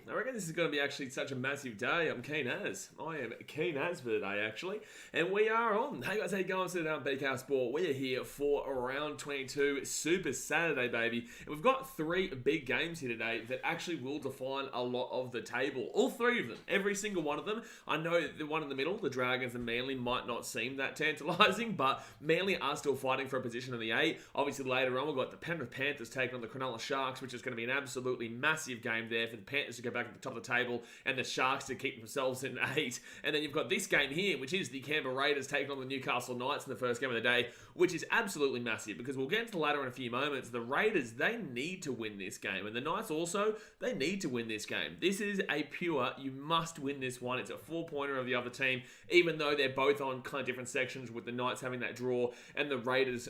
I reckon this is going to be actually such a massive day. I'm keen as. I am keen as for the day, actually. And we are on. Hey guys, how you going? Sit down, BKR Sport. We are here for Round 22 Super Saturday, baby. And we've got 3 big games here today that actually will define a lot of the table. All 3 of them. Every single one of them. I know the one in the middle, the Dragons and Manly, might not seem that tantalising, but Manly are still fighting for a position in the 8. Obviously, later on, we've got the Penrith Panthers taking on the Cronulla Sharks, which is going to be an absolutely massive game there for the Panthers to go back at the top of the table and the Sharks to keep themselves in 8. And then you've got this game here, which is the Canberra Raiders taking on the Newcastle Knights in the first game of the day, which is absolutely massive because we'll get into the ladder in a few moments. The Raiders, they need to win this game. And the Knights also, they need to win this game. This is a pure, you must win this one. It's a 4-pointer of the other team, even though they're both on kind of different sections, with the Knights having that draw and the Raiders,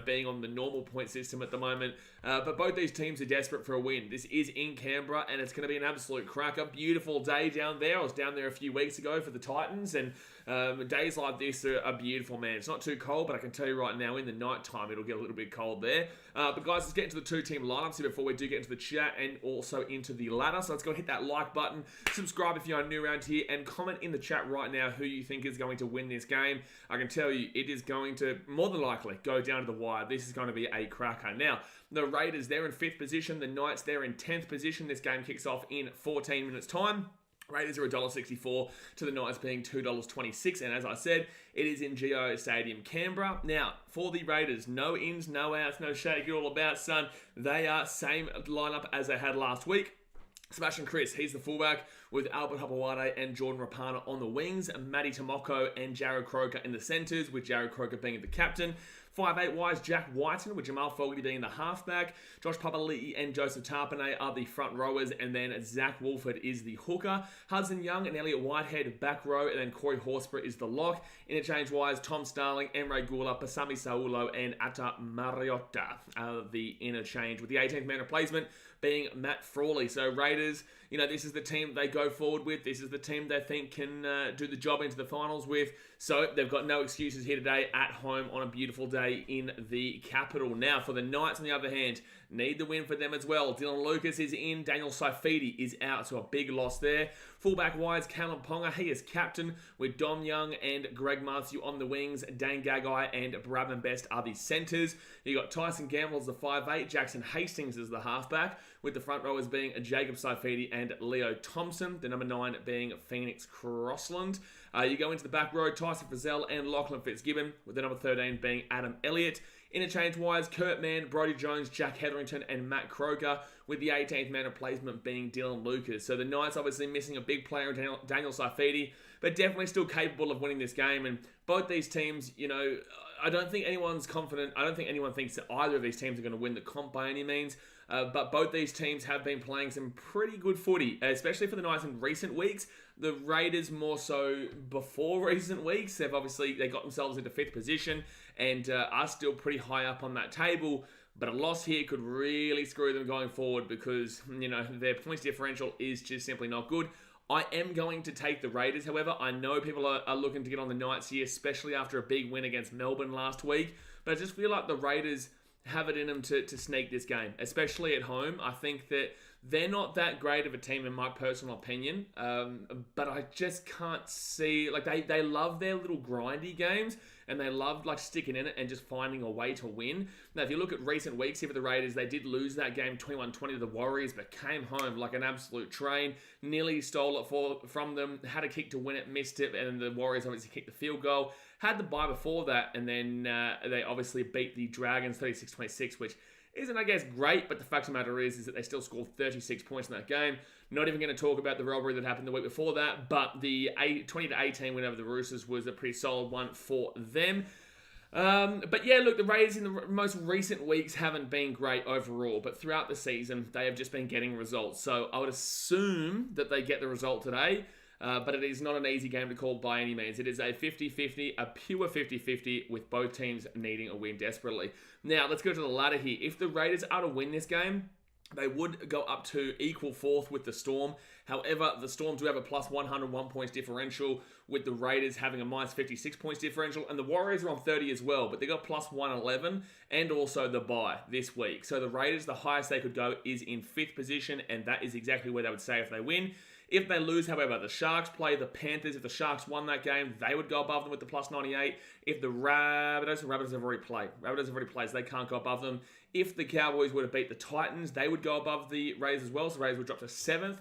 being on the normal point system at the moment. But both these teams are desperate for a win. This is in Canberra, and it's going to be an absolute cracker. Beautiful day down there. I was down there a few weeks ago for the Titans, and days like this are beautiful, man. It's not too cold, but I can tell you right now, in the night time, it'll get a little bit cold there. But guys, let's get into the 2-team lineups here before we do get into the chat and also into the ladder. So let's go hit that like button, subscribe if you're new around here, and comment in the chat right now who you think is going to win this game. I can tell you, it is going to, more than likely, go down to the wire. This is going to be a cracker. Now, the Raiders, they're in 5th position. The Knights, they're in 10th position. This game kicks off in 14 minutes' time. Raiders are $1.64 to the Knights being $2.26. And as I said, it is in GO Stadium, Canberra. Now, for the Raiders, no ins, no outs, no shake it all about, son. They are same lineup as they had last week. Sebastian Chris, he's the fullback, with Albert Hapawade and Jordan Rapana on the wings, Matty Tomoko and Jared Croker in the centres, with Jared Croker being the captain. 5'8" wise, Jack Whiten, with Jamal Fogarty being the halfback. Josh Papali'i and Joseph Tarpanay are the front rowers, and then Zach Wolford is the hooker. Hudson Young and Elliot Whitehead back row, and then Corey Horsburgh is the lock. Interchange wise, Tom Starling, Emre Gula, Pasami Saulo, and Atta Mariotta are the interchange, with the 18th man replacement being Matt Frawley. So Raiders, this is the team they go forward with. This is the team they think can do the job into the finals with. So they've got no excuses here today at home on a beautiful day in the capital. Now, for the Knights, on the other hand, need the win for them as well. Dylan Lucas is in. Daniel Saifidi is out, so a big loss there. Fullback-wise, Callum Ponga, he is captain, with Dom Young and Greg Matthew on the wings. Dane Gagai and Bradman Best are the centres. You got Tyson Gamble as the 5'8", Jackson Hastings as the halfback, with the front rowers being Jacob Saifidi and Leo Thompson, the number 9 being Phoenix Crossland. You go into the back row, Tyson Frizzell and Lachlan Fitzgibbon, with the number 13 being Adam Elliott. Interchange-wise, Kurt Mann, Brodie Jones, Jack Hetherington, and Matt Croker, with the 18th man replacement being Dylan Lucas. So the Knights obviously missing a big player, Daniel Saifidi, but definitely still capable of winning this game. And both these teams, I don't think anyone's confident. I don't think anyone thinks that either of these teams are going to win the comp by any means. But both these teams have been playing some pretty good footy, especially for the Knights in recent weeks. The Raiders more so before recent weeks. They got themselves into 5th position and are still pretty high up on that table. But a loss here could really screw them going forward because, their points differential is just simply not good. I am going to take the Raiders, however. I know people are looking to get on the Knights here, especially after a big win against Melbourne last week. But I just feel like the Raiders have it in them to sneak this game, especially at home. I think that they're not that great of a team in my personal opinion, but I just can't see, they love their little grindy games, and they love sticking in it and just finding a way to win. Now, if you look at recent weeks here for the Raiders, they did lose that game 21-20 to the Warriors, but came home like an absolute train, nearly stole it from them, had a kick to win it, missed it, and the Warriors obviously kicked the field goal. Had the bye before that, and then they obviously beat the Dragons 36-26, which isn't, I guess, great, but the fact of the matter is that they still scored 36 points in that game. Not even going to talk about the robbery that happened the week before that, but the 20-18 win over the Roosters was a pretty solid one for them. But yeah, look, the Raiders in the most recent weeks haven't been great overall, but throughout the season, they have just been getting results. So I would assume that they get the result today. But it is not an easy game to call by any means. It is a 50-50, a pure 50-50, with both teams needing a win desperately. Now, let's go to the ladder here. If the Raiders are to win this game, They would go up to equal fourth with the Storm. However, the Storm do have a plus 101 points differential, with the Raiders having a minus 56 points differential, and the Warriors are on 30 as well, but they got plus 111 and also the bye this week. So the Raiders, the highest they could go is in 5th position, and that is exactly where they would stay if they win. If they lose, however, the Sharks play the Panthers. If the Sharks won that game, they would go above them with the plus 98. If the Rabbitohs have already played. So they can't go above them. If the Cowboys were to beat the Titans, they would go above the Raiders as well. So the Raiders would drop to 7th,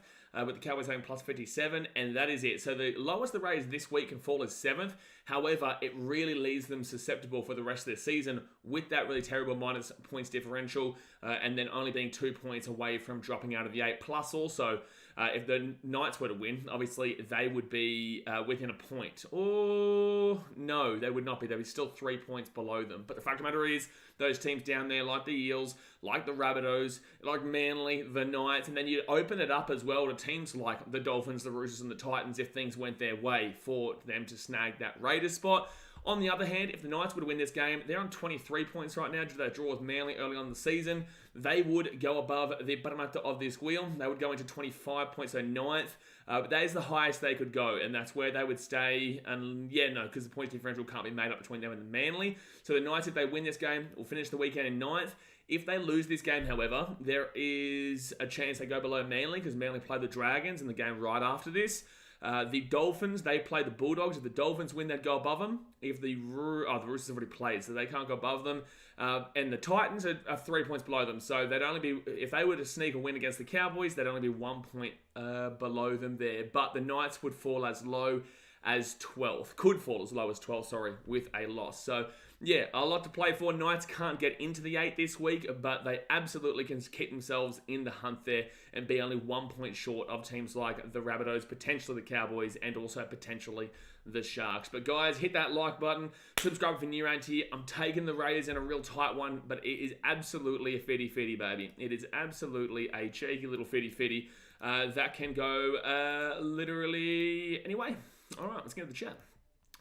with the Cowboys having plus 57, and that is it. So the lowest the Raiders this week can fall is 7th. However, it really leaves them susceptible for the rest of the season with that really terrible minus points differential, and then only being 2 points away from dropping out of the 8. Plus also, if the Knights were to win, obviously they would be within a point. Or no, they would not be. They'd be still 3 points below them. But the fact of the matter is, those teams down there, like the Eels, like the Rabbitohs, like Manly, the Knights, and then you open it up as well to teams like the Dolphins, the Roosters, and the Titans if things went their way for them to snag that Raiders spot. On the other hand, if the Knights were to win this game, they're on 23 points right now due to that draw with Manly early on in the season. They would go above the bottom of this wheel. They would go into 25 points, so 9th. But that is the highest they could go, and that's where they would stay. And because the points differential can't be made up between them and Manly. So the Knights, if they win this game, will finish the weekend in 9th. If they lose this game, however, there is a chance they go below Manly because Manly play the Dragons in the game right after this. The Dolphins, they play the Bulldogs. If the Dolphins win, they'd go above them. If the Roosters have already played, so they can't go above them. And the Titans are 3 points below them. So they'd only be, if they were to sneak a win against the Cowboys, they'd only be 1 point below them there. But the Knights would fall as low as 12th. Could fall as low as 12th, with a loss. So, yeah, a lot to play for. Knights can't get into the 8 this week, but they absolutely can keep themselves in the hunt there and be only 1 point short of teams like the Rabbitohs, potentially the Cowboys, and also potentially the Sharks. But guys, hit that like button. Subscribe if you're new around here. I'm taking the Raiders in a real tight one, but it is absolutely a fitty, baby. It is absolutely a cheeky little fitty. That can go literally anyway. All right, let's get into the chat.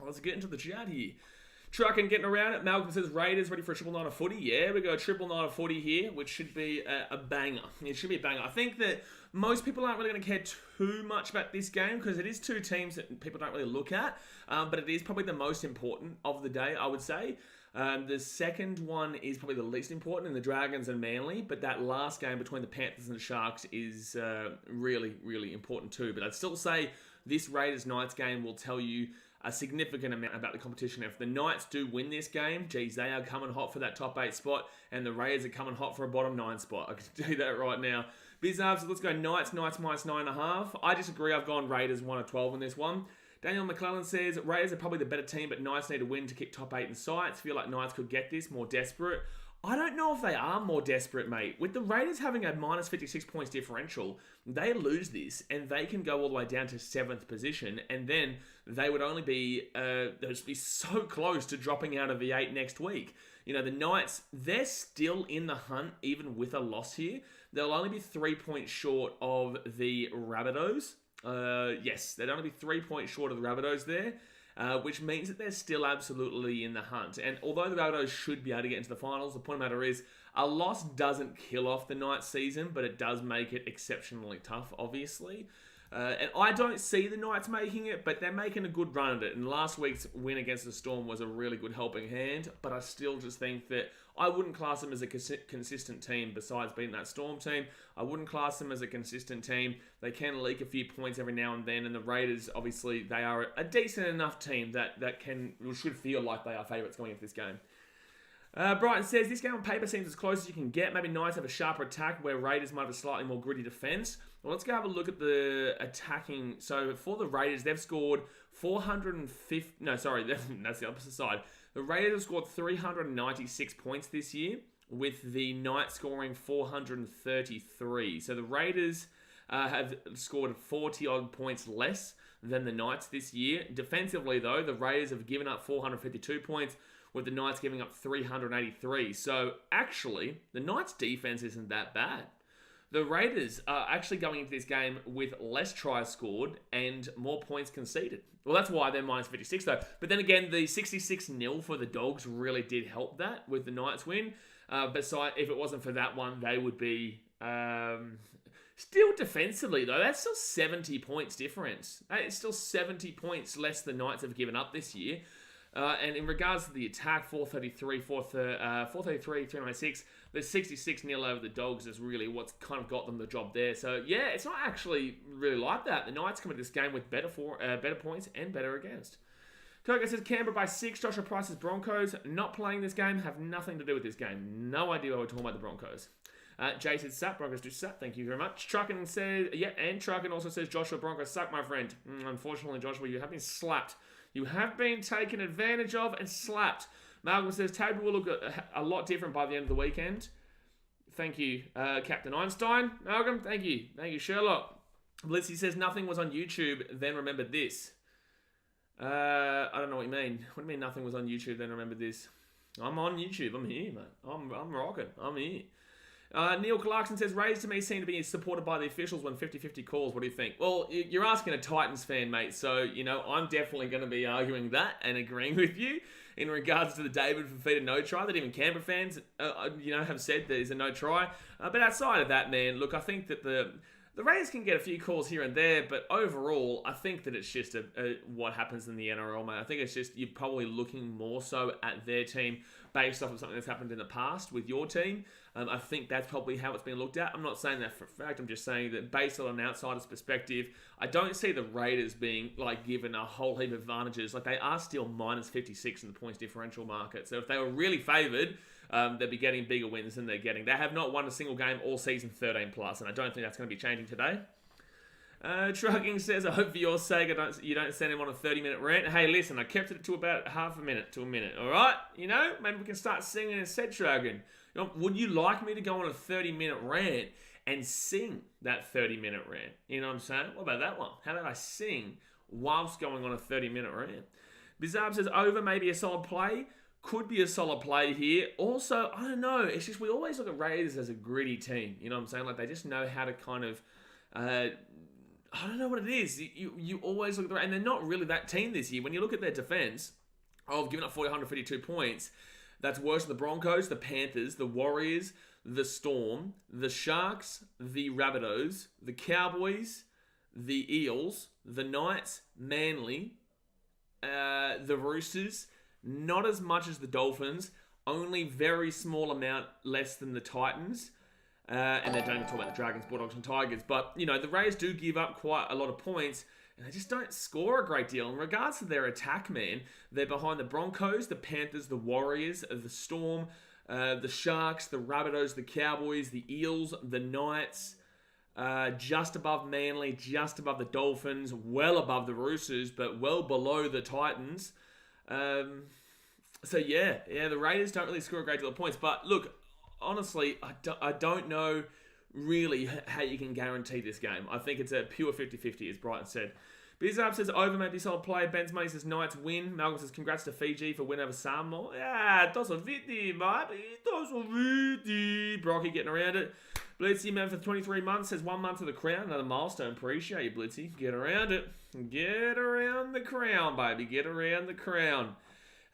Let's get into the chat here. Trucking, getting around it. Malcolm says, Raiders ready for a triple night of footy. Yeah, we got a triple night of footy here, which should be a banger. It should be a banger. I think that most people aren't really going to care too much about this game because it is two teams that people don't really look at, but it is probably the most important of the day, I would say. The second one is probably the least important in the Dragons and Manly, but that last game between the Panthers and the Sharks is really, really important too. But I'd still say this Raiders-Knights game will tell you a significant amount about the competition. If the Knights do win this game, geez, they are coming hot for that top 8 spot, and the Raiders are coming hot for a bottom 9 spot. I can tell you that right now. Bizarre, so let's go Knights minus 9.5. I disagree. I've gone Raiders 1 of 12 in this one. Daniel McClellan says, Raiders are probably the better team, but Knights need to win to kick top 8 in sights. Feel like Knights could get this, more desperate. I don't know if they are more desperate, mate. With the Raiders having a minus 56 points differential, they lose this, and they can go all the way down to 7th position, and then they would only be, they'd be so close to dropping out of the 8 next week. You know, the Knights, they're still in the hunt, even with a loss here. They'll only be 3 points short of the Rabbitohs. Yes, they'd only be 3 points short of the Rabbitohs there. Which means that they're still absolutely in the hunt. And although the Rabbitohs should be able to get into the finals, the point of the matter is a loss doesn't kill off the Knights season, but it does make it exceptionally tough, obviously. And I don't see the Knights making it, but they're making a good run at it. And last week's win against the Storm was a really good helping hand, but I still just think that I wouldn't class them as a consistent team besides beating that Storm team. I wouldn't class them as a consistent team. They can leak a few points every now and then, and the Raiders, obviously, they are a decent enough team that should feel like they are favourites going into this game. Brighton says, this game on paper seems as close as you can get. Maybe Knights have a sharper attack where Raiders might have a slightly more gritty defence. Well, let's go have a look at the attacking. So for the Raiders, they've scored 450... No, sorry, that's the opposite side. The Raiders have scored 396 points this year, with the Knights scoring 433. So the Raiders have scored 40-odd points less than the Knights this year. Defensively, though, the Raiders have given up 452 points, with the Knights giving up 383. So, actually, the Knights' defense isn't that bad. The Raiders are actually going into this game with less tries scored and more points conceded. Well, that's why they're minus 56, though. But then again, the 66-0 for the Dogs really did help that with the Knights win. If it wasn't for that one, they would be Still defensively, though, that's still 70 points difference. It's still 70 points less than Knights have given up this year. And in regards to the attack, 396, the 66-0 over the Dogs is really what's kind of got them the job there. So, yeah, it's not actually really like that. The Knights come into this game with better points and better against. Koga says Canberra by 6. Joshua Price's Broncos not playing this game, have nothing to do with this game. No idea why we're talking about the Broncos. Jay says Sap, Broncos do suck. Thank you very much. Truckin says, yeah, and Truckin also says Joshua Broncos suck, my friend. Unfortunately, Joshua, you have been slapped. You have been taken advantage of and slapped. Malcolm says table will look a lot different by the end of the weekend. Thank you, Captain Einstein. Malcolm, thank you. Thank you, Sherlock. Blitzy says nothing was on YouTube, then remembered this. I don't know what you mean. What do you mean nothing was on YouTube, then remembered this? I'm on YouTube. I'm here, mate. I'm rocking. I'm here. Neil Clarkson says, Rays to me seem to be supported by the officials when 50-50 calls. What do you think? Well, you're asking a Titans fan, mate. So, I'm definitely going to be arguing that and agreeing with you in regards to the David Fafita no try that even Canberra fans, have said there's a no try. But outside of that, man, look, I think that the Rays can get a few calls here and there, but overall, I think that it's just what happens in the NRL, mate. I think it's just you're probably looking more so at their team based off of something that's happened in the past with your team. I think that's probably how it's been looked at. I'm not saying that for a fact. I'm just saying that based on an outsider's perspective, I don't see the Raiders being given a whole heap of advantages. They are still minus 56 in the points differential market. So if they were really favoured, they'd be getting bigger wins than they're getting. They have not won a single game all season 13 plus, and I don't think that's going to be changing today. Trucking says, I hope for your sake you don't send him on a 30-minute rant. Hey, listen, I kept it to about half a minute to a minute, all right? Maybe we can start singing instead, Trucking. Would you like me to go on a 30-minute rant and sing that 30-minute rant? You know what I'm saying? What about that one? How about I sing whilst going on a 30-minute rant? Bizarre says, over maybe a solid play. Could be a solid play here. Also, I don't know. It's just we always look at Raiders as a gritty team. You know what I'm saying? They just know how to kind of... I don't know what it is. You always look at and they're not really that team this year. When you look at their defense, giving up 452 points, that's worse than the Broncos, the Panthers, the Warriors, the Storm, the Sharks, the Rabbitohs, the Cowboys, the Eels, the Knights, Manly, the Roosters. Not as much as the Dolphins. Only very small amount less than the Titans. And they don't even talk about the Dragons, Bulldogs, and Tigers. But, the Rays do give up quite a lot of points, and they just don't score a great deal. In regards to their attack, man, they're behind the Broncos, the Panthers, the Warriors, the Storm, the Sharks, the Rabbitohs, the Cowboys, the Eels, the Knights, just above Manly, just above the Dolphins, well above the Roosters, but well below the Titans. The Raiders don't really score a great deal of points. But, look, honestly, I don't know really how you can guarantee this game. I think it's a pure 50-50, as Brighton said. Bizarre says, over maybe solid play. Ben's money says, Knights win. Malcolm says, congrats to Fiji for win over Samoa. Yeah, tosso vidi, mate. Tosso vidi. Brocky getting around it. Blitzy, man, for 23 months, says 1 month to the crown. Another milestone. Appreciate you, Blitzy. Get around it. Get around the crown, baby. Get around the crown.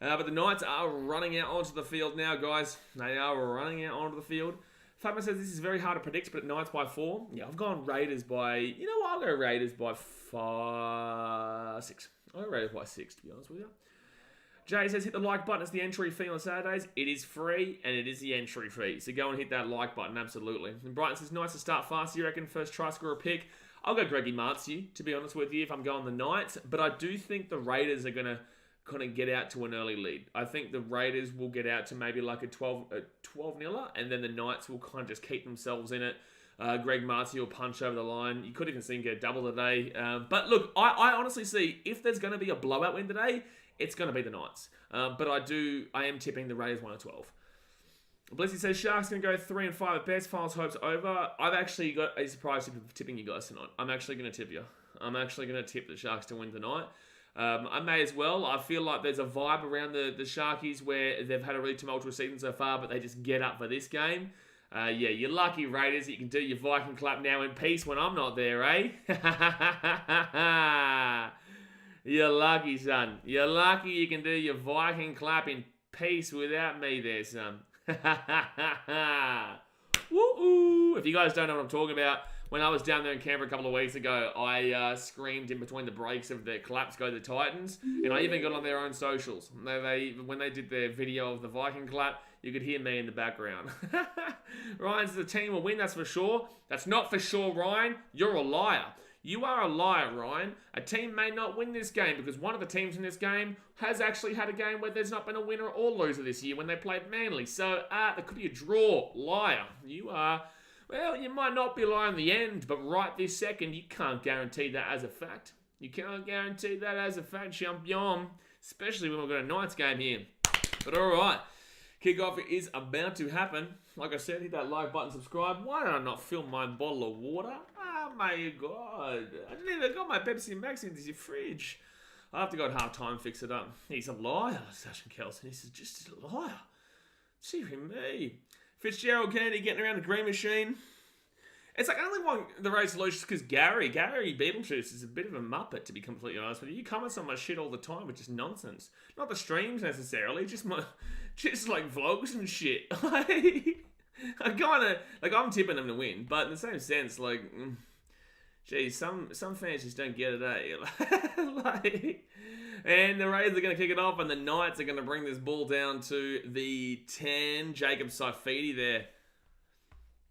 But the Knights are running out onto the field now, guys. They are running out onto the field. Fatma says this is very hard to predict, but Knights by 4. Yeah, I've gone Raiders by... You know what? I'll go Raiders by 6. I'll go Raiders by 6, to be honest with you. Jay says, hit the like button. It's the entry fee on Saturdays. It is free, and it is the entry fee. So go and hit that like button, absolutely. And Brighton says, nice to start fast. You reckon first try score a pick? I'll go Greggy Martzu, to be honest with you, if I'm going the Knights. But I do think the Raiders are going to kind of get out to an early lead. I think the Raiders will get out to maybe like a 12-0, and then the Knights will kind of just keep themselves in it. Greg Martzu will punch over the line. You could even see him get a double today. But look, I honestly see if there's going to be a blowout win today, it's going to be the Knights. But I am tipping the Raiders 1-12. Blissy says Sharks going to go 3-5 at best. Finals hopes over. I've actually got a surprise tipping you guys tonight. I'm actually going to tip you. I'm actually going to tip the Sharks to win tonight. I may as well. I feel like there's a vibe around the Sharkies where they've had a really tumultuous season so far, but they just get up for this game. You lucky Raiders. You can do your Viking clap now in peace when I'm not there, eh? You're lucky, son. You're lucky you can do your Viking clap in peace without me there, son. Woo-oo. If you guys don't know what I'm talking about, when I was down there in Canberra a couple of weeks ago, I screamed in between the breaks of the collapse go the Titans, and I even got on their own socials. When they did their video of the Viking clap, you could hear me in the background. Ryan says the team will win, that's for sure. That's not for sure, Ryan. You're a liar. You are a liar, Ryan. A team may not win this game because one of the teams in this game has actually had a game where there's not been a winner or loser this year when they played Manly. So, there could be a draw. Liar. You are... Well, you might not be lying in the end, but right this second, you can't guarantee that as a fact. You can't guarantee that as a fact, champion. Especially when we've got a Knights game here. But alright. Kickoff is about to happen. Like I said, hit that like button, subscribe. Why did I not fill my bottle of water? Oh my god. I didn't even got my Pepsi Max into the fridge. I have to go at half time fix it up. He's a liar, Sasha Kelson. He's just a liar. Gee me. Fitzgerald Kennedy getting around the green machine. It's like I only want the race solutions because Gary Beetlejuice is a bit of a muppet, to be completely honest with you. You comment on my shit all the time, which is nonsense. Not the streams necessarily, just like vlogs and shit. I'm tipping them to win, but in the same sense, like, geez, some fans just don't get it, eh? And the Raiders are going to kick it off, and the Knights are going to bring this ball down to the 10. Jacob Saifidi there.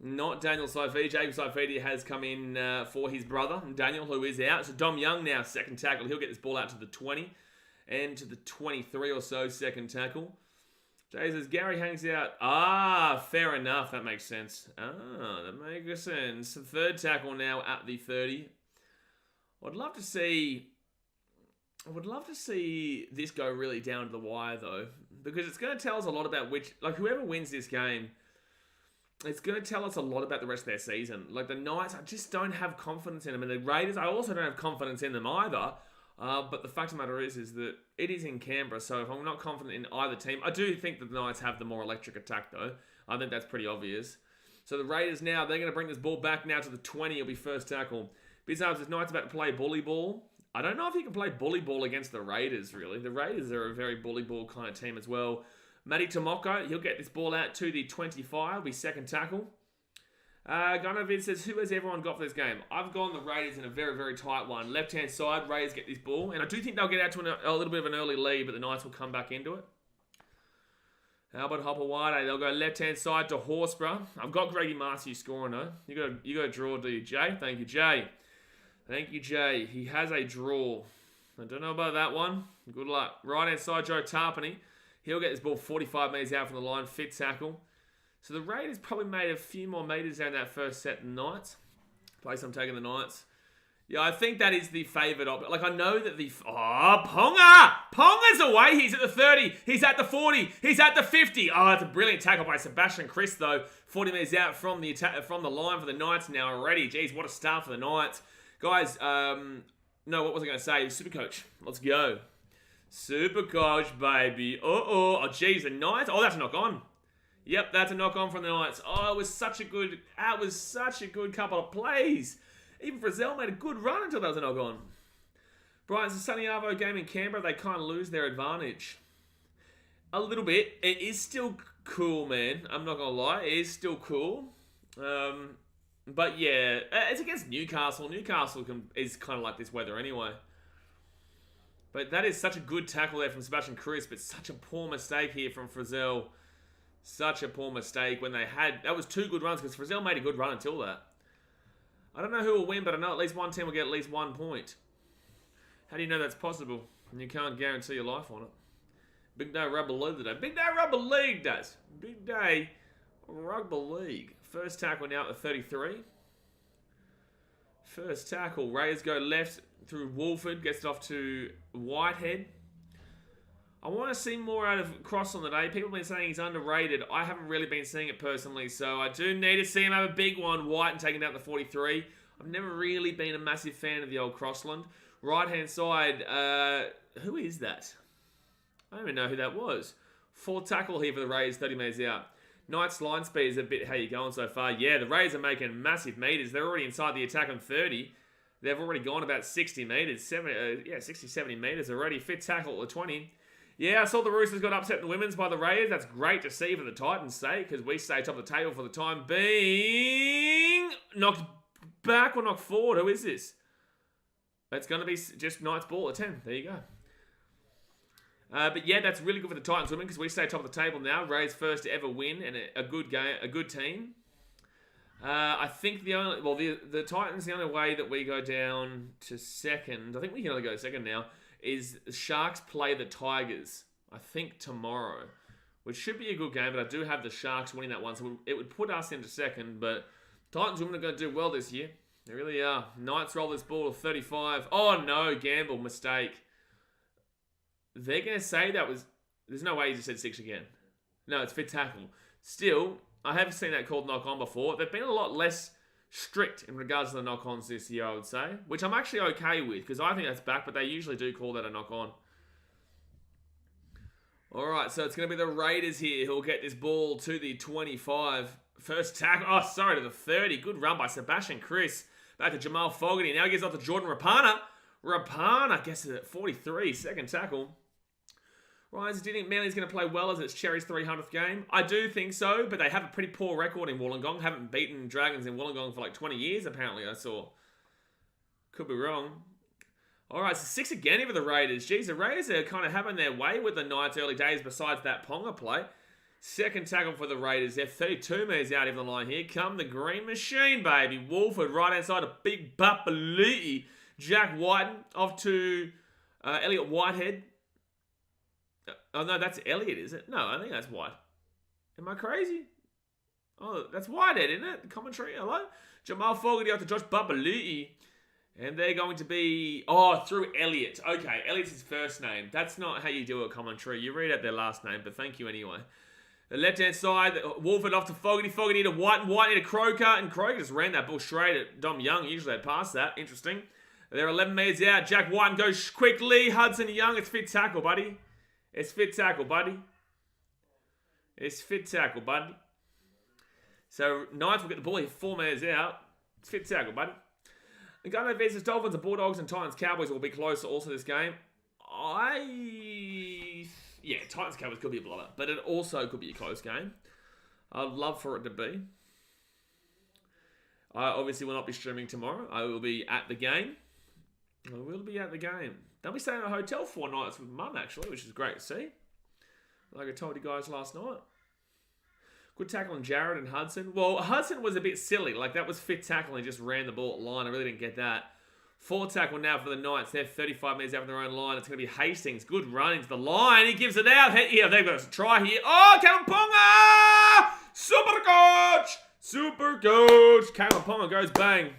Not Daniel Saifidi. Jacob Saifidi has come in for his brother, Daniel, who is out. So Dom Young now, second tackle. He'll get this ball out to the 20 and to the 23 or so, second tackle. Jay says, Gary hangs out. Fair enough. That makes sense. That makes sense. The third tackle now at the 30. I'd love to see this go really down to the wire, though, because it's going to tell us a lot about whoever wins this game, it's going to tell us a lot about the rest of their season. Like, the Knights, I just don't have confidence in them, and the Raiders, I also don't have confidence in them either. But the fact of the matter is that it is in Canberra, so if I'm not confident in either team, I do think that the Knights have the more electric attack, though. I think that's pretty obvious. So the Raiders now, they're going to bring this ball back now to the 20. It'll be first tackle. Bizarre says, Knights about to play bully ball. I don't know if you can play bully ball against the Raiders, really. The Raiders are a very bully ball kind of team as well. Matty Tomoko, he'll get this ball out to the 25. It'll be second tackle. Gunnavid says, who has everyone got for this game? I've gone the Raiders in a very, very tight one. Left-hand side, Raiders get this ball. And I do think they'll get out to a little bit of an early lead, but the Knights will come back into it. Albert Hopper-Wade, they'll go left-hand side to Horsburgh. I've got Greggy Marcy scoring, though. You got a draw, do you, Jay? Thank you, Jay. Thank you, Jay. He has a draw. I don't know about that one. Good luck. Right-hand side, Joe Tarpany. He'll get this ball 45 metres out from the line. Fit tackle. So the Raiders probably made a few more metres down that first set than the Knights. Place I'm taking the Knights. Yeah, I think that is the favoured option. Like, I know that Ponga! Ponga's away. He's at the 30. He's at the 40. He's at the 50. Oh, it's a brilliant tackle by Sebastian Chris, though. 40 metres out from the line for the Knights now already. Jeez, what a start for the Knights. Guys, no, what was I going to say? Supercoach. Let's go. Supercoach, baby. Oh, geez, the Knights. Oh, that's a knock on. Yep, that's a knock on from the Knights. Oh, it was such a good couple of plays. Even Frizzell made a good run until that was a knock on. Brian, it's a Sunny Arvo game in Canberra. They kind of lose their advantage. A little bit. It is still cool, man. I'm not going to lie. It is still cool. But yeah, it's against Newcastle. Newcastle is kind of like this weather anyway. But that is such a good tackle there from Sebastian Chris, but such a poor mistake here from Frizzell. Such a poor mistake when they had... That was two good runs because Frizzell made a good run until that. I don't know who will win, but I know at least one team will get at least 1 point. How do you know that's possible? And you can't guarantee your life on it. Big day rugby league today. Big day rugby league does. Big day rugby league. First tackle now at the 33. First tackle. Raiders go left through Wolford. Gets it off to Whitehead. I want to see more out of Cross on the day. People have been saying he's underrated. I haven't really been seeing it personally, so I do need to see him have a big one. White and taking down the 43. I've never really been a massive fan of the old Crossland. Right-hand side, who is that? I don't even know who that was. Fourth tackle here for the Raiders, 30 metres out. Knights line speed is a bit how you going so far. Yeah, the Raiders are making massive metres. They're already inside the attack on 30. They've already gone about 60 metres. 60, 70 metres already. Fit tackle at the 20. Yeah, I saw the Roosters got upset in the women's by the Raiders. That's great to see for the Titans' sake, because we stay top of the table for the time being. Knocked back or knocked forward? Who is this? It's going to be just Knights ball at 10. There you go. But yeah, that's really good for the Titans women, because we stay top of the table now. Raiders first to ever win, and a good game, a good team. I think the Titans, the only way that we go down to second, I think we can only go second now, is the Sharks play the Tigers, I think tomorrow, which should be a good game, but I do have the Sharks winning that one, so it would put us into second, but Titans women are going to do well this year. They really are. Knights roll this ball to 35. Oh no, gamble, mistake. They're going to say that was... There's no way you just said 6 again. No, it's fit tackle. Still, I have seen that called knock-on before. They've been a lot less strict in regards to the knock-ons this year, I would say. Which I'm actually okay with, because I think that's back, but they usually do call that a knock-on. Alright, so it's going to be the Raiders here who'll get this ball to the 25. First tackle. Oh, sorry, to the 30. Good run by Sebastian Chris. Back to Jamal Fogarty. Now he gives off to Jordan Rapana. Rapana gets it at 43. Second tackle. Ryan, do you think Manly's going to play well as it's Cherry's 300th game? I do think so, but they have a pretty poor record in Wollongong. Haven't beaten Dragons in Wollongong for like 20 years, apparently, I saw. Could be wrong. Alright, so 6 again here for the Raiders. Geez, the Raiders are kind of having their way with the Knights early days besides that Ponga play. Second tackle for the Raiders. They're 32 metres out of the line. Here come the Green Machine, baby. Wolford right outside a big Bapaliti. Jack Whiten off to Elliot Whitehead. Oh, no, that's Elliot, is it? No, I think that's White. Am I crazy? Oh, that's Whitehead, isn't it? The commentary, hello? Jamal Fogarty off to Josh Bapaliti. And they're going to be... Oh, through Elliot. Okay, Elliot's his first name. That's not how you do a commentary. You read out their last name, but thank you anyway. The left-hand side, Wolford off to Fogarty. Fogarty to White, and White to Croker. And Croker just ran that ball straight at Dom Young. Usually they'd pass that. Interesting. They're 11 metres out. Jack White goes quickly. Hudson Young, it's fit tackle, buddy. It's fit tackle, buddy. It's fit tackle, buddy. So, Knights will get the ball here 4 metres out. It's fit tackle, buddy. The Gunner versus Dolphins, the Bulldogs and Titans Cowboys will be closer also this game. Yeah, Titans Cowboys could be a blowout, but it also could be a close game. I'd love for it to be. I obviously will not be streaming tomorrow. I will be at the game. I will be at the game. They'll be staying at a hotel 4 nights with Mum, actually, which is great to see. Like I told you guys last night. Good tackle on Jared and Hudson. Well, Hudson was a bit silly. Like, that was fit tackle and he just ran the ball at line. I really didn't get that. 4 tackle now for the Knights. They're 35 metres out of their own line. It's going to be Hastings. Good run into the line. He gives it out. Yeah, they've got a try here. Oh, Kamponga! Super coach! Super coach! Kalen Ponga goes bang.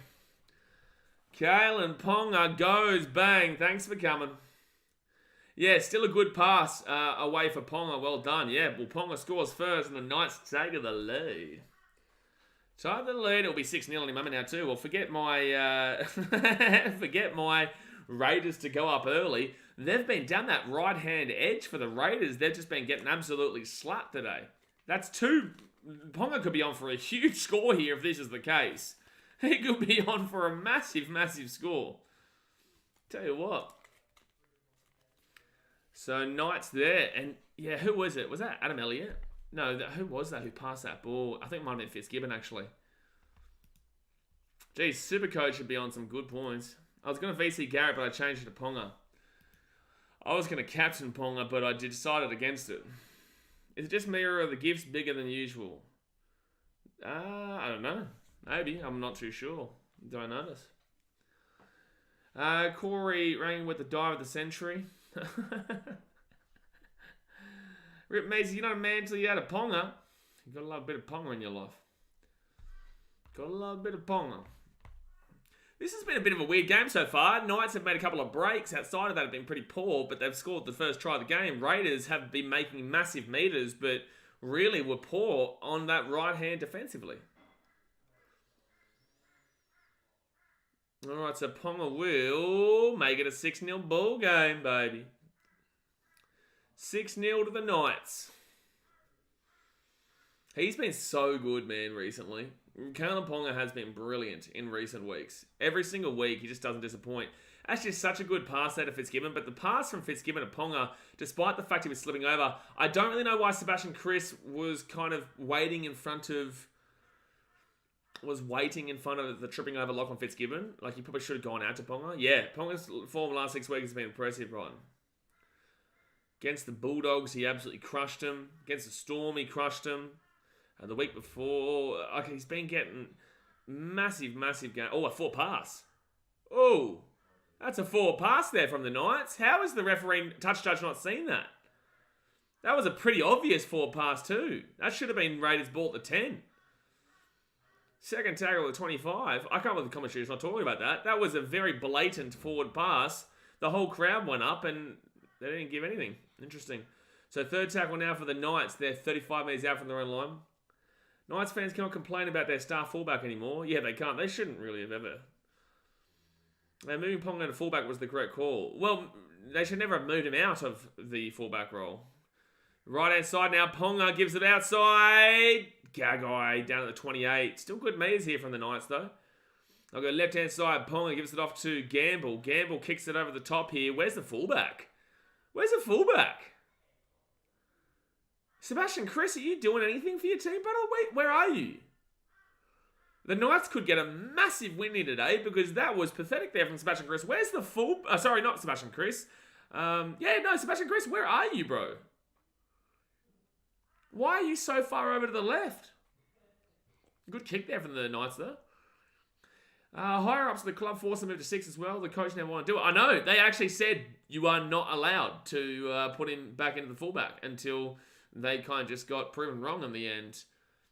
Kalen Ponga goes bang. Thanks for coming. Yeah, still a good pass away for Ponga. Well done. Yeah, well, Ponga scores first and the Knights take the lead. So the lead, it'll be 6-0 in a moment now too. Well, forget my Raiders to go up early. They've been down that right-hand edge for the Raiders. They've just been getting absolutely slapped today. That's 2. Ponga could be on for a huge score here if this is the case. He could be on for a massive, massive score. Tell you what. So Knights there. And yeah, who was it? Was that Adam Elliott? No, who was that who passed that ball? I think it might have been Fitzgibbon, actually. Geez, Supercoach should be on some good points. I was going to VC Garrett, but I changed it to Ponga. I was going to captain Ponga, but I decided against it. Is it just me or are the gifts bigger than usual? I don't know. Maybe. I'm not too sure. Don't notice. Corey rang with the dive of the century. Rip Mazy, you're not a man until you had a Ponga. You've got to love a bit of Ponga in your life. Got to love a bit of Ponga. This has been a bit of a weird game so far. Knights have made a couple of breaks. Outside of that have been pretty poor, but they've scored the first try of the game. Raiders have been making massive meters, but really were poor on that right hand defensively. Alright, so Ponga will make it a 6-0 ball game, baby. 6-0 to the Knights. He's been so good, man, recently. Kalen Ponga has been brilliant in recent weeks. Every single week, he just doesn't disappoint. That's just such a good pass there to Fitzgibbon, but the pass from Fitzgibbon to Ponga, despite the fact he was slipping over, I don't really know why Sebastian Kris was kind of waiting in front of the tripping over lock on Fitzgibbon. Like, he probably should have gone out to Ponga. Yeah, Ponga's form last 6 weeks has been impressive, right? Against the Bulldogs, he absolutely crushed him. Against the Storm, he crushed him. The week before, okay, he's been getting massive game. Oh, a 4 pass. Oh, that's a 4 pass there from the Knights. How has the referee touch judge not seen that? That was a pretty obvious 4 pass too. That should have been Raiders ball at the 10. Second tackle at 25. I can't believe the commentator's not talking about that. That was a very blatant forward pass. The whole crowd went up and they didn't give anything. Interesting. So third tackle now for the Knights. They're 35 metres out from their own line. Knights fans cannot complain about their star fullback anymore. Yeah, they can't. They shouldn't really have ever. Moving Ponga to fullback was the correct call. Well, they should never have moved him out of the fullback role. Right hand side now. Ponga gives it outside. Gagai down at the 28. Still good meters here from the Knights though. I'll go left hand side. Ponga gives it off to Gamble. Gamble kicks it over the top here. Where's the fullback? Where's the fullback? Sebastian Kris, are you doing anything for your team, brother? Wait, where are you? The Knights could get a massive win here today because that was pathetic there from Sebastian Kris. Where's the full... sorry, not Sebastian Kris. Sebastian Kris, where are you, bro? Why are you so far over to the left? Good kick there from the Knights, though. Higher ups of the club forced them to move to 6 as well. The coach never wanted to do it. I know. They actually said you are not allowed to put him back into the fullback until they kind of just got proven wrong in the end.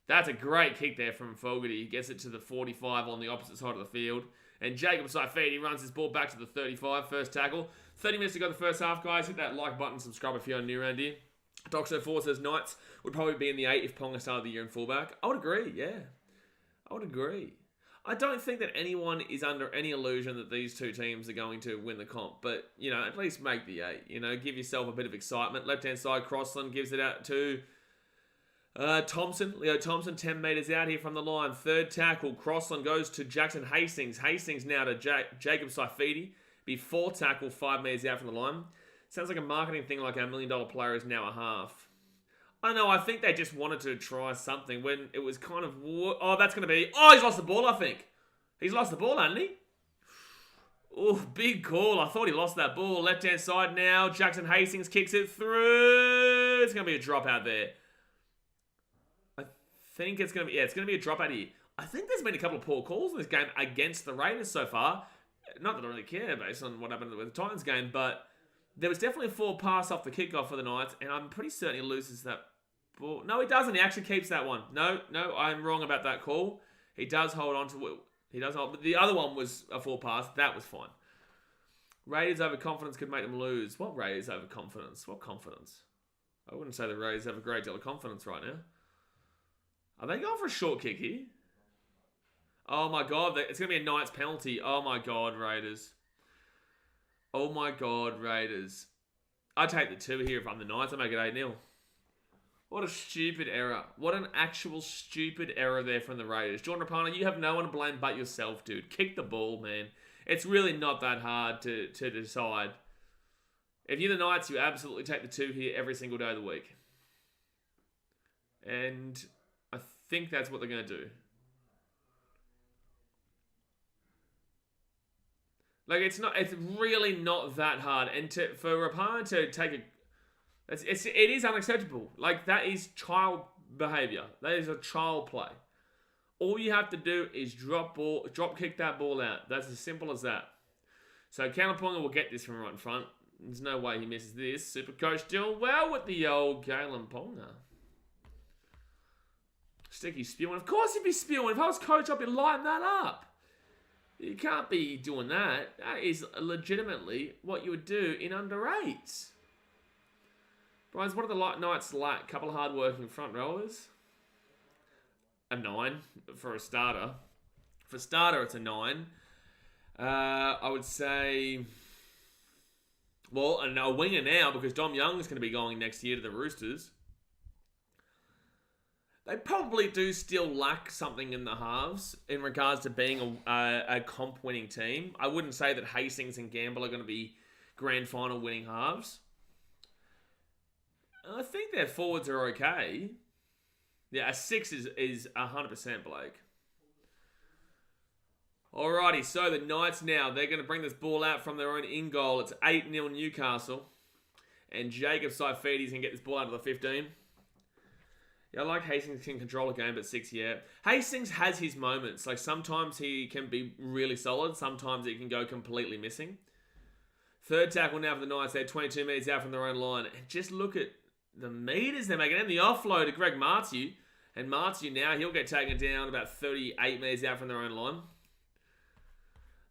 That's a great kick there from Fogarty. He gets it to the 45 on the opposite side of the field. And Jacob Saifidi runs his ball back to the 35, first tackle. 30 minutes to go the first half, guys. Hit that like button, subscribe if you're new around here. Doxo4 says Knights would probably be in the 8 if Ponga started the year in fullback. I would agree, yeah. I would agree. I don't think that anyone is under any illusion that these two teams are going to win the comp. But, at least make the 8. Give yourself a bit of excitement. Left-hand side, Crossland gives it out to Thompson. Leo Thompson, 10 metres out here from the line. Third tackle, Crossland goes to Jackson Hastings. Hastings now to Jacob Saifidi. Before tackle, 5 metres out from the line. Sounds like a marketing thing, like our $1 million player is now a half. I don't know, I think they just wanted to try something when it was kind of... Oh, that's going to be... Oh, he's lost the ball, I think. He's lost the ball, hasn't he? Oh, big call. I thought he lost that ball. Left-hand side now. Jackson Hastings kicks it through. It's going to be a drop out there. I think it's going to be... Yeah, it's going to be a drop out here. I think there's been a couple of poor calls in this game against the Raiders so far. Not that I really care based on what happened with the Titans game, but... There was definitely a 4 pass off the kickoff for the Knights, and I'm pretty certain he loses that ball. No, he doesn't. He actually keeps that one. No, I'm wrong about that call. He does hold on to it. He does hold, but the other one was a 4 pass. That was fine. Raiders overconfidence could make them lose. What Raiders overconfidence? What confidence? I wouldn't say the Raiders have a great deal of confidence right now. Are they going for a short kick here? Oh my God, it's going to be a Knights penalty. Oh my God, Raiders. Oh my God, Raiders. I take the 2 here if I'm the Knights. I make it 8-0. What a stupid error. What an actual stupid error there from the Raiders. Jordan Rapana, you have no one to blame but yourself, dude. Kick the ball, man. It's really not that hard to decide. If you're the Knights, you absolutely take the 2 here every single day of the week. And I think that's what they're going to do. Like, it's really not that hard. And for Rapana to take it is unacceptable. Like, that is child behaviour. That is a child play. All you have to do is drop kick that ball out. That's as simple as that. So, Ponga will get this from right in front. There's no way he misses this. Super Coach doing well with the old Galen Ponga. Sticky spewing. Of course he'd be spewing. If I was coach, I'd be lighting that up. You can't be doing that. That is legitimately what you would do in under 8s. Brian, what do the Knights lack? A couple of hard-working front rowers. A 9 for a starter. For starter, it's a 9. I would say... Well, a winger now because Dom Young's going to be going next year to the Roosters. They probably do still lack something in the halves in regards to being a comp-winning team. I wouldn't say that Hastings and Gamble are going to be grand final winning halves. I think their forwards are okay. Yeah, a 6 is 100%, Blake. Alrighty, so the Knights now, they're going to bring this ball out from their own in-goal. It's 8-0 Newcastle. And Jacob Saifidi's going to get this ball out of the 15. Yeah, I like Hastings can control a game, but 6, yeah. Hastings has his moments. Like, sometimes he can be really solid. Sometimes he can go completely missing. Third tackle now for the Knights. They're 22 metres out from their own line. And just look at the meters they're making. And the offload to Greg Martiu. And Martiu now, he'll get taken down about 38 metres out from their own line.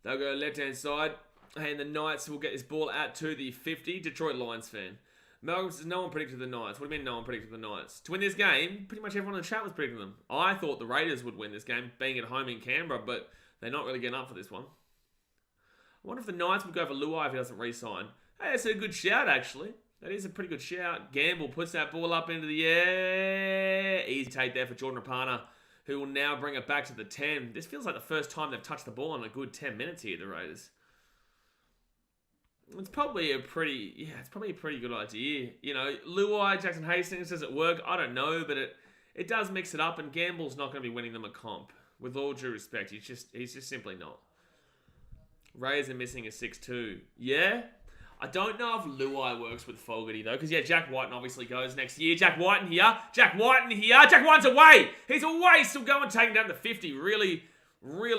They'll go left-hand side. And the Knights will get this ball out to the 50. Detroit Lions fan. Malcolm says, no one predicted the Knights. What do you mean no one predicted the Knights? To win this game, pretty much everyone in the chat was predicting them. I thought the Raiders would win this game, being at home in Canberra, but they're not really getting up for this one. I wonder if the Knights would go for Luai if he doesn't re-sign. Hey, that's a good shout, actually. That is a pretty good shout. Gamble puts that ball up into the air. Easy take there for Jordan Rapana, who will now bring it back to the 10. This feels like the first time they've touched the ball in a good 10 minutes here, the Raiders. It's probably a pretty good idea. You know, Luai, Jackson Hastings, does it work? I don't know, but it does mix it up, and Gamble's not going to be winning them a comp. With all due respect, he's just simply not. Raiders are missing a 6-2. Yeah? I don't know if Luai works with Fogarty, though, because, yeah, Jack Whiten obviously goes next year. Jack Whiten here. Jack Whiten here. Jack Whiten's away. He's away. Still going, taking down the 50. Really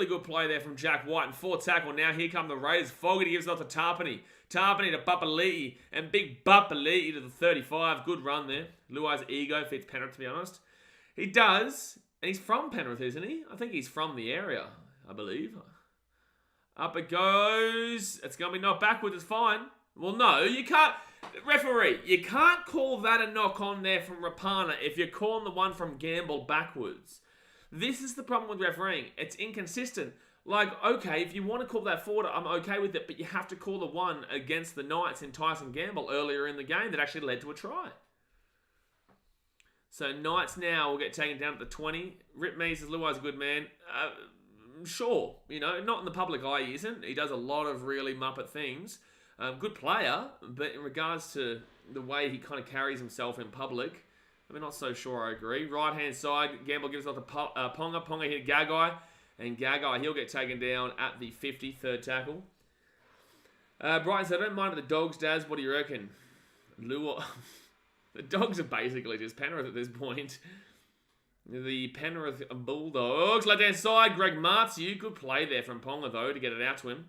good play there from Jack Whiten. Fourth tackle now. Here come the Raiders. Fogarty gives it off to Tarpany. Tarpany to Bapaliti. And big Bapaliti to the 35. Good run there. Luai's ego fits Penrith, to be honest. He does. And he's from Penrith, isn't he? I think he's from the area, I believe. Up it goes. It's going to be knocked backwards. It's fine. Well, no, you can't. Referee, you can't call that a knock on there from Rapana if you're calling the one from Gamble backwards. This is the problem with refereeing. It's inconsistent. Like, okay, if you want to call that forward, I'm okay with it, but you have to call the one against the Knights in Tyson Gamble earlier in the game that actually led to a try. So Knights now will get taken down at the 20. Rip Mees says Luai's a good man. Sure, you know, not in the public eye he isn't. He does a lot of really muppet things. Good player, but in regards to the way he kind of carries himself in public, I'm not so sure I agree. Right-hand side, Gamble gives it off to Ponga. Ponga hit Gagai, and Gagai, he'll get taken down at the 50, third tackle. Brian said, I don't mind with the Dogs, Daz. What do you reckon? The Dogs are basically just Penrith at this point. The Penrith Bulldogs. Left-hand side, Greg Martiu. Good play there from Ponga, though, to get it out to him.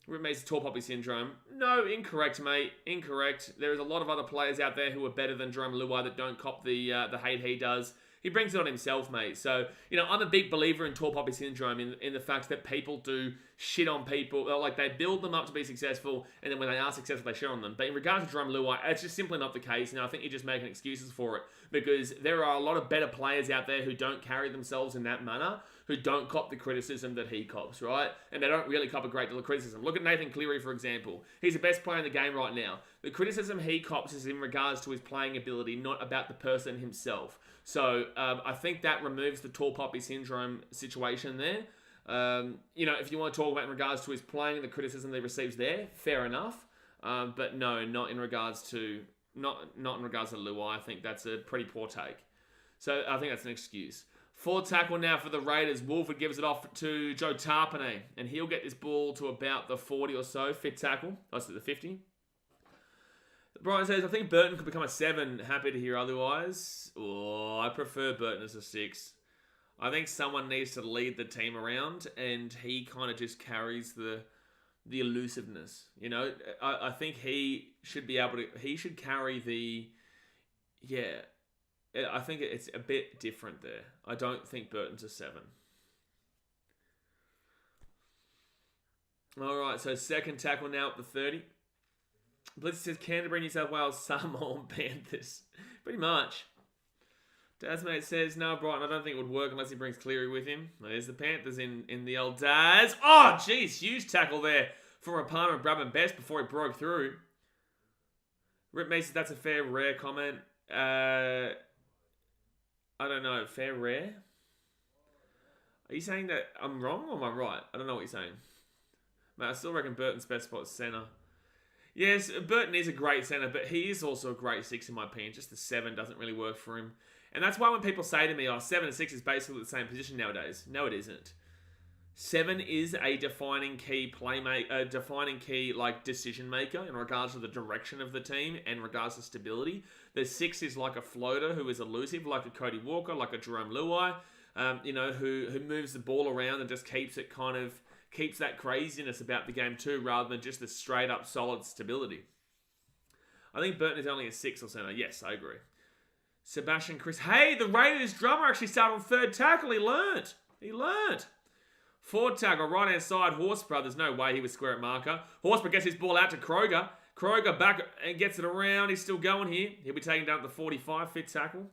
Remains tall poppy syndrome. No, incorrect, mate. Incorrect. There's a lot of other players out there who are better than Jerome Luai that don't cop the hate he does. He brings it on himself, mate. So, you know, I'm a big believer in tall poppy syndrome in the fact that people do shit on people. Like, they build them up to be successful, and then when they are successful, they shit on them. But in regards to Jerome Luai, it's just simply not the case, and I think you're just making excuses for it. Because there are a lot of better players out there who don't carry themselves in that manner, who don't cop the criticism that he cops, right? And they don't really cop a great deal of criticism. Look at Nathan Cleary, for example. He's the best player in the game right now. The criticism he cops is in regards to his playing ability, not about the person himself. So I think that removes the tall poppy syndrome situation there. You know, if you want to talk about in regards to his playing and the criticism that he receives there, fair enough. But no, not in regards to Luai. I think that's a pretty poor take. So I think that's an excuse. Fourth tackle now for the Raiders. Wolford gives it off to Joe Tarpany, and he'll get this ball to about the 40 or so. Fifth tackle. That's at the 50. Brian says, I think Burton could become a 7. Happy to hear otherwise. Oh, I prefer Burton as a 6. I think someone needs to lead the team around, and he kind of just carries the elusiveness. You know, I think he should be able to. He should carry the. Yeah, I think it's a bit different there. I don't think Burton's a 7. All right, so second tackle now at the 30. Blitz says Canterbury, New South Wales, Samoa, Panthers. Pretty much. Dazmate says, no, Brighton, I don't think it would work unless he brings Cleary with him. There's the Panthers in the old Daz. Oh, jeez, huge tackle there from Rapana and Brabham Best before he broke through. Rip Mason, that's a fair, rare comment. I don't know. Fair rare? Are you saying that I'm wrong or am I right? I don't know what you're saying. Mate, I still reckon Burton's best spot is centre. Yes, Burton is a great centre, but he is also a great 6 in my opinion. Just the 7 doesn't really work for him. And that's why when people say to me, 7 and 6 is basically the same position nowadays. No, it isn't. 7 is a defining key decision maker in regards to the direction of the team and in regards to stability. The 6 is like a floater who is elusive, like a Cody Walker, like a Jerome Luai, who moves the ball around and just keeps that craziness about the game too, rather than just the straight up solid stability. I think Burton is only a 6 or centre. Yes, I agree. Sebastian Chris. Hey, the Raiders drummer actually started on 3rd tackle. He learnt. 4th tackle, right hand side, Horsburgh. There's no way he was square at marker. Horsburgh gets his ball out to Kroger. Kroger back and gets it around. He's still going here. He'll be taken down to the 45, 5th tackle.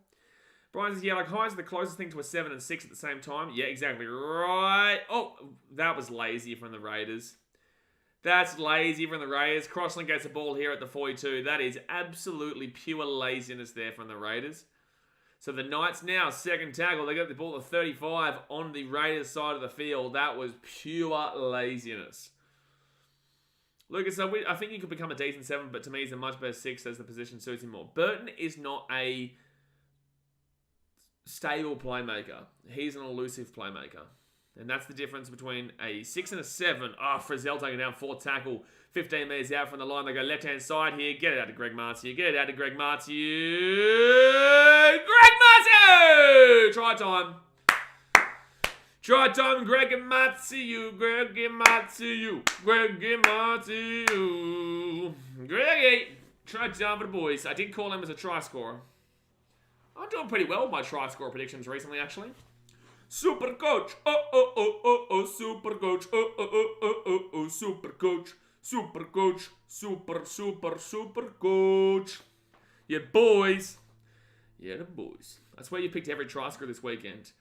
Brian says, highs are the closest thing to a 7 and 6 at the same time. Yeah, exactly right. Oh, that was lazy from the Raiders. That's lazy from the Raiders. Crossland gets the ball here at the 42. That is absolutely pure laziness there from the Raiders. So the Knights now, 2nd tackle. They got the ball at 35 on the Raiders side of the field. That was pure laziness. Lucas, I think he could become a decent 7, but to me he's a much better 6 as the position suits him more. Burton is not a stable playmaker. He's an elusive playmaker. And that's the difference between a 6 and a 7. Frizzell taking down 4th tackle. 15 metres out from the line. They go left-hand side here. Get it out to Greg Martiu. Greg Martiu! Try time. Greg Martiu. Greggy. Try time for the boys. I did call him as a try scorer. I'm doing pretty well with my try score predictions recently, actually. Super coach. Super coach. Super coach. Super coach. Super coach. Yeah, boys. Yeah, the boys. That's where you picked every try scorer this weekend.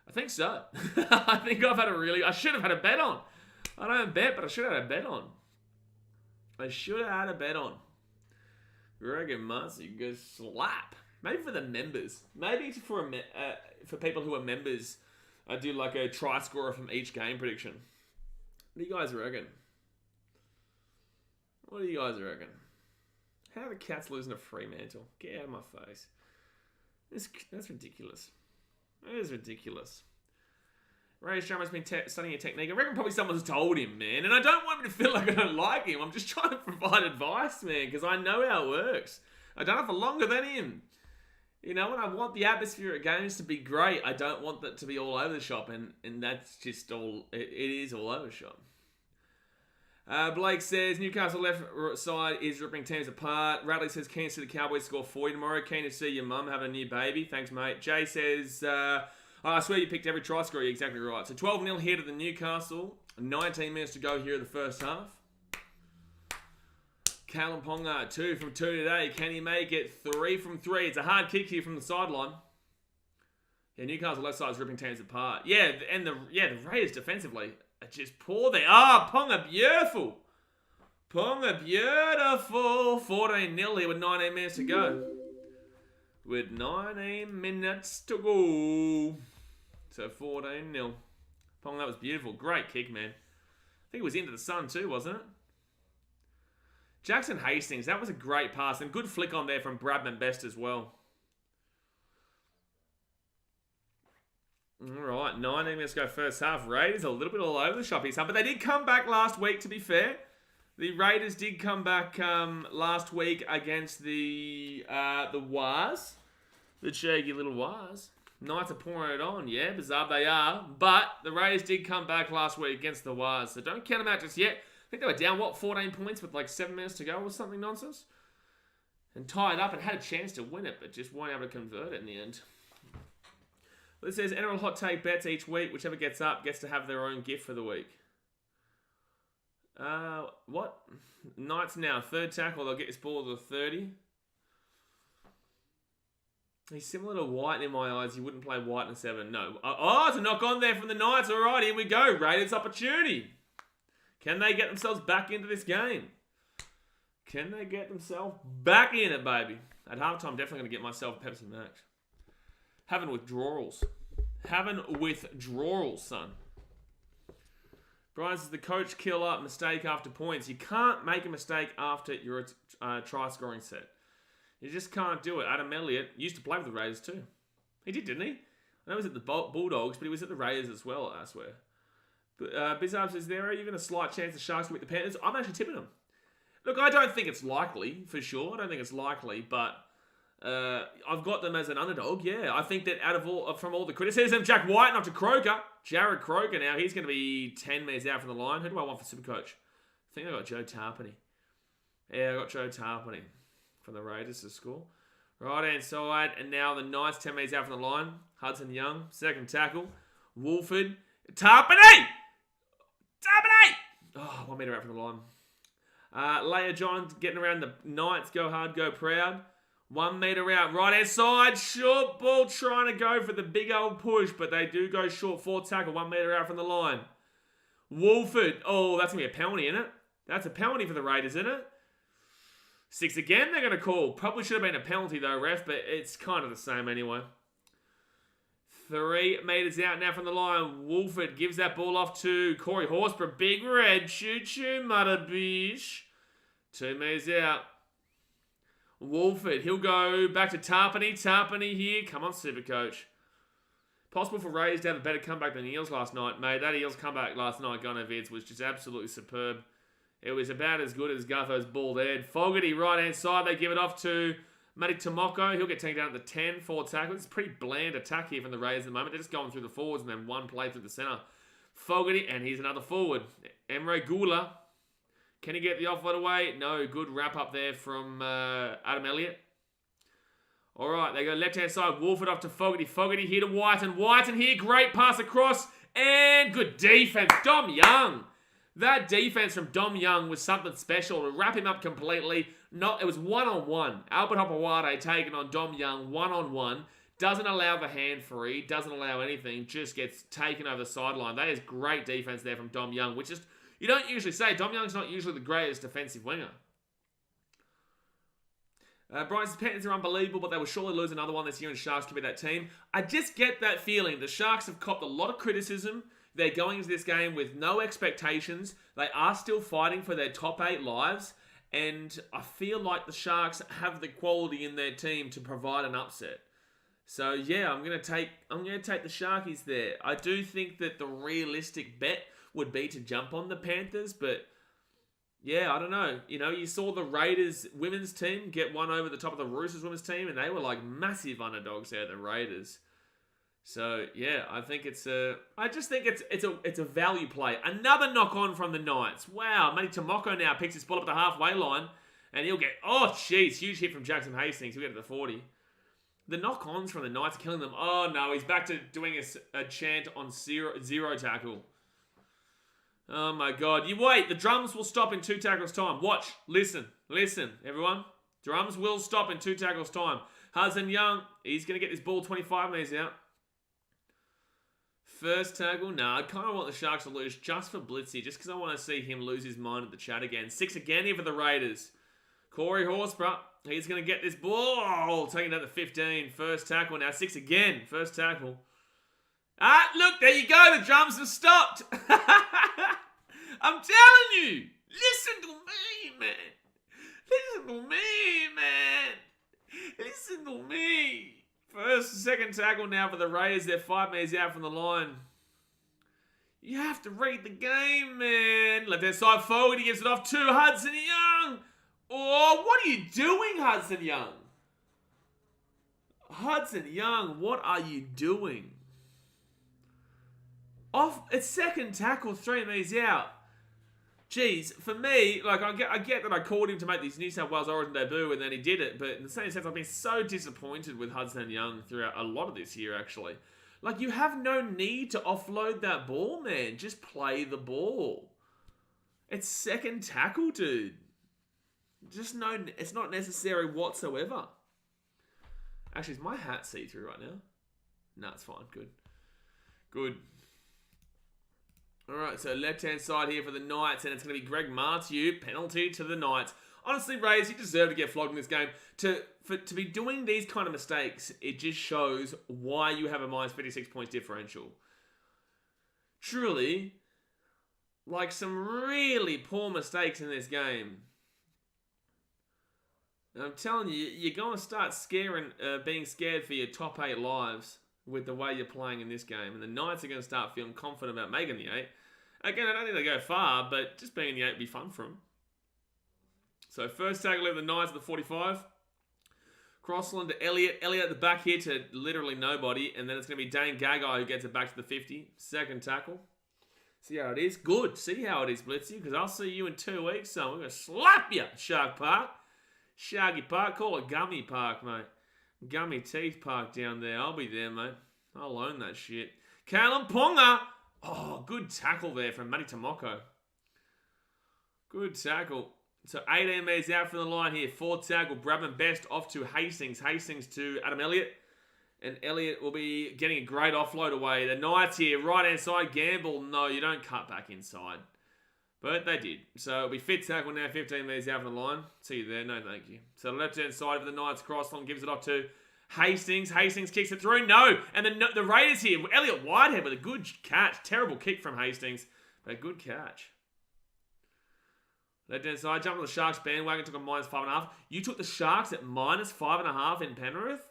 I think so. I think I should have had a bet on. I don't bet, but I should have had a bet on. Greg and Marcy go slap. Maybe for the members. Maybe for people who are members, I do like a try scorer from each game prediction. What do you guys reckon? How are the Cats losing to Fremantle? Get out of my face. That's ridiculous. That is ridiculous. Ray's drummer's been studying a technique. I reckon probably someone's told him, man. And I don't want him to feel like I don't like him. I'm just trying to provide advice, man, because I know how it works. I've done it for longer than him. And I want the atmosphere at games to be great. I don't want that to be all over the shop, and that's just all. It is all over the shop. Blake says Newcastle left side is ripping teams apart. Radley says keen to see the Cowboys score 40 tomorrow. Keen to see your mum having a new baby. Thanks, mate. Jay says, I swear you picked every try score. You're exactly right. So 12-0 here to the Newcastle. 19 minutes to go here in the first half. Callum Ponga, 2 from 2 today. Can he make it 3 from 3? It's a hard kick here from the sideline. Yeah, Newcastle left side is ripping teams apart. Yeah, and the Raiders defensively are just poor there. Ponga beautiful. 14-0 here with 19 minutes to go. So 14-0. Ponga, that was beautiful. Great kick, man. I think it was into the sun too, wasn't it? Jackson Hastings, that was a great pass. And good flick on there from Bradman Best as well. All right, 19 minutes to go first half. Raiders a little bit all over the shop here, but they did come back last week, to be fair. The Raiders did come back last week against the Wars. The cheeky little Wars. Knights are pouring it on, yeah, bizarre they are. But the Raiders did come back last week against the Wars, so don't count them out just yet. I think they were down, 14 points with like 7 minutes to go or something nonsense? And tied up and had a chance to win it, but just weren't able to convert it in the end. Well, it says NRL Hot Take bets each week. Whichever gets up gets to have their own gift for the week. What? Knights now. 3rd tackle. They'll get this ball to the 30. He's similar to White in my eyes. You wouldn't play White in a 7. No. It's a knock on there from the Knights. All right, here we go. Raiders opportunity. Can they get themselves back into this game? Can they get themselves back in it, baby? At halftime, definitely going to get myself a Pepsi Max. Having withdrawals. Having withdrawals, son. Brian says the coach killer mistake after points. You can't make a mistake after your try scoring set. You just can't do it. Adam Elliott used to play with the Raiders too. He did, didn't he? I know he was at the Bulldogs, but he was at the Raiders as well, I swear. But Bizarre says, is there even a slight chance the Sharks will beat the Panthers? I'm actually tipping them. Look, I don't think it's likely, for sure. I don't think it's likely, but I've got them as an underdog, yeah. I think that from all the criticism, Jack White, not to Croker. Jared Croker now, he's going to be 10 metres out from the line. Who do I want for Supercoach? I think I got Joe Tarpany. Yeah, I got Joe Tarpany from the Raiders to score. Right-hand side, and now the Knights 10 metres out from the line. Hudson Young, second tackle. Wolford. Tarpany! Oh, 1 metre out from the line. Leia John getting around the Knights. Go hard, go proud. 1 metre out. Right-hand side. Short ball trying to go for the big old push, but they do go short. Fourth tackle. 1 metre out from the line. Wolford. Oh, that's going to be a penalty, isn't it? That's a penalty for the Raiders, isn't it? 6 again they're going to call. Probably should have been a penalty though, ref, but it's kind of the same anyway. 3 metres out now from the line. Wolford gives that ball off to Corey Horsburgh. Big red. Choo-choo, Mudderbish. 2 metres out. Wolford. He'll go back to Tarpany. Tarpany here. Come on, Supercoach. Possible for Raiders to have a better comeback than the Eels last night. Mate, that Eels comeback last night, Gunnar Vids, was just absolutely superb. It was about as good as Gutho's bald head. Fogarty, right-hand side. They give it off to Matty Tomoko. He'll get taken down at the 10. Forward tackle. It's a pretty bland attack here from the Raiders at the moment. They're just going through the forwards and then one play through the centre. Fogarty, and here's another forward. Emre Gula. Can he get the offload away? No. Good wrap up there from Adam Elliott. All right, they go left-hand side. Wolford off to Fogarty. Fogarty here to Whiten. Whiten here. Great pass across. And good defense. Dom Young. That defense from Dom Young was something special to wrap him up completely. It was one-on-one. Albert Hopewade taking on Dom Young one-on-one. Doesn't allow the hand free. Doesn't allow anything. Just gets taken over the sideline. That is great defense there from Dom Young, which is, you don't usually say. Dom Young's not usually the greatest defensive winger. Brian's Panthers are unbelievable, but they will surely lose another one this year and Sharks could be that team. I just get that feeling. The Sharks have copped a lot of criticism. They're going into this game with no expectations. They are still fighting for their top 8 lives. And I feel like the Sharks have the quality in their team to provide an upset. So yeah, I'm gonna take the Sharkies there. I do think that the realistic bet would be to jump on the Panthers, but yeah, I don't know. You know, you saw the Raiders women's team get one over the top of the Roosters women's team, and they were like massive underdogs there, the Raiders. So yeah, I think it's a value play. Another knock on from the Knights. Wow, Matty Tomoko now picks his ball up at the halfway line, and he'll get huge hit from Jackson Hastings. He'll get to the 40. The knock-ons from the Knights are killing them. Oh no, he's back to doing a chant on zero tackle. Oh my God! You wait. The drums will stop in 2 tackles time. Watch, listen, everyone. Drums will stop in 2 tackles time. Hudson Young, he's gonna get this ball 25 metres out. First tackle, no, I kind of want the Sharks to lose just for Blitzy, just because I want to see him lose his mind at the chat again. 6 again here for the Raiders. Corey Horsburgh, he's going to get this ball. Taking it out to 15. First tackle, now 6 again. First tackle. Ah, look, there you go. The drums have stopped. I'm telling you. Listen to me, man. Listen to me. Second tackle now for the Raiders. They're 5 metres out from the line. You have to read the game, man. Left-hand side forward. He gives it off to Hudson Young. Oh, what are you doing, Hudson Young? Hudson Young, what are you doing? It's second tackle, 3 metres out. Jeez, for me, like I get that I called him to make this New South Wales Origin debut and then he did it, but in the same sense, I've been so disappointed with Hudson Young throughout a lot of this year, actually. Like, you have no need to offload that ball, man. Just play the ball. It's second tackle, dude. It's not necessary whatsoever. Actually, is my hat see-through right now? No, it's fine. Good. Alright, so left-hand side here for the Knights, and it's going to be Greg Martiu, penalty to the Knights. Honestly, Rays, you deserve to get flogged in this game. To be doing these kind of mistakes, it just shows why you have a minus 56 points differential. Truly, like some really poor mistakes in this game. And I'm telling you, you're going to start being scared for your top 8 lives with the way you're playing in this game. And the Knights are going to start feeling confident about making the 8. Again, I don't think they go far, but just being in the 8 would be fun for them. So first tackle of the Knights at the 45. Crossland to Elliott. Elliott at the back here to literally nobody. And then it's going to be Dane Gagai who gets it back to the 50. Second tackle. See how it is? Good. See how it is, Blitzy. Because I'll see you in 2 weeks. So we're going to slap you, Shark Park. Shaggy Park. Call it Gummy Park, mate. Gummy Teeth Park down there. I'll be there, mate. I'll own that shit. Callum Ponga. Oh, good tackle there from Matty Tomoko. Good tackle. So 18 metres out from the line here. Fourth tackle. Bradman Best off to Hastings. Hastings to Adam Elliott. And Elliott will be getting a great offload away. The Knights here. Right-hand side. Gamble. No, you don't cut back inside. But they did. So it'll be fifth tackle now. 15 metres out from the line. See you there. No, thank you. So the left-hand side of the Knights. Crossland gives it off to Hastings. Hastings kicks it through. No. And the Raiders here. Elliott Whitehead with a good catch. Terrible kick from Hastings. But a good catch. Left-hand side, jump on the Sharks bandwagon, took a minus 5.5. You took the Sharks at minus 5.5 in Penrith?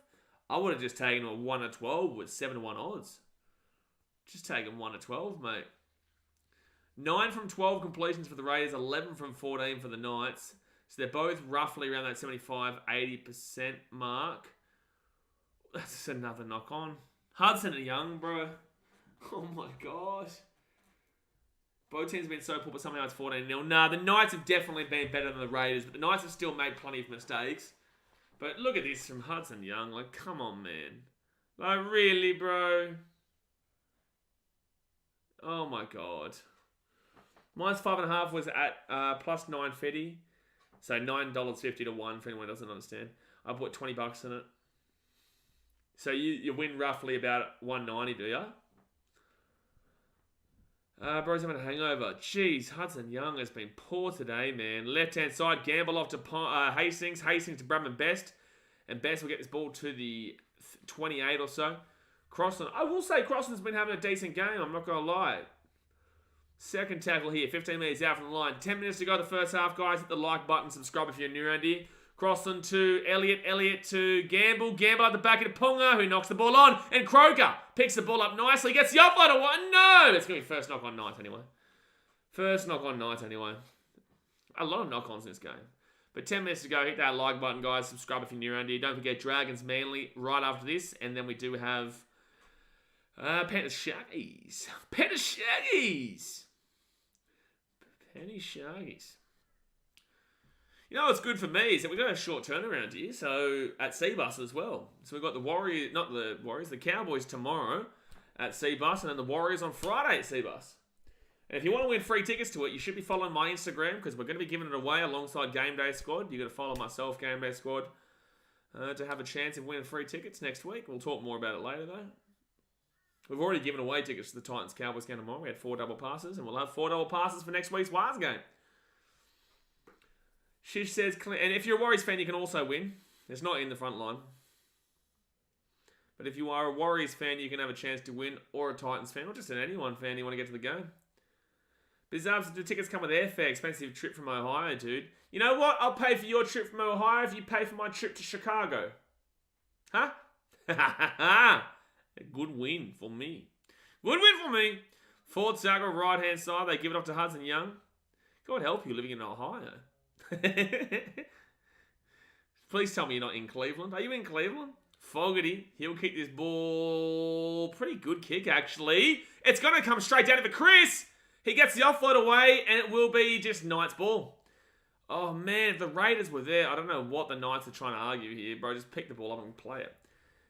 I would have just taken a 1 to 12 with 7 to 1 odds. Just taken 1 to 12, mate. 9 from 12 completions for the Raiders, 11 from 14 for the Knights. So they're both roughly around that 75-80% mark. That's another knock on. Hudson and Young, bro. Oh my God. Both teams have been so poor, but somehow it's 14-0. Nah, the Knights have definitely been better than the Raiders, but the Knights have still made plenty of mistakes. But look at this from Hudson Young. Like, come on, man. Like, really, bro? Oh, my God. Minus 5.5 was at plus 9.50. So $9.50 to 1 for anyone who doesn't understand. I put $20 in it. So you win roughly about $1.90, do ya? Bro's having a hangover. Jeez, Hudson Young has been poor today, man. Left-hand side, Gamble off to Hastings. Hastings to Bradman Best. And Best will get this ball to the 28 or so. Crossland. I will say Crossland's been having a decent game. I'm not going to lie. Second tackle here. 15 metres out from the line. 10 minutes to go the first half, guys. Hit the like button. Subscribe if you're new around here. Crossland to Elliott. Elliott to Gamble. Gamble at the back of Ponga, who knocks the ball on. And Croker picks the ball up nicely. Gets the offload away. No! It's going to be first knock on Knights anyway. First knock on Knights anyway. A lot of knock-ons in this game. But 10 minutes to go. Hit that like button, guys. Subscribe if you're new around here. Don't forget Dragons Manly right after this. And then we do have Panthers Shaggies. Panthers Shaggies. Penny Shaggies. You know what's good for me is that we've got a short turnaround here, so at Seabus as well. So we've got the Cowboys tomorrow at Seabus, and then the Warriors on Friday at Seabus. And if you want to win free tickets to it, you should be following my Instagram, because we're going to be giving it away alongside Game Day Squad. You've got to follow myself, Game Day Squad, to have a chance of winning free tickets next week. We'll talk more about it later, though. We've already given away tickets to the Titans-Cowboys game tomorrow. We had 4 double passes, and we'll have 4 double passes for next week's Wires game. Shish says, and if you're a Warriors fan, you can also win. It's not in the front line. But if you are a Warriors fan, you can have a chance to win, or a Titans fan, or just an anyone fan you want to get to the game. Bizarre, the tickets come with airfare. Expensive trip from Ohio, dude. You know what? I'll pay for your trip from Ohio if you pay for my trip to Chicago. Huh? A good win for me. Good win for me. Fourth tackle, right-hand side. They give it off to Hudson Young. God help you living in Ohio. Please tell me you're not in Cleveland. Are you in Cleveland? Fogarty. He'll kick this ball. Pretty good kick, actually. It's going to come straight down to Chris. He gets the offload away, and it will be just Knights ball. Oh, man. If the Raiders were there, I don't know what the Knights are trying to argue here, bro. Just pick the ball up and play it.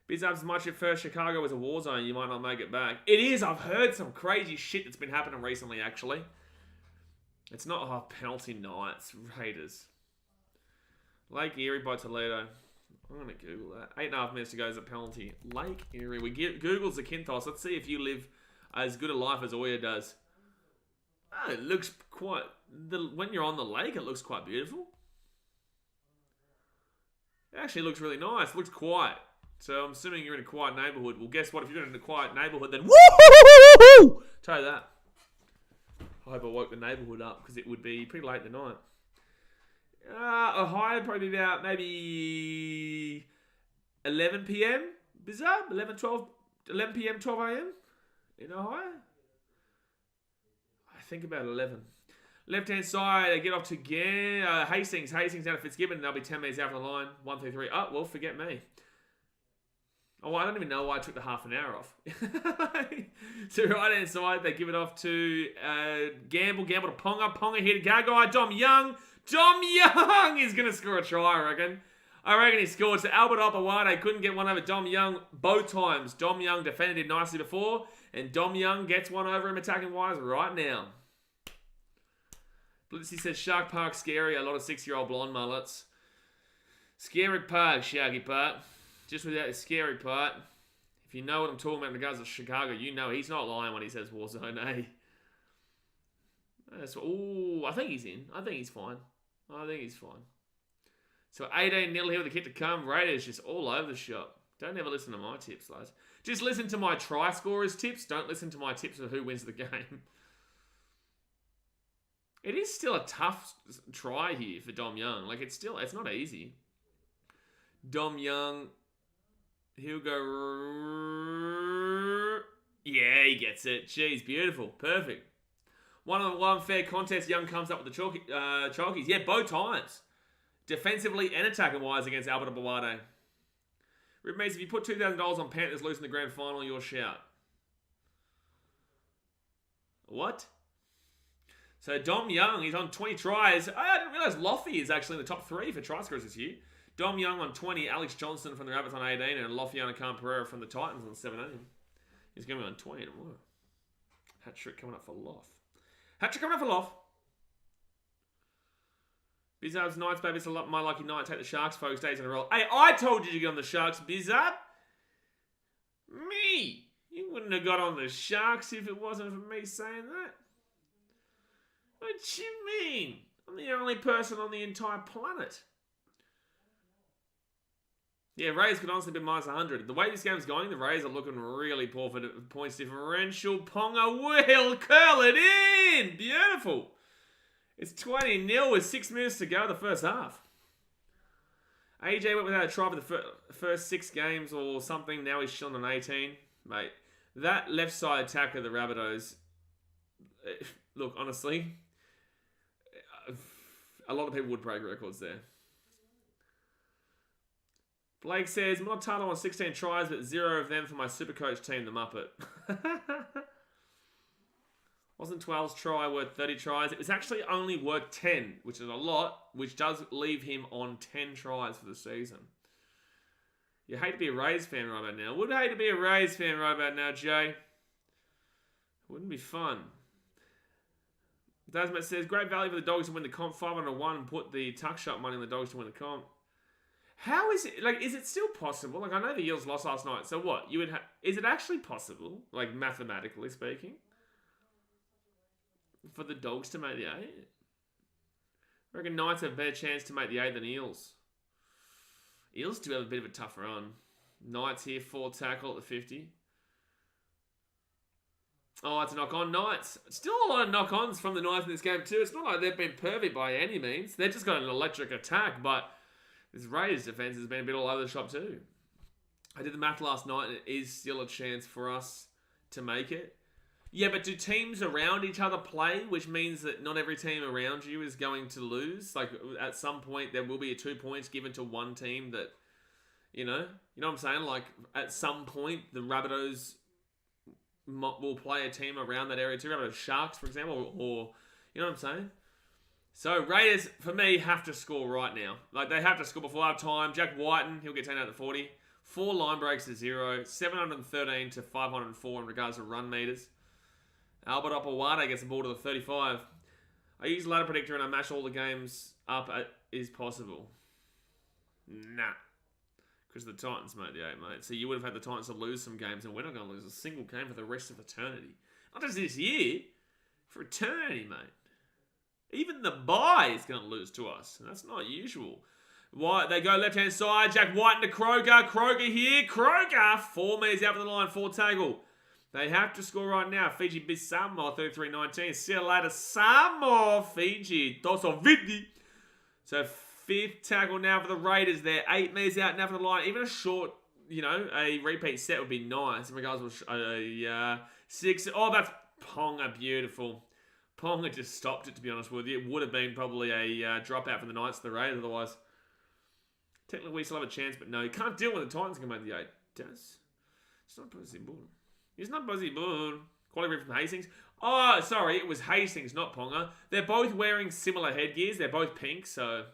Bizarre, as much at first Chicago is a war zone, you might not make it back. It is. I've heard some crazy shit that's been happening recently, actually. It's not penalty Knights, Raiders. Lake Erie by Toledo. I'm going to Google that. 8.5 minutes to go is a penalty. Lake Erie. Google's the Kinthos. Let's see if you live as good a life as Oya does. Oh, it looks quite... when you're on the lake, it looks quite beautiful. It actually looks really nice. It looks quiet. So I'm assuming you're in a quiet neighbourhood. Well, guess what? If you're in a quiet neighbourhood, then woo! Tell you that. I hope I woke the neighbourhood up because it would be pretty late in the night. A high would probably be about maybe 11 p.m. Bizarre? 11 p.m., 12 a.m. in Ohio? I think about 11. Left-hand side, they get off to Hastings. Hastings down to Fitzgibbon. They'll be 10 metres out of the line. 1, 2, 3. Oh, well, forget me. Oh, I don't even know why I took the half an hour off. So right-hand side, they give it off to Gamble. Gamble to Ponga. Ponga here to Gagai. Dom Young. Dom Young is going to score a try, I reckon. I reckon he scored. So Albert Opawade couldn't get one over Dom Young both times. Dom Young defended him nicely before. And Dom Young gets one over him attacking-wise right now. Blitzy says, Shark Park scary. A lot of 6-year-old blonde mullets. Scary Park, Shaggy Park. Just without the scary part. If you know what I'm talking about in regards to Chicago, you know he's not lying when he says Warzone, eh? I think he's in. I think he's fine. So 18-0 here with the kick to come. Raiders just all over the shop. Don't ever listen to my tips, lads. Just listen to my try scorers tips. Don't listen to my tips of who wins the game. It is still a tough try here for Dom Young. Like, it's not easy. Dom Young, he'll go... Yeah, he gets it. Jeez, beautiful. Perfect. One fair contest, Young comes up with the chalkies. Yeah, both times. Defensively and attacking-wise against Albert Opawade. Rip Mace, if you put $2,000 on Panthers losing the grand final, your shout. What? So Dom Young, he's on 20 tries. I didn't realise Loffy is actually in the top 3 for try scorers this year. Dom Young on 20, Alex Johnson from the Rabbits on 18, and Lofiana Canberra from the Titans on 17. He's going to be on 20 tomorrow. Hat-trick coming up for Loff. Hat-trick coming up for Loff. Bizarre's Knights, baby. It's my lucky night. Take the Sharks, folks. Days in a row. Hey, I told you to get on the Sharks, Bizarre. Me. You wouldn't have got on the Sharks if it wasn't for me saying that. What you mean? I'm the only person on the entire planet. Yeah, Rays could honestly be minus 100. The way this game's going, the Rays are looking really poor for the points differential. Ponga will curl it in! Beautiful! It's 20-0 with 6 minutes to go the first half. AJ went without a try for the first 6 games or something. Now he's chilling on 18. Mate, that left side attack of the Rabbitohs... Look, honestly... A lot of people would break records there. Blake says, Montano on 16 tries, but 0 of them for my Supercoach team, the Muppet. Wasn't 12's try worth 30 tries? It was actually only worth 10, which is a lot, which does leave him on 10 tries for the season. You hate to be a Rays fan right about now. Would hate to be a Rays fan right about now, Jay. Wouldn't be fun. Dasmat says, great value for the Dogs to win the comp. 501 and put the tuck shot money on the Dogs to win the comp. How is it, like, is it still possible? Like, I know the Eels lost last night, so what? You would is it actually possible, like, mathematically speaking, for the Dogs to make the 8? I reckon Knights have a better chance to make the 8 than Eels. Eels do have a bit of a tough run. Knights here, 4 tackle at the 50. Oh, it's a knock-on. Knights. Still a lot of knock-ons from the Knights in this game too. It's not like they've been perfect by any means. They've just got an electric attack, but this Raiders defense has been a bit all over the shop too. I did the math last night, and it is still a chance for us to make it. Yeah, but do teams around each other play, which means that not every team around you is going to lose? Like, at some point, there will be 2 points given to one team that, you know what I'm saying? Like, at some point, the Rabbitohs will play a team around that area too. Rabbitohs Sharks, for example, or you know what I'm saying? So, Raiders, for me, have to score right now. Like, they have to score before half time. Jack Whiten, he'll get taken out at 40. 4 line breaks to 0. 713 to 504 in regards to run meters. Albert Opawade gets the ball to the 35. I use ladder predictor and I match all the games up is possible. Nah. Because the Titans made the 8, mate. So you would have had the Titans to lose some games, and we're not going to lose a single game for the rest of eternity. Not just this year. For eternity, mate. Even the bye is going to lose to us. And that's not usual. White, they go left-hand side. Jack White into Kroger. Kroger here. Kroger. 4 meters out of the line. 4 tackle. They have to score right now. Fiji beats Samoa 33-19. See you later, Samoa. Fiji. Dosovidi. So 5th tackle now for the Raiders there. 8 meters out now for the line. Even a short, a repeat set would be nice. In regards to 6. Oh, that's Ponga. Beautiful. Ponga just stopped it, to be honest with you. It would have been probably a dropout for the Knights to the Raiders otherwise. Technically, we still have a chance, but no. You can't deal with the Titans can make the 8. It's not possible. It's not possible. Quality read from Hastings. Oh, sorry. It was Hastings, not Ponga. They're both wearing similar headgears. They're both pink, so...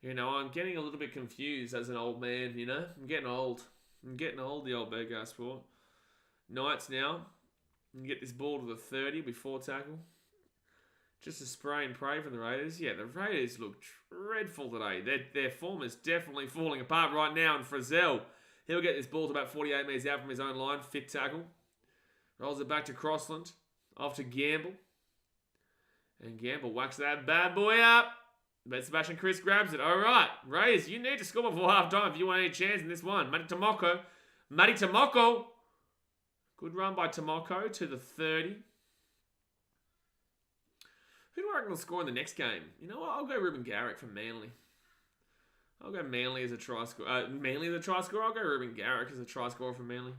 I'm getting a little bit confused as an old man, I'm getting old. The old BKR sport. Knights now. You can get this ball to the 30 before tackle. Just a spray and pray from the Raiders. Yeah, the Raiders look dreadful today. Their form is definitely falling apart right now. And Frizzell, he'll get this ball to about 48 metres out from his own line. 5th tackle. Rolls it back to Crossland. Off to Gamble. And Gamble whacks that bad boy up. But Sebastian Chris grabs it. All right, Raiders, you need to score before half-time if you want any chance in this one. Matty Tomoko. Good run by Tomoko to the 30. Who do I reckon will score in the next game? You know what? I'll go Ruben Garrick from Manly. I'll go Manly as a try scorer. Manly as a try scorer. I'll go Ruben Garrick as a try scorer from Manly.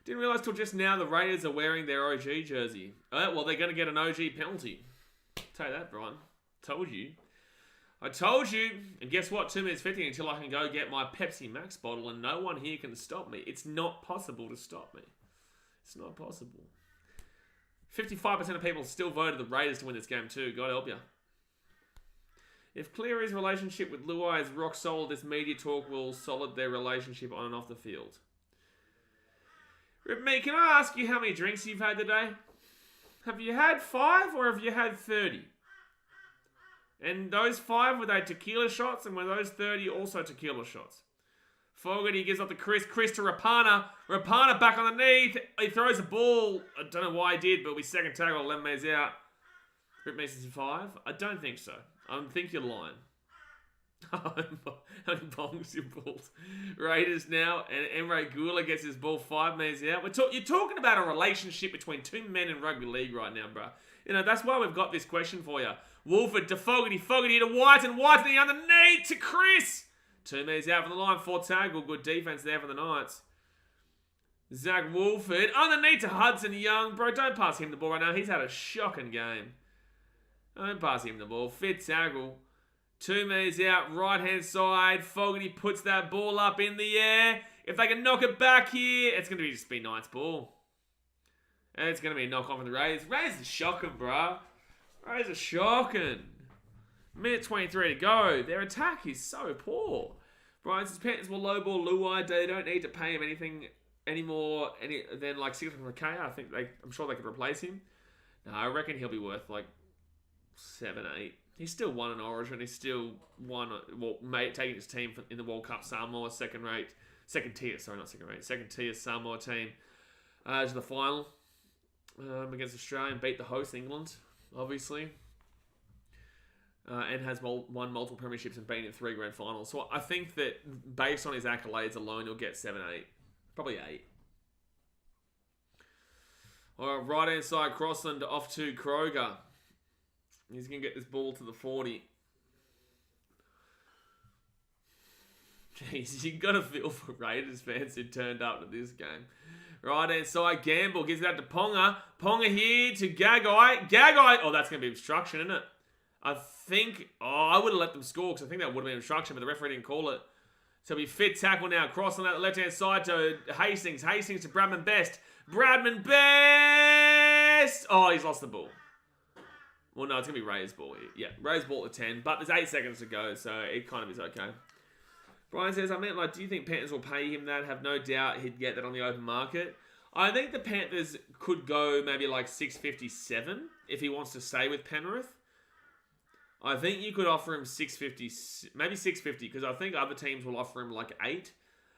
Didn't realise till just now the Raiders are wearing their OG jersey. Well, they're going to get an OG penalty. Tell you that, Brian. Told you. I told you. And guess what? 2 minutes 50 until I can go get my Pepsi Max bottle and no one here can stop me. It's not possible to stop me. It's not possible. 55% of people still voted the Raiders to win this game too. God help you. If Cleary's relationship with Luai is rock solid, this media talk will solid their relationship on and off the field. Rip me, can I ask you how many drinks you've had today? Have you had 5 or have you had 30? And those 5, were they tequila shots? And were those 30 also tequila shots? Fogarty gives up to Chris. Chris to Rapana. Rapana back on the knee. He throws the ball. I don't know why he did, but we second tackle. 11 meters out. Rip Mason's 5? I don't think so. I think you're lying. Bongs your balls. Raiders now. And Emre Gula gets his ball 5 meters out. You're talking about a relationship between 2 men in rugby league right now, bro. That's why we've got this question for you. Wolford to Fogarty. Fogarty to White. And White to the underneath to Chris. 2 meters out from the line. 4 tackle. Good defense there for the Knights. Zach Wolford. Underneath to Hudson Young. Bro, don't pass him the ball right now. He's had a shocking game. Don't pass him the ball. 5th tackle. 2 meters out. Right-hand side. Fogarty puts that ball up in the air. If they can knock it back here, it's going to just be Knights ball. And it's going to be a knock-on from the Raiders. Raiders are shocking, bro. Raiders are shocking. Minute 23 to go. Their attack is so poor. Brian says Panthers will lowball Luai. They don't need to pay him anything anymore than like 600k. I'm sure they could replace him. No, I reckon he'll be worth like 7, 8. He's still won an Origin. He's still won, taking his team in the World Cup Samoa second tier Samoa team to the final against Australia and beat the host England, obviously. And has won multiple premierships and been in 3 grand finals. So I think that based on his accolades alone, he'll get 7, 8. Probably 8. All right, right-hand side, Crossland off to Kroger. He's going to get this ball to the 40. Jeez, you got to feel for Raiders fans who turned up to this game. Right-hand side, Gamble gives it out to Ponga. Ponga here to Gagai. Gagai! Oh, that's going to be obstruction, isn't it? I would have let them score because I think that would have been obstruction, but the referee didn't call it. So we fit tackle now. Cross on that left-hand side to Hastings. Hastings to Bradman Best. Bradman Best! Oh, he's lost the ball. Well, no, it's going to be Ray's ball here. Yeah, Ray's ball at 10, but there's 8 seconds to go, so it kind of is okay. Brian says, do you think Panthers will pay him that? Have no doubt he'd get that on the open market. I think the Panthers could go maybe like 657 if he wants to stay with Penrith. I think you could offer him 650, maybe 650, because I think other teams will offer him like 8.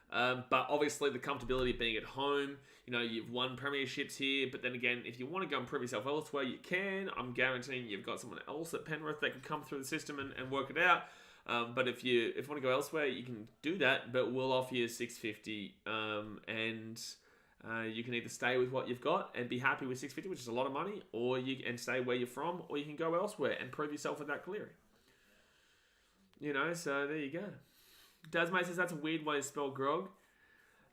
But obviously the comfortability of being at home, you've won premierships here, but then again, if you want to go and prove yourself elsewhere, you can. I'm guaranteeing you've got someone else at Penrith that can come through the system and work it out. But if you want to go elsewhere, you can do that, but we'll offer you $650, and you can either stay with what you've got and be happy with $650, which is a lot of money, or you can stay where you're from, or you can go elsewhere and prove yourself with that Cleary. So there you go. Dasmate says that's a weird way to spell grog.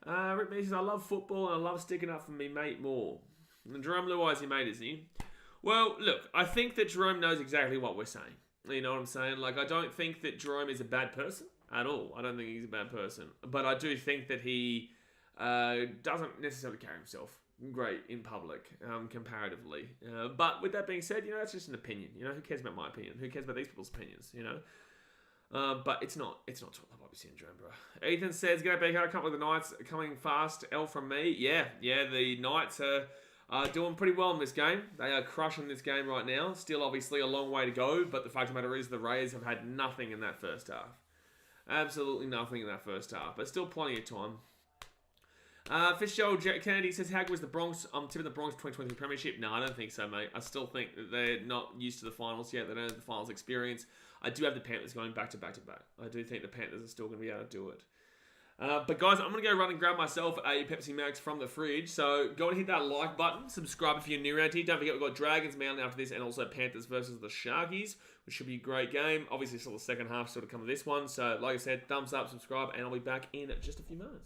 Rick says, I love football and I love sticking up for me mate more. And Jerome Luai's your mate, isn't he? Well, look, I think that Jerome knows exactly what we're saying. You know what I'm saying? Like, I don't think that Jerome is a bad person at all. I don't think he's a bad person. But I do think that he doesn't necessarily carry himself great in public, comparatively. But with that being said, that's just an opinion. Who cares about my opinion? Who cares about these people's opinions, But it's not Talk Bobby syndrome, bro. Ethan says, "G'day, BK. I can't believe the Knights are coming fast. L from me." Yeah. The Knights are doing pretty well in this game. They are crushing this game right now. Still, obviously, a long way to go. But the fact of the matter is, the Raiders have had nothing in that first half. Absolutely nothing in that first half. But still, plenty of time. Fitzgerald Kennedy says, "How good was the Bronx? I'm tipping the Bronx 2023 Premiership." No, I don't think so, mate. I still think that they're not used to the finals yet. They don't have the finals experience. I do have the Panthers going back to back to back. I do think the Panthers are still going to be able to do it. But guys, I'm going to go run and grab myself a Pepsi Max from the fridge. So go and hit that like button. Subscribe if you're new around here. Don't forget we've got Dragons Mountain after this, and also Panthers versus the Sharkies, which should be a great game. Obviously, still the second half still to come to this one. So like I said, thumbs up, subscribe, and I'll be back in just a few moments.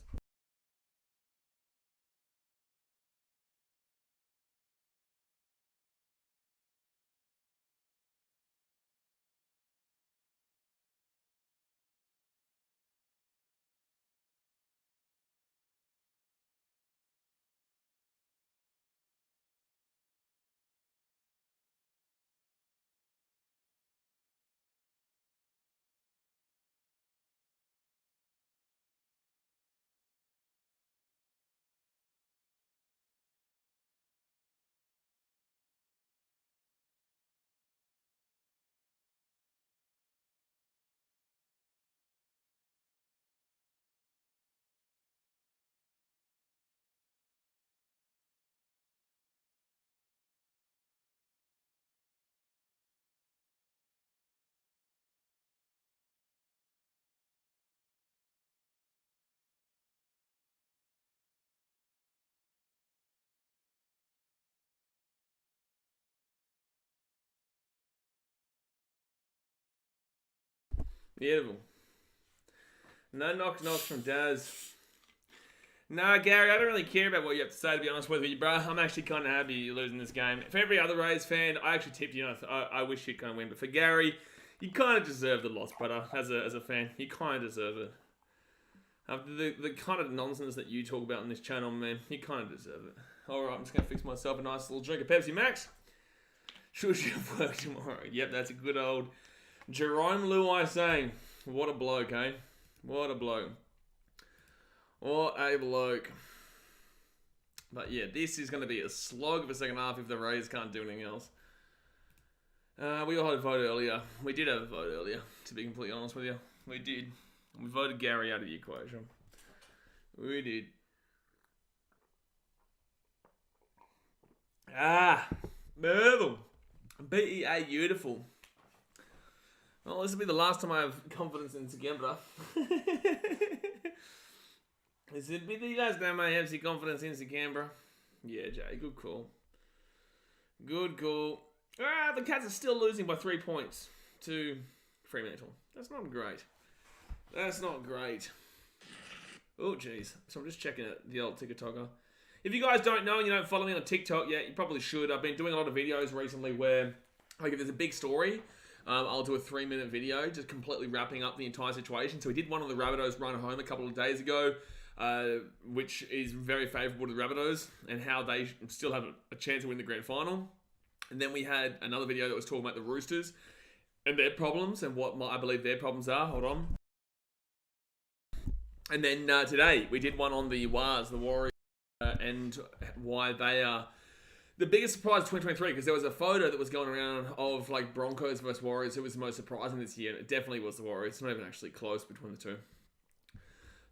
Beautiful. No knocks from Daz. Nah, Gary, I don't really care about what you have to say, to be honest with you, bro. I'm actually kind of happy you're losing this game. For every other Rays fan, I actually tipped you. I wish you'd kind of win. But for Gary, you kind of deserve the loss, brother. As a fan, you kind of deserve it. After the kind of nonsense that you talk about on this channel, man, you kind of deserve it. All right, I'm just going to fix myself a nice little drink of Pepsi Max. Should have work tomorrow. Yep, that's a good old Jerome Luai saying, what a bloke, eh? What a bloke. What a bloke. But yeah, this is going to be a slog of a second half if the Rays can't do anything else. We all had a vote earlier. We did have a vote earlier, to be completely honest with you. We did. We voted Gary out of the equation. We did. Beautiful. BEA beautiful. Well, this will be the last time I have confidence in Canberra. This will be the last time I have confidence in Canberra. Yeah, Jay, good call. Good call. The Cats are still losing by 3 points to Fremantle. That's not great. That's not great. Oh, jeez. So I'm just checking out the old TikToker. If you guys don't know and you don't follow me on TikTok yet, you probably should. I've been doing a lot of videos recently where, like, if there's a big story, I'll do a 3-minute video just completely wrapping up the entire situation. So we did one on the Rabbitohs run home a couple of days ago, which is very favourable to the Rabbitohs and how they still have a chance to win the grand final. And then we had another video that was talking about the Roosters and their problems and what I believe their problems are. Hold on. And then today we did one on the Wars, the Warriors, and why they are the biggest surprise of 2023, because there was a photo that was going around of like Broncos versus Warriors. Who was the most surprising this year? It definitely was the Warriors. It's not even actually close between the two.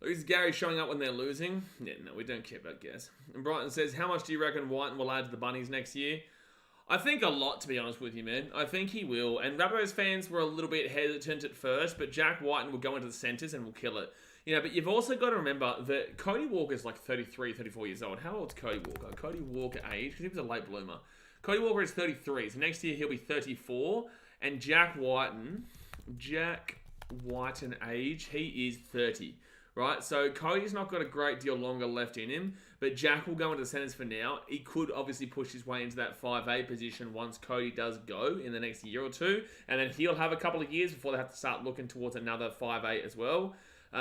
Is Gary showing up when they're losing? Yeah, no, we don't care about Gas. And Brighton says, how much do you reckon Whiten will add to the Bunnies next year? I think a lot, to be honest with you, man. I think he will. And Rabbitohs fans were a little bit hesitant at first, but Jack Whiten will go into the centres and will kill it. But you've also got to remember that Cody Walker's like 33, 34 years old. How old's Cody Walker? Cody Walker age? Because he was a late bloomer. Cody Walker is 33, so next year he'll be 34. And Jack Whiten age, he is 30. Right, so Cody's not got a great deal longer left in him, but Jack will go into the centres for now. He could obviously push his way into that 5'8" position once Cody does go in the next year or two, and then he'll have a couple of years before they have to start looking towards another 5'8" as well.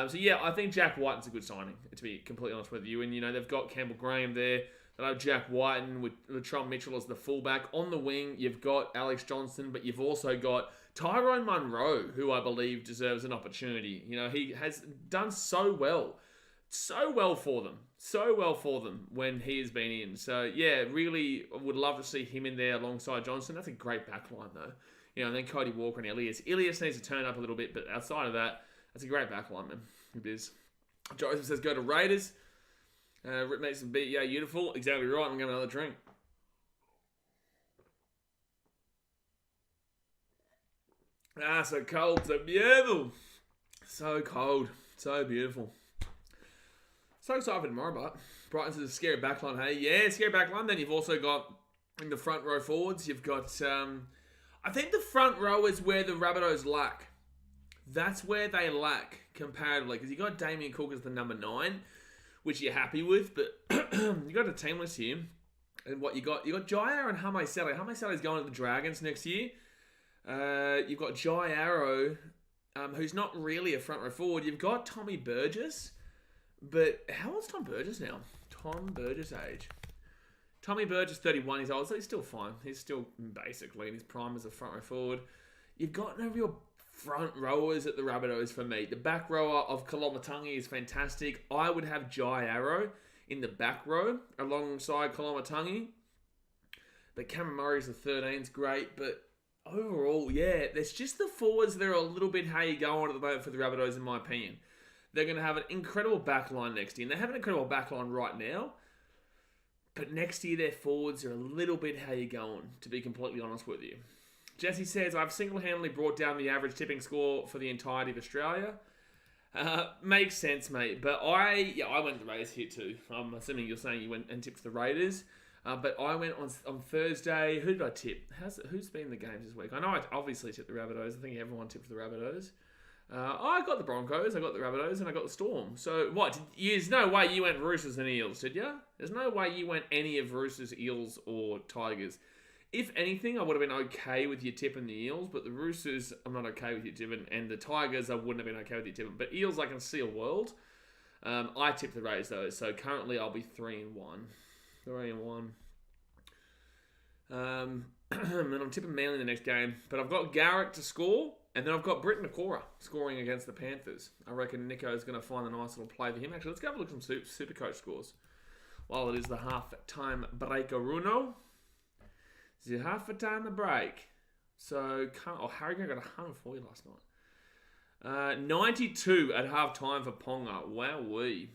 So yeah, I think Jack Whiten's a good signing, to be completely honest with you. And they've got Campbell Graham there. They have Jack Whiten with Latrell Mitchell as the fullback. On the wing, you've got Alex Johnson, but you've also got Tyrone Munro, who I believe deserves an opportunity. He has done so well for them when he has been in. So yeah, really would love to see him in there alongside Johnson. That's a great backline though. And then Cody Walker and Ilias. Ilias needs to turn up a little bit, but outside of that, that's a great backline, man. It is. Joseph says go to Raiders. Rip makes some beat. Yeah, beautiful. Exactly right. I'm going to another drink. So cold, so beautiful. So cold, so beautiful. So excited for tomorrow, but Brighton says a scary backline, hey? Yeah, scary backline. Then you've also got in the front row forwards, you've got, I think the front row is where the Rabbitohs lack. That's where they lack comparatively, because you got Damien Cook as the number 9, which you're happy with, but you got a team list here, and what you got Jair and Hame Sele. Hame Sele is going to the Dragons next year. You've got Jai Arrow, who's not really a front row forward. You've got Tommy Burgess, but how old's Tom Burgess now? Tom Burgess age. Tommy Burgess, 31 years old, so he's still fine. He's still basically in his prime as a front row forward. You've got no real front rowers at the Rabbitohs for me. The back rower of Kolomatangi is fantastic. I would have Jai Arrow in the back row alongside Kolomatangi. But Cameron Murray's the 13's great, but overall, yeah, there's just the forwards that are a little bit how you go on at the moment for the Rabbitohs, in my opinion. They're going to have an incredible backline next year. And they have an incredible backline right now. But next year, their forwards are a little bit how you going, to be completely honest with you. Jesse says, I've single-handedly brought down the average tipping score for the entirety of Australia. Makes sense, mate. But I went the Raiders here too. I'm assuming you're saying you went and tipped the Raiders. But I went on Thursday. Who did I tip? Who's been in the games this week? I know I obviously tipped the Rabbitohs. I think everyone tipped the Rabbitohs. I got the Broncos, I got the Rabbitohs, and I got the Storm. So what? There's no way you went Roosters and Eels, did you? There's no way you went any of Roosters, Eels, or Tigers. If anything, I would have been okay with your tipping the Eels, but the Roosters, I'm not okay with your tipping, and the Tigers, I wouldn't have been okay with your tipping. But Eels, I can see a world. I tipped the Raiders though, so currently I'll be 3-1. 3-1. And I'm tipping Manly in the next game, but I've got Garrick to score, and then I've got Britt Nakora scoring against the Panthers. I reckon Nico's going to find a nice little play for him. Actually, let's go have a look at some Supercoach scores. While it is the half-time break-a-runo. It's the half-time break. So, Harrigan got 140 last night. 92 at half-time for Ponga. Wowee.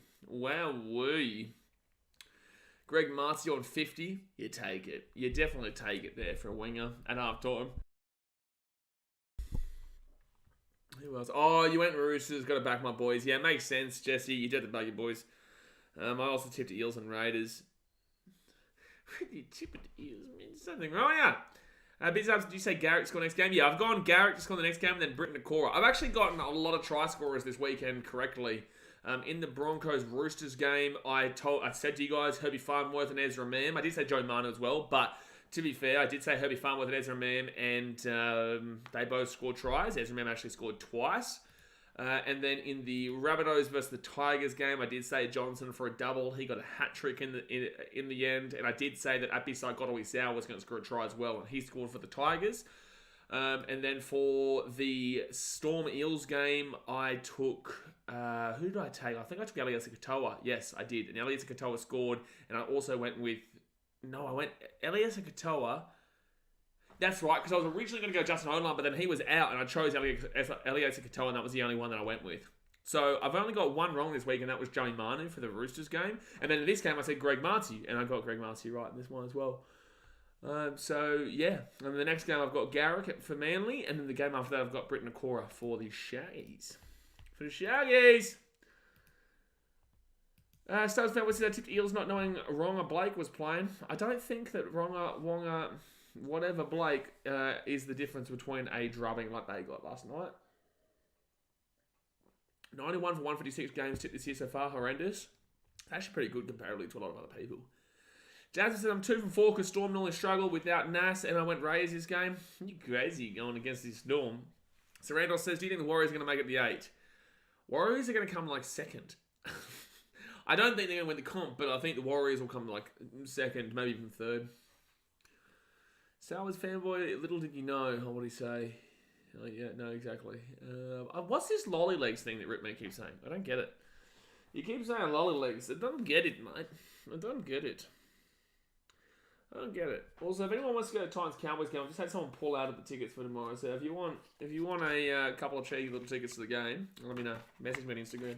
Greg Marcy on 50. You take it. You definitely take it there for a winger at half-time. Who else? Oh, you went Roosters. Got to back my boys. Yeah, makes sense, Jesse. You did have to back your boys. I also tipped Eels and Raiders. You tipped Eels, man. Something wrong, yeah. Bizarre, did you say Garrick score next game? Yeah, I've gone Garrick to score the next game, and then Britt Nakora. I've actually gotten a lot of try scorers this weekend correctly. In the Broncos-Roosters game, I said to you guys, Herbie Farnworth and Ezra Mam. I did say Joe Manu as well, but to be fair, I did say Herbie Farnworth and Ezra Mam, and they both scored tries. Ezra Mam actually scored twice. And then in the Rabbitohs versus the Tigers game, I did say Johnson for a double. He got a hat-trick in the end. And I did say that Apisai Godowisau was going to score a try as well, and he scored for the Tigers. And then for the Storm Eels game, I took... who did I take? I think I took Eliesa Katoa. Yes, I did. And Eliesa Katoa scored. And I also went with... No, I went Eliesa Katoa. That's right, because I was originally going to go Justin Olam, but then he was out, and I chose Eliesa Katoa, and that was the only one that I went with. So I've only got one wrong this week, and that was Joey Manu for the Roosters game. And then in this game, I said Greg Marty, and I got Greg Marty right in this one as well. So, yeah. And the next game, I've got Garrick for Manly, and then the game after that, I've got Britain Akora for the Shaggies. For the Shaggies! Stars fan, what's that? I tipped Eels not knowing Ronga Blake was playing. I don't think that Wonga, whatever Blake, is the difference between a drubbing like they got last night. 91 for 156 games tipped this year so far, horrendous. Actually pretty good comparatively to a lot of other people. Jasmine said I'm 2 from 4 because Storm normally struggle without Nas, and I went Rays this game. You crazy going against this Storm. So Randolph says, do you think the Warriors are going to make it the 8? Warriors are going to come like second. I don't think they're going to win the comp, but I think the Warriors will come like second, maybe even third. Sowers fanboy, little did you know. What would he say? Oh, yeah, no, exactly. What's this lolly legs thing that Ripman keeps saying? I don't get it. You keep saying lolly legs. I don't get it, mate. I don't get it. Also, if anyone wants to go to Titans Cowboys game, I've just had someone pull out of the tickets for tomorrow. So if you want a couple of cheeky little tickets to the game, let me know. Message me on Instagram.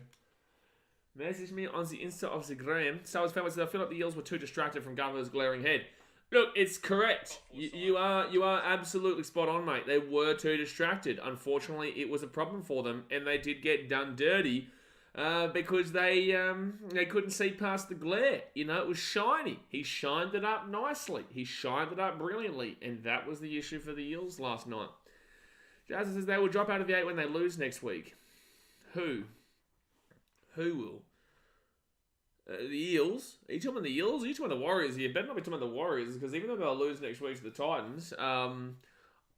Message me on the Instagram. So as famous, I feel like the Eels were too distracted from Governor's glaring head. Look, it's correct. You are absolutely spot on, mate. They were too distracted. Unfortunately, it was a problem for them, and they did get done dirty because they couldn't see past the glare. You know, it was shiny. He shined it up nicely. He shined it up brilliantly, and that was the issue for the Eels last night. Jazza says they will drop out of the 8 when they lose next week. Who will? The Eels? Are you talking about the Eels? Are you talking about the Warriors? You better not be talking about the Warriors, because even though they'll lose next week to the Titans, I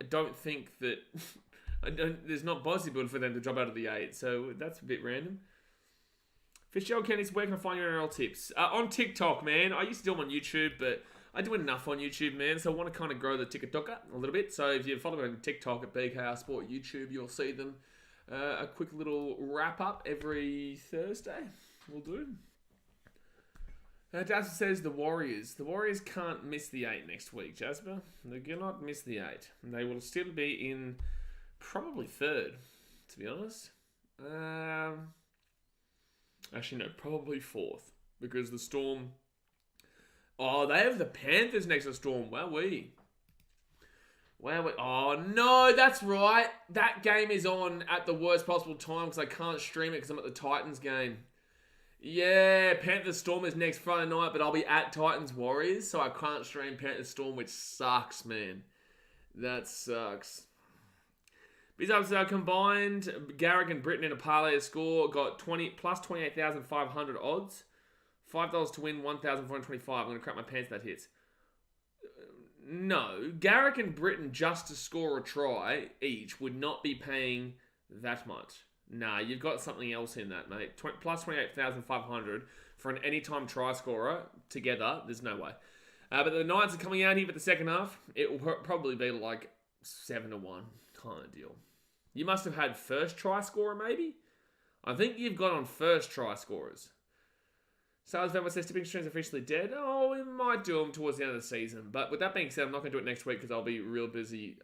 don't think that... there's not possible for them to drop out of the 8, so that's a bit random. Fitzgerald Kenny's, where can I find your NRL tips? On TikTok, man. I used to do them on YouTube, but I do enough on YouTube, man, so I want to kind of grow the TikTok a little bit. So if you follow me on TikTok at BKR Sport YouTube, you'll see them. A quick little wrap-up every Thursday. We'll do. Jasper says the Warriors. The Warriors can't miss the 8 next week, Jasper. They cannot miss the 8. They will still be in probably 3rd, to be honest. Actually, no, probably 4th. Because the Storm... Oh, they have the Panthers next to the Storm. Wowee. Oh, no, that's right. That game is on at the worst possible time because I can't stream it because I'm at the Titans game. Yeah, Panthers Storm is next Friday night, but I'll be at Titans Warriors, so I can't stream Panthers Storm, which sucks, man. That sucks. Bizarre combined, Garrick and Britain in a parlay score got 20 plus 28,500 odds. $5 to win, 1,425. I'm going to crap my pants if that hits. No, Garrick and Britain just to score a try each would not be paying that much. Nah, you've got something else in that, mate. Plus 28,500 for an anytime try scorer together. There's no way. But the Knights are coming out here for the second half. It will probably be like 7-1 kind of deal. You must have had first try scorer, maybe? I think you've got on first try scorers. Sales Van says tipping streams officially dead. Oh, we might do them towards the end of the season. But with that being said, I'm not going to do it next week because I'll be real busy,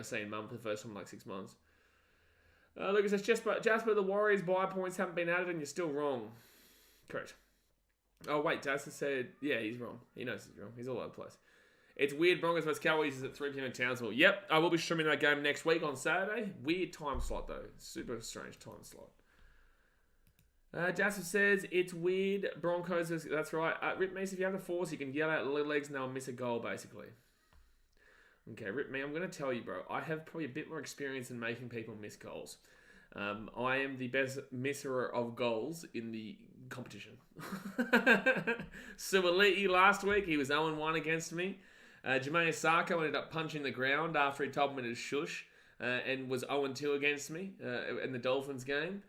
seeing Mum for the first time in like 6 months. Lucas says, Jasper, the Warriors buy points haven't been added and you're still wrong. Correct. Oh, wait, Jasper said, yeah, he's wrong. He knows he's wrong. He's all over the place. It's weird. Broncos vs Cowboys is at 3 p.m. in Townsville. Yep, I will be streaming that game next week on Saturday. Weird time slot, though. Super strange time slot. Jasper says, it's weird. Broncos, that's right. Rip Meese, if you have the force, you can yell out little legs and they'll miss a goal, basically. Okay, Rip me, I'm going to tell you, bro. I have probably a bit more experience in making people miss goals. I am the best misser of goals in the competition. Suoliti last week, he was 0-1 against me. Jermaine Sarko ended up punching the ground after he told me to shush and was 0-2 against me in the Dolphins game.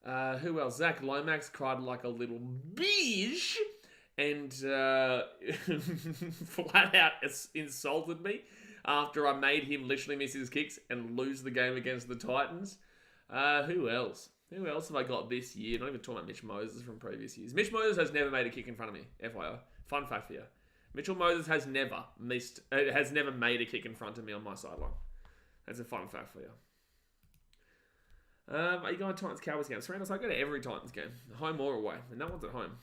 Who else? Zach Lomax cried like a little bitch and flat out insulted me after I made him literally miss his kicks and lose the game against the Titans. Who else? Who else have I got this year? Not even talking about Mitch Moses from previous years. Mitch Moses has never made a kick in front of me, FYI. Fun fact for you. Mitchell Moses has never made a kick in front of me on my sideline. That's a fun fact for you. Are you going to Titans Cowboys game? Surround us. I go to every Titans game, home or away, and no one's at home.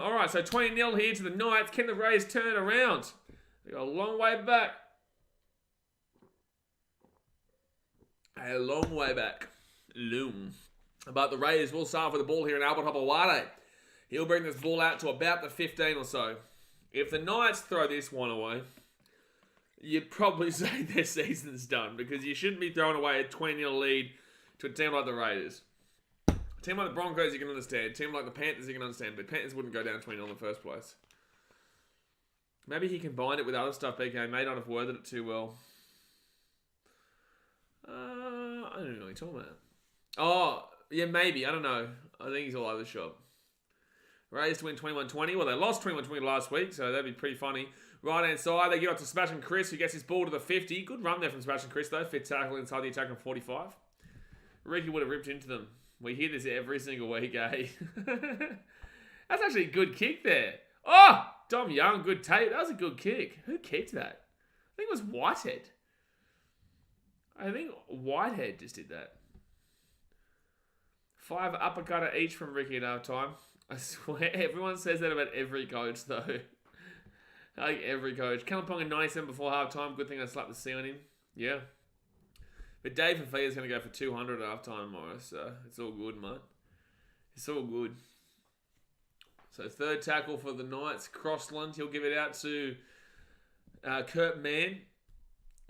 All right, so 20-0 here to the Knights. Can the Rays turn it around? They got a long way back. A long way back. Loom. But the Raiders will start with the ball here in Albert Hopewade. He'll bring this ball out to about the 15 or so. If the Knights throw this one away, you'd probably say their season's done, because you shouldn't be throwing away a 20-0 lead to a team like the Raiders. A team like the Broncos you can understand. A team like the Panthers you can understand, but Panthers wouldn't go down 20-0 in the first place. Maybe he combined it with other stuff, BK. May not have worded it too well. I don't know what you're talking about. Oh, yeah, maybe. I don't know. I think he's all over the shop. Raiders to win 21-20. Well, they lost 21-20 last week, so that'd be pretty funny. Right-hand side, they give up to Sebastian Chris, who gets his ball to the 50. Good run there from Sebastian Chris, though. Fit tackle inside the attack on 45. Ricky would have ripped into them. We hear this every single week, eh? That's actually a good kick there. Oh! Dom Young, good tape. That was a good kick. Who kicked that? I think it was Whitehead. I think Whitehead just did that. 5 uppercutter each from Ricky at half time. I swear, everyone says that about every coach, though. Like every coach. Kalaponga 97 before half time. Good thing I slapped the C on him. Yeah. But Dave Fafia is going to go for 200 at half time tomorrow, so it's all good, mate. It's all good. So third tackle for the Knights. Crossland, he'll give it out to Kurt Mann.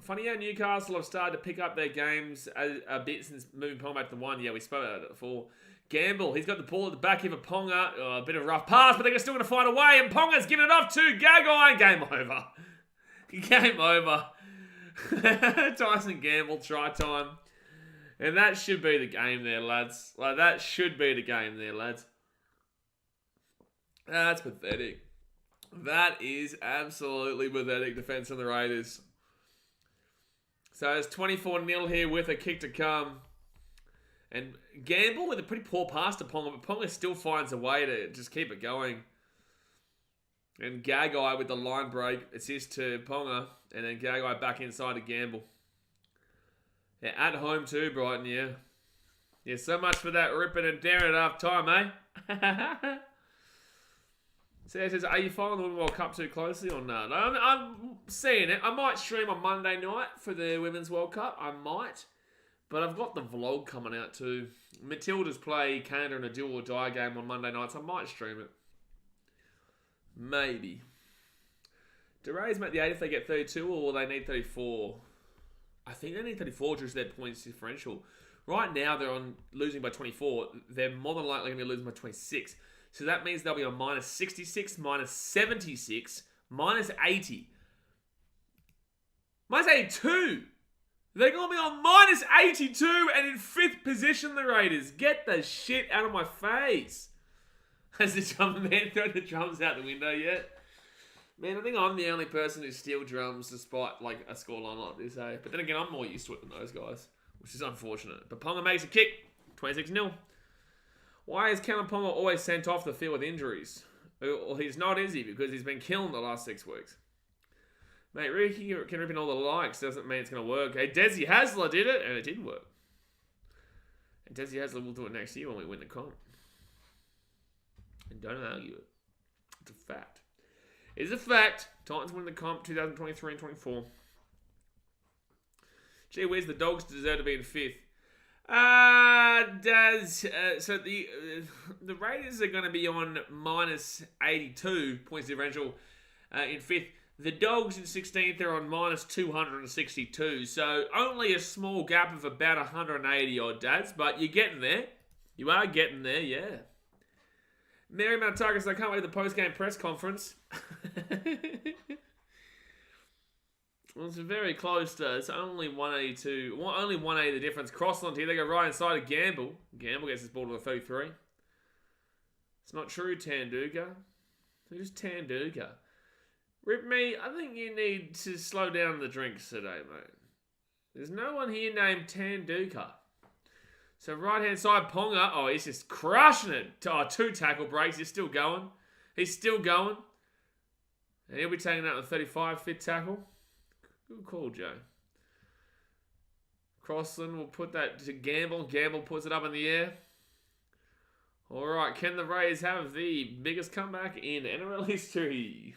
Funny how Newcastle have started to pick up their games a bit since moving Ponga back to the 1. Yeah, we spoke about it before. Gamble, he's got the ball at the back here for Ponga. Oh, a bit of a rough pass, but they're still going to find a way. And Ponga's given it off to Gagai. Game over. Game over. Tyson Gamble, try time. And that should be the game there, lads. Like, that should be the game there, lads. That's pathetic. That is absolutely pathetic defense on the Raiders. So it's 24-0 here with a kick to come. And Gamble with a pretty poor pass to Ponga, but Ponga still finds a way to just keep it going. And Gagai with the line break, assist to Ponga, and then Gagai back inside to Gamble. Yeah, at home too, Brighton, yeah. Yeah, so much for that ripping and daring at half time, eh? So it says, are you following the Women's World Cup too closely or not? No, I'm seeing it. I might stream on Monday night for the Women's World Cup. I might. But I've got the vlog coming out too. Matildas play Canada in a do or die game on Monday nights. I might stream it. Maybe. Do Rays make the 8 if they get 32 or will they need 34? I think they need 34 due to their points differential. Right now they're on losing by 24. They're more than likely going to be losing by 26. So that means they'll be on minus 66, minus 76, minus 80. Minus 82! They're going to be on minus 82 and in 5th position, the Raiders. Get the shit out of my face. Has the drum man thrown the drums out the window yet? Man, I think I'm the only person who steals drums despite like a scoreline like this, eh? But then again, I'm more used to it than those guys, which is unfortunate. But Ponga makes a kick. 26-0. Why is Callum Ponga always sent off the field with injuries? Well, he's not, is he? Because he's been killing the last 6 weeks. Mate, Ricky can rip in all the likes. Doesn't mean it's going to work. Hey, Desi Hasler did it, and it did work. And Desi Hasler will do it next year when we win the comp. And don't argue it. It's a fact. It's a fact. Titans win the comp 2023 and 24. Gee whiz, the Dogs deserve to be in 5th. So the Raiders are going to be on minus 82 points differential in 5th. The Dogs in 16th are on minus 262. So only a small gap of about 180 odd dads, but you're getting there. You are getting there, yeah. Mary Mountagis, I can't wait for the post-game press conference. Well, it's very close to, it's only 182, only 180 the difference. Crossland here, they go right inside of Gamble. Gamble gets his ball to the 33. It's not true, Tanduga. Who's Tanduga? Rip me, I think you need to slow down the drinks today, mate. There's no one here named Tanduka. So right-hand side, Ponga. Oh, he's just crushing it. Oh, 2 tackle breaks. He's still going. He's still going. And he'll be taking out the 35 fit tackle. Good call, Joe. Crossland will put that to Gamble. Gamble puts it up in the air. All right, can the Rays have the biggest comeback in NRL history?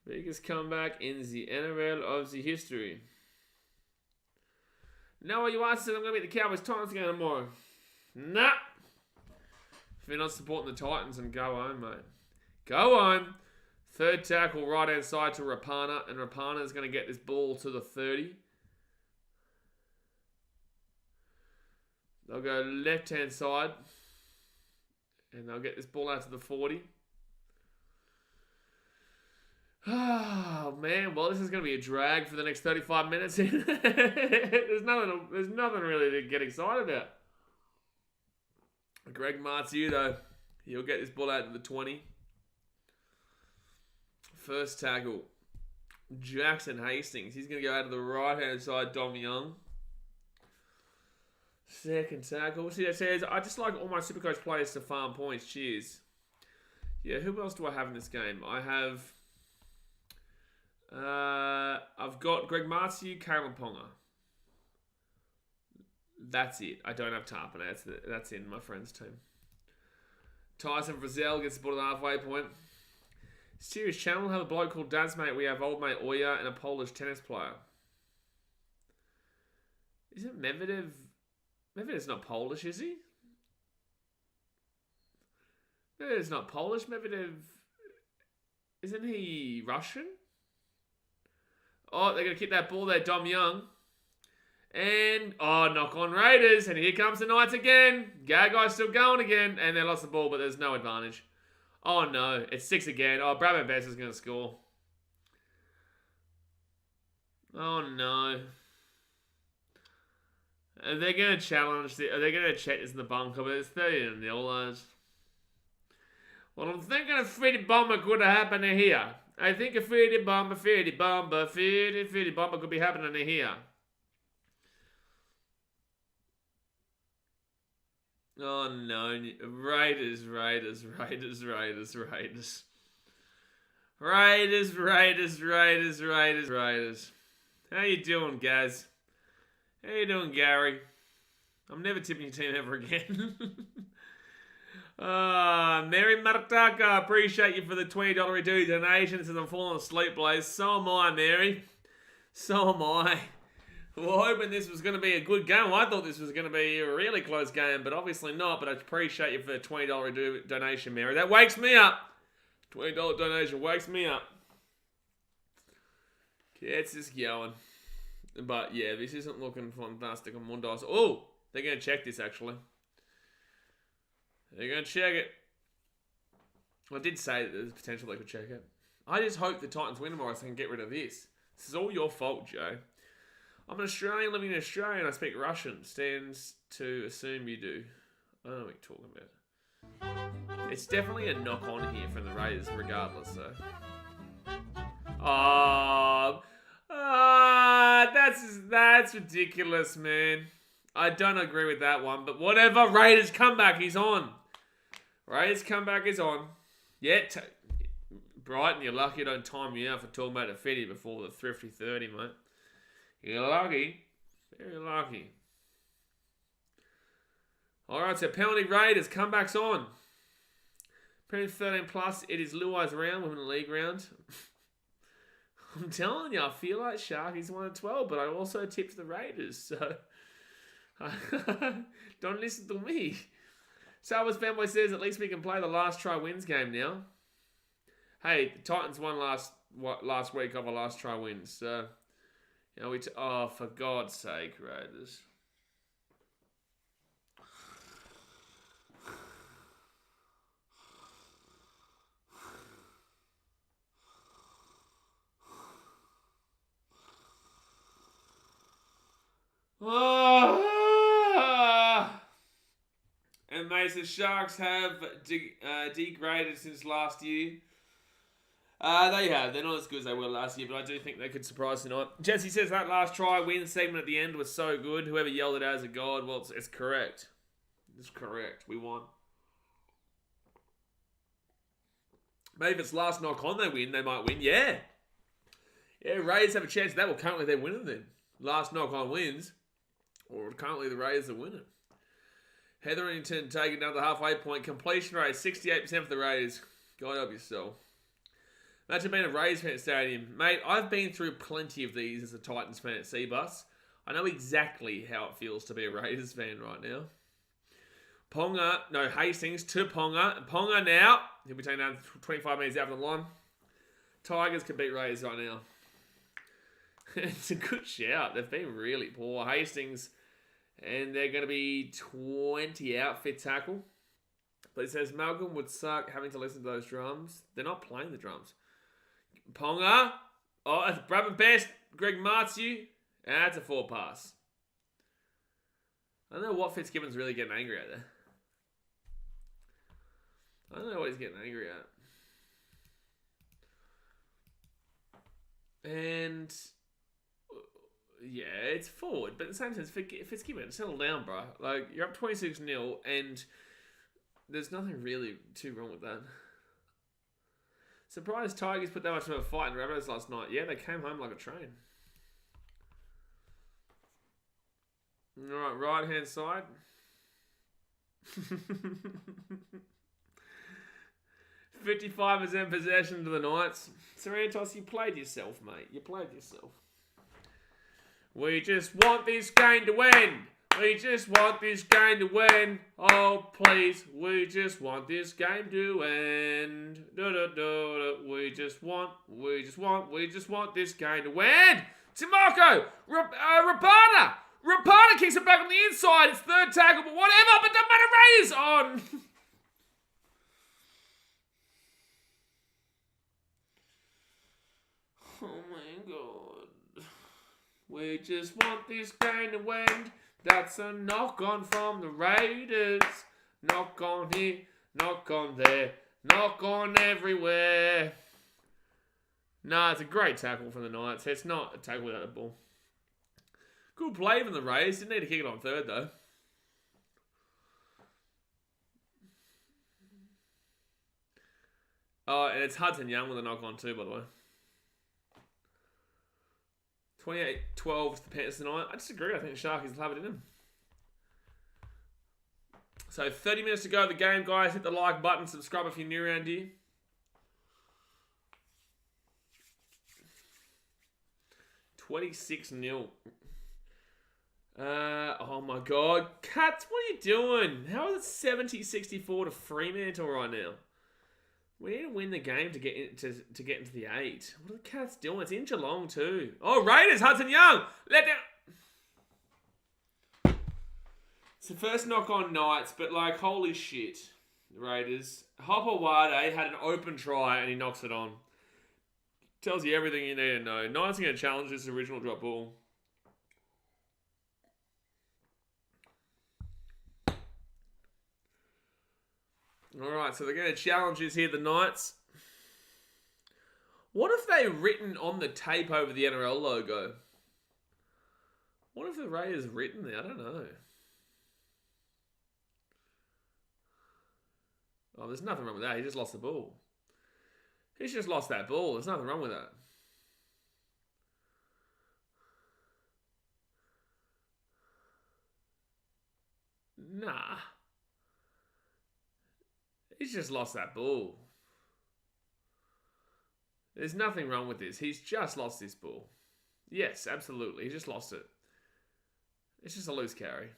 Biggest comeback in the NRL of the history. No, you are saying I'm going to beat the Cowboys Titans again tomorrow. Nah. If you're not supporting the Titans, then go home, mate. Go home. Third tackle, right-hand side to Rapana. And Rapana is going to get this ball to the 30. They'll go left-hand side. And they'll get this ball out to the 40. Oh, man. Well, this is going to be a drag for the next 35 minutes. There's nothing really to get excited about. Greg Martiu, though. He'll get this ball out to the 20. First tackle. Jackson Hastings. He's going to go out to the right-hand side, Dom Young. Second tackle. See, that says, I just like all my Supercoach players to farm points. Cheers. Yeah, who else do I have in this game? I have... I've got Greg Martiu, Kalen Ponga. That's it. I don't have Tarpon. That's in my friend's team. Tyson Frizzell gets the ball at the halfway point. Serious channel. Have a bloke called Dad's Mate. We have old mate Oya and a Polish tennis player. Isn't Medvedev... Medvedev's not Polish, is he? Medvedev's not Polish. Medvedev... Isn't he Russian? Oh, they're going to kick that ball there, Dom Young. And, knock on Raiders. And here comes the Knights again. Gagai's still going again. And they lost the ball, but there's no advantage. Oh, no. It's 6 again. Oh, Bradman Best is going to score. Oh, no. And they're going to challenge. They're going to check this in the bunker, but it's 30-0, lads. Well, I'm thinking a Freddy Bomber could have happened here. I think a Freddy Bomber could be happening here. Oh no, Raiders. How you doing, Gaz? How you doing, Gary? I'm never tipping your team ever again. Mary Martaka, appreciate you for the $20 redo donation since I'm falling asleep, Blaze. So am I, Mary. So am I. Well, hoping this was going to be a good game. I thought this was going to be a really close game, but obviously not. But I appreciate you for the $20 donation, Mary. That wakes me up. $20 donation wakes me up. Gets this going. But yeah, this isn't looking fantastic on Mondos. Oh, they're going to check this actually. They're going to check it. I did say that there's potential they could check it. I just hope the Titans win tomorrow so I can get rid of this. This is all your fault, Joe. I'm an Australian living in Australia and I speak Russian. Stands to assume you do. I don't know what you're talking about. It's definitely a knock-on here from the Raiders regardless, so. That's ridiculous, man. I don't agree with that one, but whatever. Raiders comeback is on. Raiders comeback is on. Yeah, Brighton, you're lucky I don't time you out for talking about a Fetty before the thrifty 30, mate. You're lucky. Very lucky. Alright, so penalty Raiders. Comeback's on. Penalty 13 plus. It is Luai's round. Women League round. I'm telling you, I feel like Sharky's 1-12, but I also tipped the Raiders, so... Don't listen to me. Salvas Fanboy says, at least we can play the last try wins game now. Hey, the Titans won last week of a last try wins, so... You know, oh, for God's sake, Raiders. And Mason Sharks have degraded since last year. They have. They're not as good as they were last year, but I do think they could surprise tonight. Jesse says that last try win segment at the end was so good. Whoever yelled it out as a god, well, it's correct. It's correct. We won. Maybe if it's last knock on they win, they might win. Yeah. Yeah, Raiders have a chance of that. Well, currently they're winning then. last knock-on wins, or currently the Raiders are winning. Hetherington taking down the halfway point. Completion rate, 68% for the Raiders. God help yourself. Imagine being a Raiders fan at Stadium. Mate, I've been through plenty of these as a Titans fan at Seabus. I know exactly how it feels to be a Raiders fan right now. Hastings to Ponga. Ponga now. He'll be taken down 25 metres out of the line. Tigers can beat Raiders right now. It's a good shout. They've been really poor. Hastings, and they're going to be 20 out, fit tackle. But it says Malcolm would suck having to listen to those drums. They're not playing the drums. Ponga. Oh, it's Brabham Best. Greg Martzu. And that's a 4 pass. I don't know what Fitzgibbon's really getting angry at there. I don't know what he's getting angry at. And yeah, it's forward, but at the same time, Fitzgibbon, settle down, bro. Like, you're up 26-0, and there's nothing really too wrong with that. Surprised Tigers put that much of a fight in Rabbitohs last night. Yeah, they came home like a train. Alright, right-hand side. 55% possession to the Knights. Sarantos, you played yourself, mate. You played yourself. We just want this game to win. We just want this game to win. Oh, please. We just want this game to end. We just want this game to win. Timoko! Rapana! Rapana kicks it back on the inside. It's third tackle, but whatever. But the matter is on. Oh my God. We just want this game to end. That's a knock on from the Raiders. Knock on here, knock on there, knock on everywhere. Nah, it's a great tackle from the Knights. It's not a tackle without the ball. Good play from the Raiders. Didn't need to kick it on third, though. Oh, and it's Hudson Young with a knock on too, by the way. 28-12 to the Panthers tonight. I disagree. I think the Sharkies will have it in them. So 30 minutes to go of the game, guys. Hit the like button. Subscribe if you're new around here. $26-0. Oh my God. Cats, what are you doing? How is it 70-64 to Fremantle right now? We need to win the game to get into the 8. What are the Cats doing? It's in Geelong too. Oh, Raiders, Hudson Young. Let down. It's the first knock on Knights, but like, holy shit. Raiders. Hopper Wade had an open try and he knocks it on. Tells you everything you need to know. Knights are going to challenge this original drop ball. Alright, so they're going to challenge this here, the Knights. What if they written on the tape over the NRL logo? What if the Raiders written there? I don't know. Oh, there's nothing wrong with that. He just lost the ball. He's just lost that ball. There's nothing wrong with that. Nah. He's just lost that ball. There's nothing wrong with this. He's just lost this ball. Yes, absolutely. He just lost it. It's just a loose carry.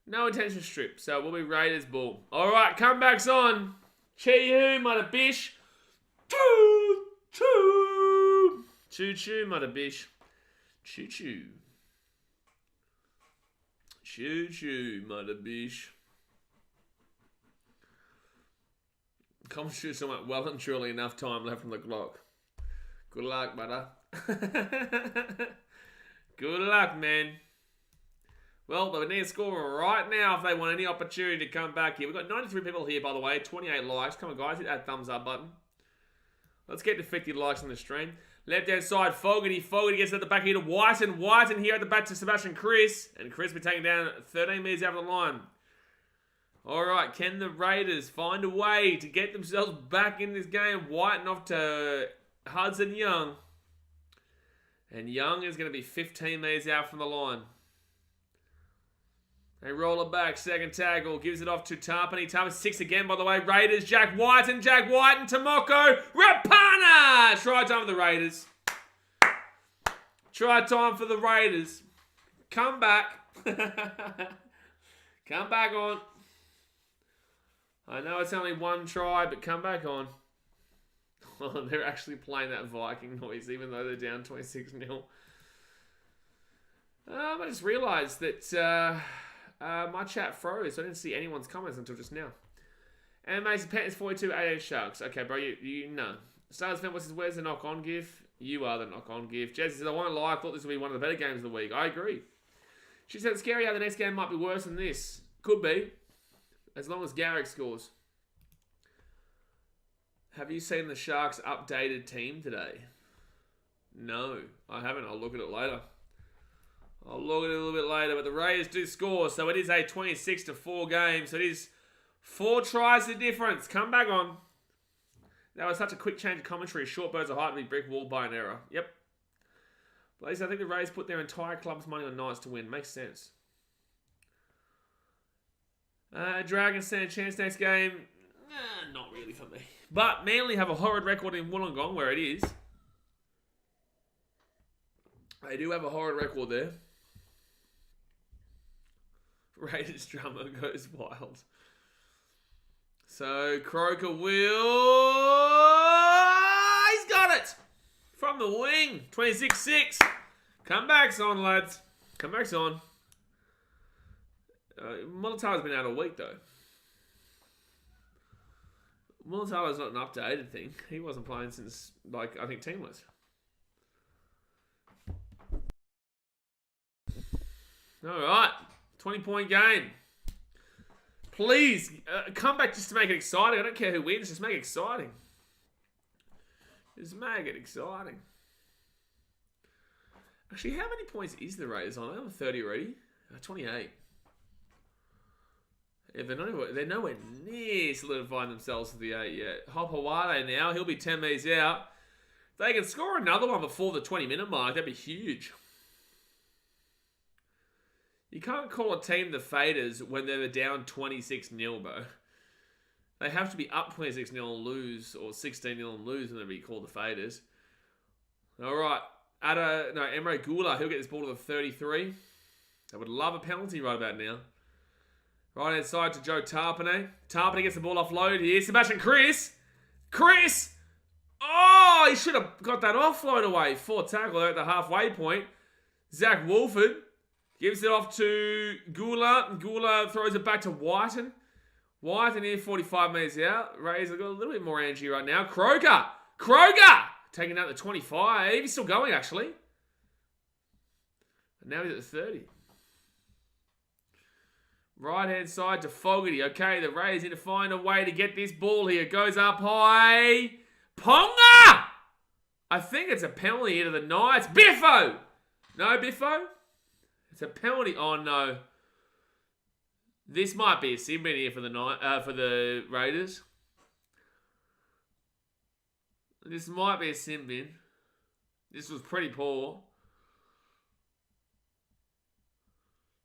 No intention strip. So it will be Raiders ball. All right, comebacks on. Chee-hoo, mother bish. Choo-choo. Choo-choo, mother bish. Choo-choo. Choo-choo, mother bish. Commentator's talking about well and truly enough time left on the clock. Good luck, brother. Good luck, man. Well, they need to score right now if they want any opportunity to come back here. We've got 93 people here, by the way. 28 likes. Come on, guys. Hit that thumbs up button. Let's get to 50 likes on the stream. Left-hand side, Fogarty. Fogarty gets at the back here to Whiten. Whiten here at the back to Sebastian Chris. And Chris will be taken down 13 metres out of the line. All right, can the Raiders find a way to get themselves back in this game? Whiten off to Hudson Young. And Young is going to be 15 metres out from the line. They roll it back. Second tackle. Gives it off to Tarpany. Tarpany 6 again, by the way. Raiders. Jack White and Tomoko. Rapana! Try time for the Raiders. Try time for the Raiders. Come back. Come back on. I know it's only one try, but come back on. Oh, they're actually playing that Viking noise, even though they're down 26-0. I just realised that my chat froze. I didn't see anyone's comments until just now. And Mason Panthers 42, 88 Sharks. Okay, bro, you know. Stars fan says, where's the knock-on gif? You are the knock-on gif. Jesse says, I won't lie, I thought this would be one of the better games of the week. I agree. She said, it's scary how the next game might be worse than this. Could be. As long as Garrick scores. Have you seen the Sharks' updated team today? No, I haven't. I'll look at it later. I'll look at it a little bit later. But the Raiders do score, so it is a 26-4 game. So it is 4 tries the difference. Come back on. That was such a quick change of commentary. Short birds are hard to be brick walled by an error. Yep. Blaze, I think the Raiders put their entire club's money on Knights to win. Makes sense. Dragons stand a chance next game. Not really for me. But Manly have a horrid record in Wollongong, where it is. They do have a horrid record there. Raiders drummer goes wild. So Croker will... He's got it! From the wing. 26-6. Comebacks on, lads. Comebacks on. Mulatala's been out a week, though. Mulatala's not an updated thing. He wasn't playing since, I think teamless. All right. 20-point game. Please, come back just to make it exciting. I don't care who wins. Just make it exciting. Just make it exciting. Actually, how many points is the Raiders on? They're on 30 already. 28. Yeah, they're nowhere near solidifying themselves to the 8 yet. Hopawale now. He'll be 10 metres out. If they can score another one before the 20-minute mark, that'd be huge. You can't call a team the Faders when they're down 26-0, bro. They have to be up 26-0 and lose, or 16-0 and lose, and they'll be called the Faders. All right. Emre Gula, he'll get this ball to the 33. I would love a penalty right about now. Right hand side to Joe Tarpany. Tarpany gets the ball offload here. Sebastian Chris! Oh, he should have got that offload away. 4 tackle there at the halfway point. Zach Wolford gives it off to Gula. Gula throws it back to Whiten. Whiten here, 45 metres out. Rays have got a little bit more energy right now. Croker! Taking out the 25. He's still going, actually. And now he's at the 30. Right-hand side to Fogarty. Okay, the Rays need to find a way to get this ball here. Goes up high. Ponga! I think it's a penalty here to the Knights. Biffo! No, Biffo? It's a penalty. Oh, no. This might be a sin bin here for the Raiders. This might be a sin bin. This was pretty poor.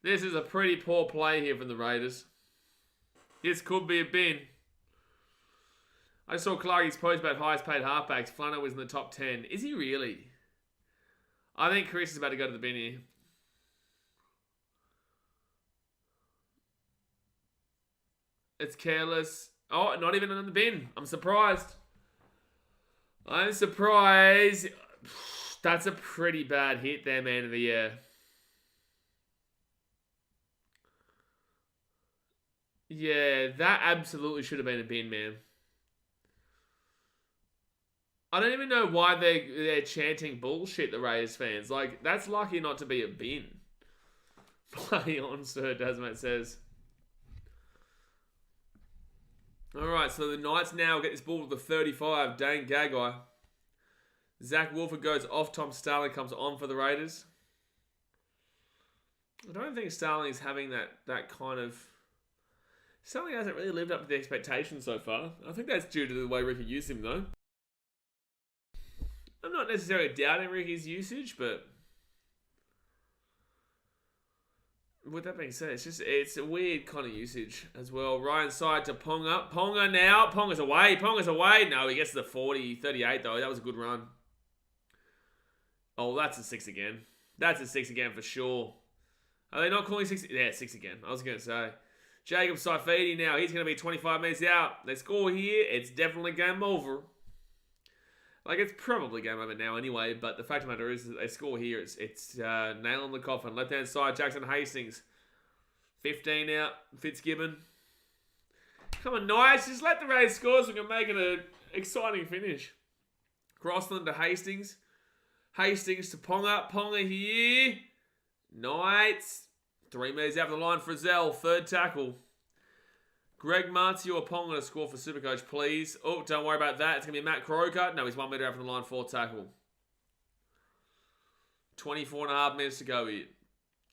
This is a pretty poor play here from the Raiders. This could be a bin. I saw Clarkie's post about highest paid halfbacks. Flano was in the top 10. Is he really? I think Chris is about to go to the bin here. It's careless. Oh, not even in the bin. I'm surprised. That's a pretty bad hit there, man of the year. Yeah, that absolutely should have been a bin, man. I don't even know why they're chanting bullshit, the Raiders fans. Like, that's lucky not to be a bin. Play on, sir, Dasmate says. Alright, so the Knights now get this ball to the 35. Dane Gagai. Zach Wolford goes off. Tom Starling comes on for the Raiders. I don't think Starling's having that kind of... Starling hasn't really lived up to the expectations so far. I think that's due to the way Ricky used him, though. I'm not necessarily doubting Ricky's usage, but with that being said, it's a weird kind of usage as well. Right side to Ponga. Ponga now. Ponga's away. No, he gets to the 40, 38 though. That was a good run. Oh, that's a 6 again. That's a 6 again for sure. Are they not calling 6? Yeah, 6 again. I was going to say. Jacob Saifidi now. He's going to be 25 metres out. They score here. It's definitely game over. Like, it's probably game over now anyway, but the fact of the matter is that they score here. It's nail on the coffin. Left-hand side, Jackson Hastings. 15 out, Fitzgibbon. Come on, Knights. Just let the Raiders score so we can make it an exciting finish. Crossland to Hastings. Hastings to Ponga. Ponga here. Knights. 3 metres out of the line for Zell. Third tackle. Greg Martio or Ponga to score for Supercoach, please. Oh, don't worry about that. It's going to be Matt Croker. No, he's 1 metre out from the line. 4th tackle. 24.5 minutes to go here.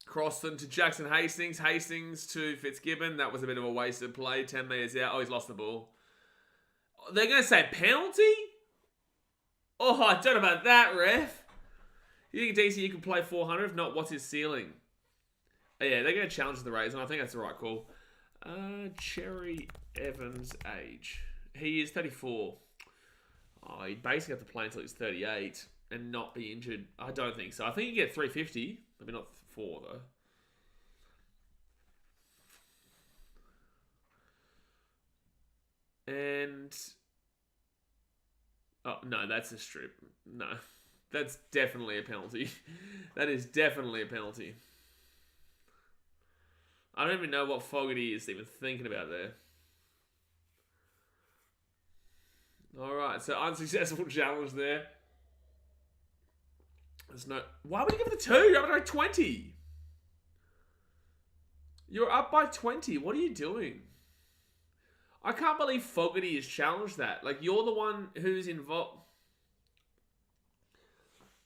Crossland to Jackson Hastings. Hastings to Fitzgibbon. That was a bit of a wasted play. 10 metres out. Oh, he's lost the ball. They're going to say penalty? Oh, I don't know about that, ref. You think DC you can play 400? If not, what's his ceiling? Oh, yeah, they're going to challenge the Rays, and I think that's the right call. Cherry Evans' age. He is 34. Oh, he basically have to play until he's 38 and not be injured. I don't think so. I think you get 350. Maybe not 4, though. And... oh, no, that's a strip. No. That's definitely a penalty. That is definitely a penalty. I don't even know what Fogarty is even thinking about there. Alright, so unsuccessful challenge there. There's no... why would you give it a 2? You're up by 20. You're up by 20. What are you doing? I can't believe Fogarty has challenged that. Like, you're the one who's involved.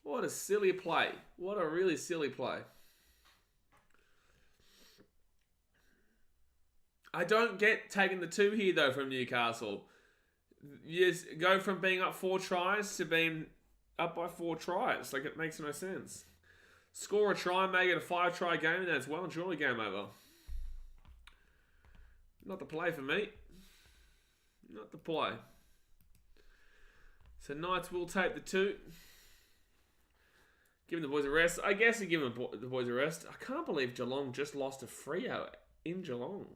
What a silly play. What a really silly play. I don't get taking the 2 here, though, from Newcastle. You just go from being up 4 tries to being up by 4 tries. Like, it makes no sense. Score a try, make it a 5-try game, and then it's well and truly game over. Not the play for me. Not the play. So Knights will take the 2. Giving the boys a rest. I guess you give the boys a rest. I can't believe Geelong just lost to Freo in Geelong.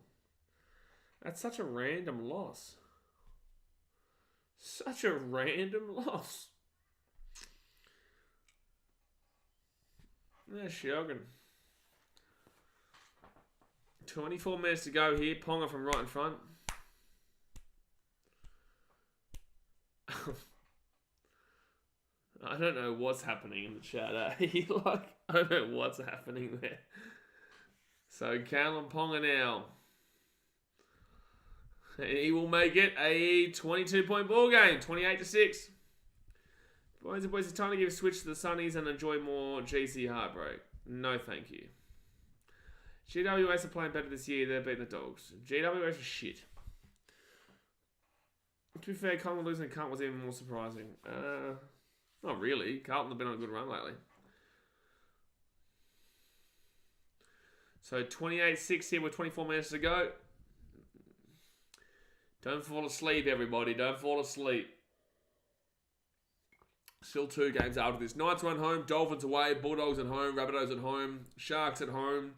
That's such a random loss. Such a random loss. There's Shogun. 24 minutes to go here. Ponga from right in front. I don't know what's happening in the chat, eh? Like, I don't know what's happening there. So, Callum Ponga now. He will make it a 22-point ball game, 28-6. Boys and boys, it's time to give a switch to the Sunnies and enjoy more GC heartbreak. No, thank you. GWS are playing better this year. They're beating the Dogs. GWS are shit. To be fair, Collingwood losing Carlton was even more surprising. Not really. Carlton have been on a good run lately. So 28-6 here with 24 minutes to go. Don't fall asleep, everybody. Don't fall asleep. Still 2 games after this. Knights run home, Dolphins away, Bulldogs at home, Rabbitohs at home, Sharks at home,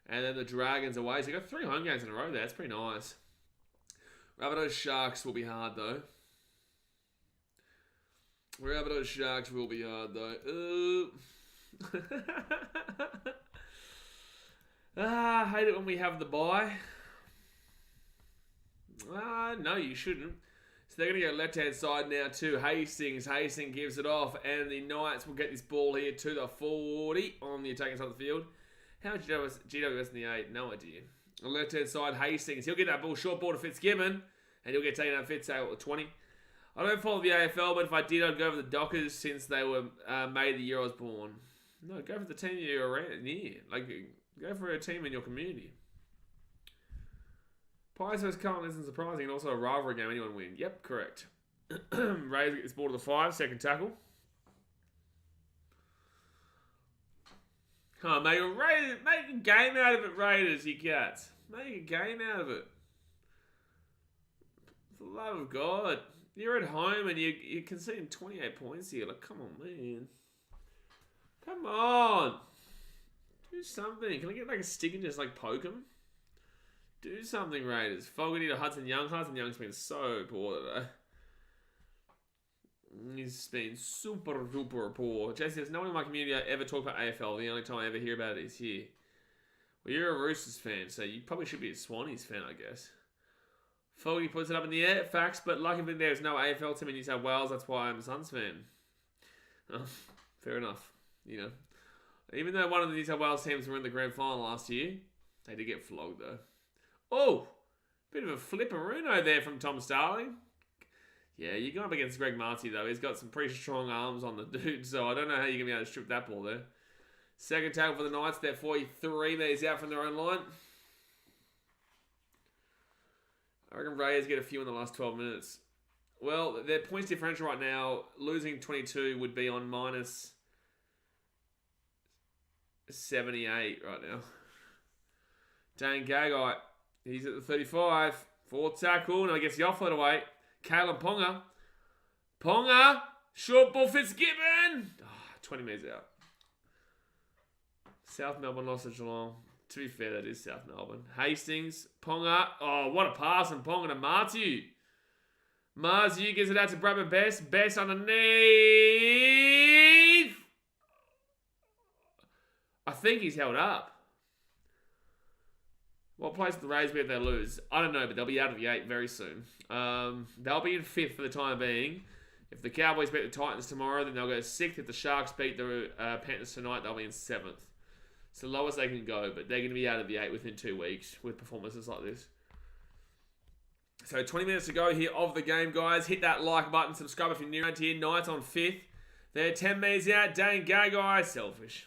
and then the Dragons away. So you got 3 home games in a row there. That's pretty nice. Rabbitohs Sharks will be hard, though. Rabbitohs Sharks will be hard, though. I hate it when we have the bye. No, you shouldn't. So they're going to go left-hand side now to Hastings. Hastings gives it off, and the Knights will get this ball here to the 40 on the attacking side of the field. How much GWS in the 8? No idea. On the left-hand side, Hastings. He'll get that ball, short ball to Fitzgibbon, and he'll get taken out Fitzgibbon at 20. I don't follow the AFL, but if I did, I'd go for the Dockers since they were made the year I was born. No, go for the team you're around near. Like, go for a team in your community. Pies vs Carlton isn't surprising, and also a rivalry game. Anyone win? Yep, correct. Rays get this ball to the 5, second tackle. Come on, make a game out of it, Raiders, you cats. Make a game out of it. For the love of God. You're at home and you're conceding 28 points here. Like, come on, man. Come on. Do something. Can I get like a stick and just like poke him? Do something, Raiders. Fogarty to Hudson Young. Hudson Young's been so poor today. He's been super duper poor. Jesse says, no one in my community ever talk about AFL. The only time I ever hear about it is here. Well, you're a Roosters fan, so you probably should be a Swannies fan, I guess. Fogarty puts it up in the air. Facts, but lucky that there's no AFL team in New South Wales. That's why I'm a Suns fan. Oh, fair enough. You know. Even though one of the New South Wales teams were in the grand final last year, they did get flogged, though. Oh! Bit of a flipperuno there from Tom Starling. Yeah, you're going up against Greg Marty, though. He's got some pretty strong arms on the dude, so I don't know how you're going to be able to strip that ball there. Second tackle for the Knights. They're 43 metres out from their own line. I reckon Raiders get a few in the last 12 minutes. Well, their points differential right now, losing 22 would be on minus 78 right now. Dane Gagai, he's at the 35. Fourth tackle, and I guess the offload away. Kalen Ponga. Ponga! Short ball Fitzgibbon! 20 metres out. South Melbourne lost to Geelong. To be fair, that is South Melbourne. Hastings. Ponga. Oh, what a pass from Ponga to Martiu. Martiu gives it out to Bradman Best. Best underneath. I think he's held up. What place will the Rays be if they lose? I don't know, but they'll be out of the 8 very soon. They'll be in 5th for the time being. If the Cowboys beat the Titans tomorrow, then they'll go 6th. If the Sharks beat the Panthers tonight, they'll be in 7th. It's the lowest they can go, but they're going to be out of the 8 within 2 weeks with performances like this. So 20 minutes to go here of the game, guys. Hit that like button. Subscribe if you're new around here. Knights on 5th. They're 10 metres out. Dane Gagai, selfish.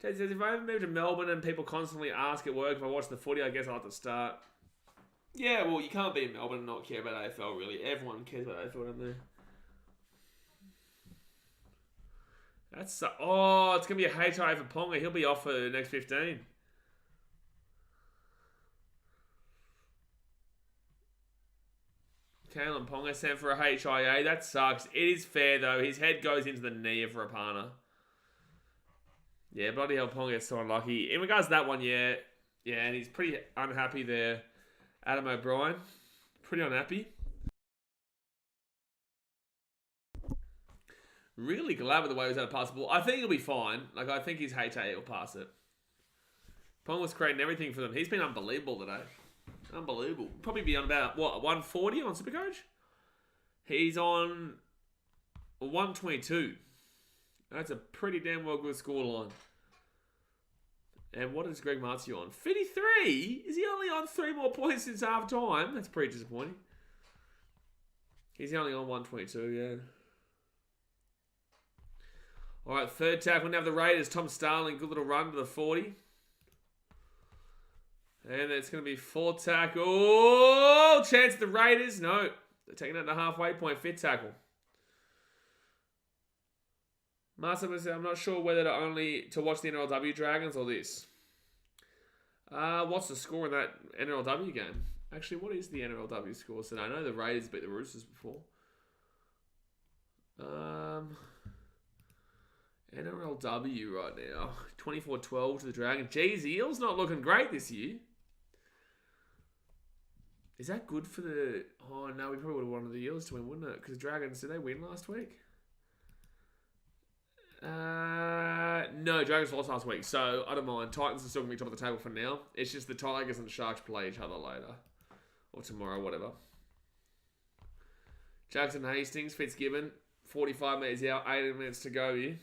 Ted says, if I ever move to Melbourne and people constantly ask at work if I watch the footy, I guess I'll have to start. Yeah, well, you can't be in Melbourne and not care about AFL, really. Everyone cares about AFL down there. That's it's going to be a HIA for Ponga. He'll be off for the next 15. Kalen Ponga sent for a HIA. That sucks. It is fair, though. His head goes into the knee of Rapana. Yeah, bloody hell, Ponga gets so unlucky. In regards to that one, yeah, and he's pretty unhappy there. Adam O'Brien, pretty unhappy. Really glad with the way he was able to pass the ball. I think he'll be fine. Like, I think his HA will pass it. Ponga was creating everything for them. He's been unbelievable today. Unbelievable. Probably be on about, 140 on Supercoach? He's on 122. That's a pretty damn well good scoreline. And what is Greg Martiu on? 53? Is he only on 3 more points since half time? That's pretty disappointing. He's only on 122, yeah. Alright, third tackle. Now the Raiders. Tom Starling, good little run to the 40. And it's going to be fourth tackle. Oh, chance the Raiders. No, they're taking it at the halfway point. Fifth tackle. Master said, I'm not sure whether to watch the NRLW Dragons or this. What's the score in that NRLW game? Actually, what is the NRLW score? So I know the Raiders beat the Roosters before. NRLW right now. 24-12 to the Dragons. Geez, the Eels not looking great this year. Is that good for the... Oh, no, we probably would have wanted the Eels to win, wouldn't it? Because the Dragons, did they win last week? No, Dragons lost last week, so I don't mind. Titans are still going to be top of the table for now. It's just the Tigers and the Sharks play each other later. Or tomorrow, whatever. Jackson Hastings, Fitzgibbon. 45 metres out, 18 minutes to go here.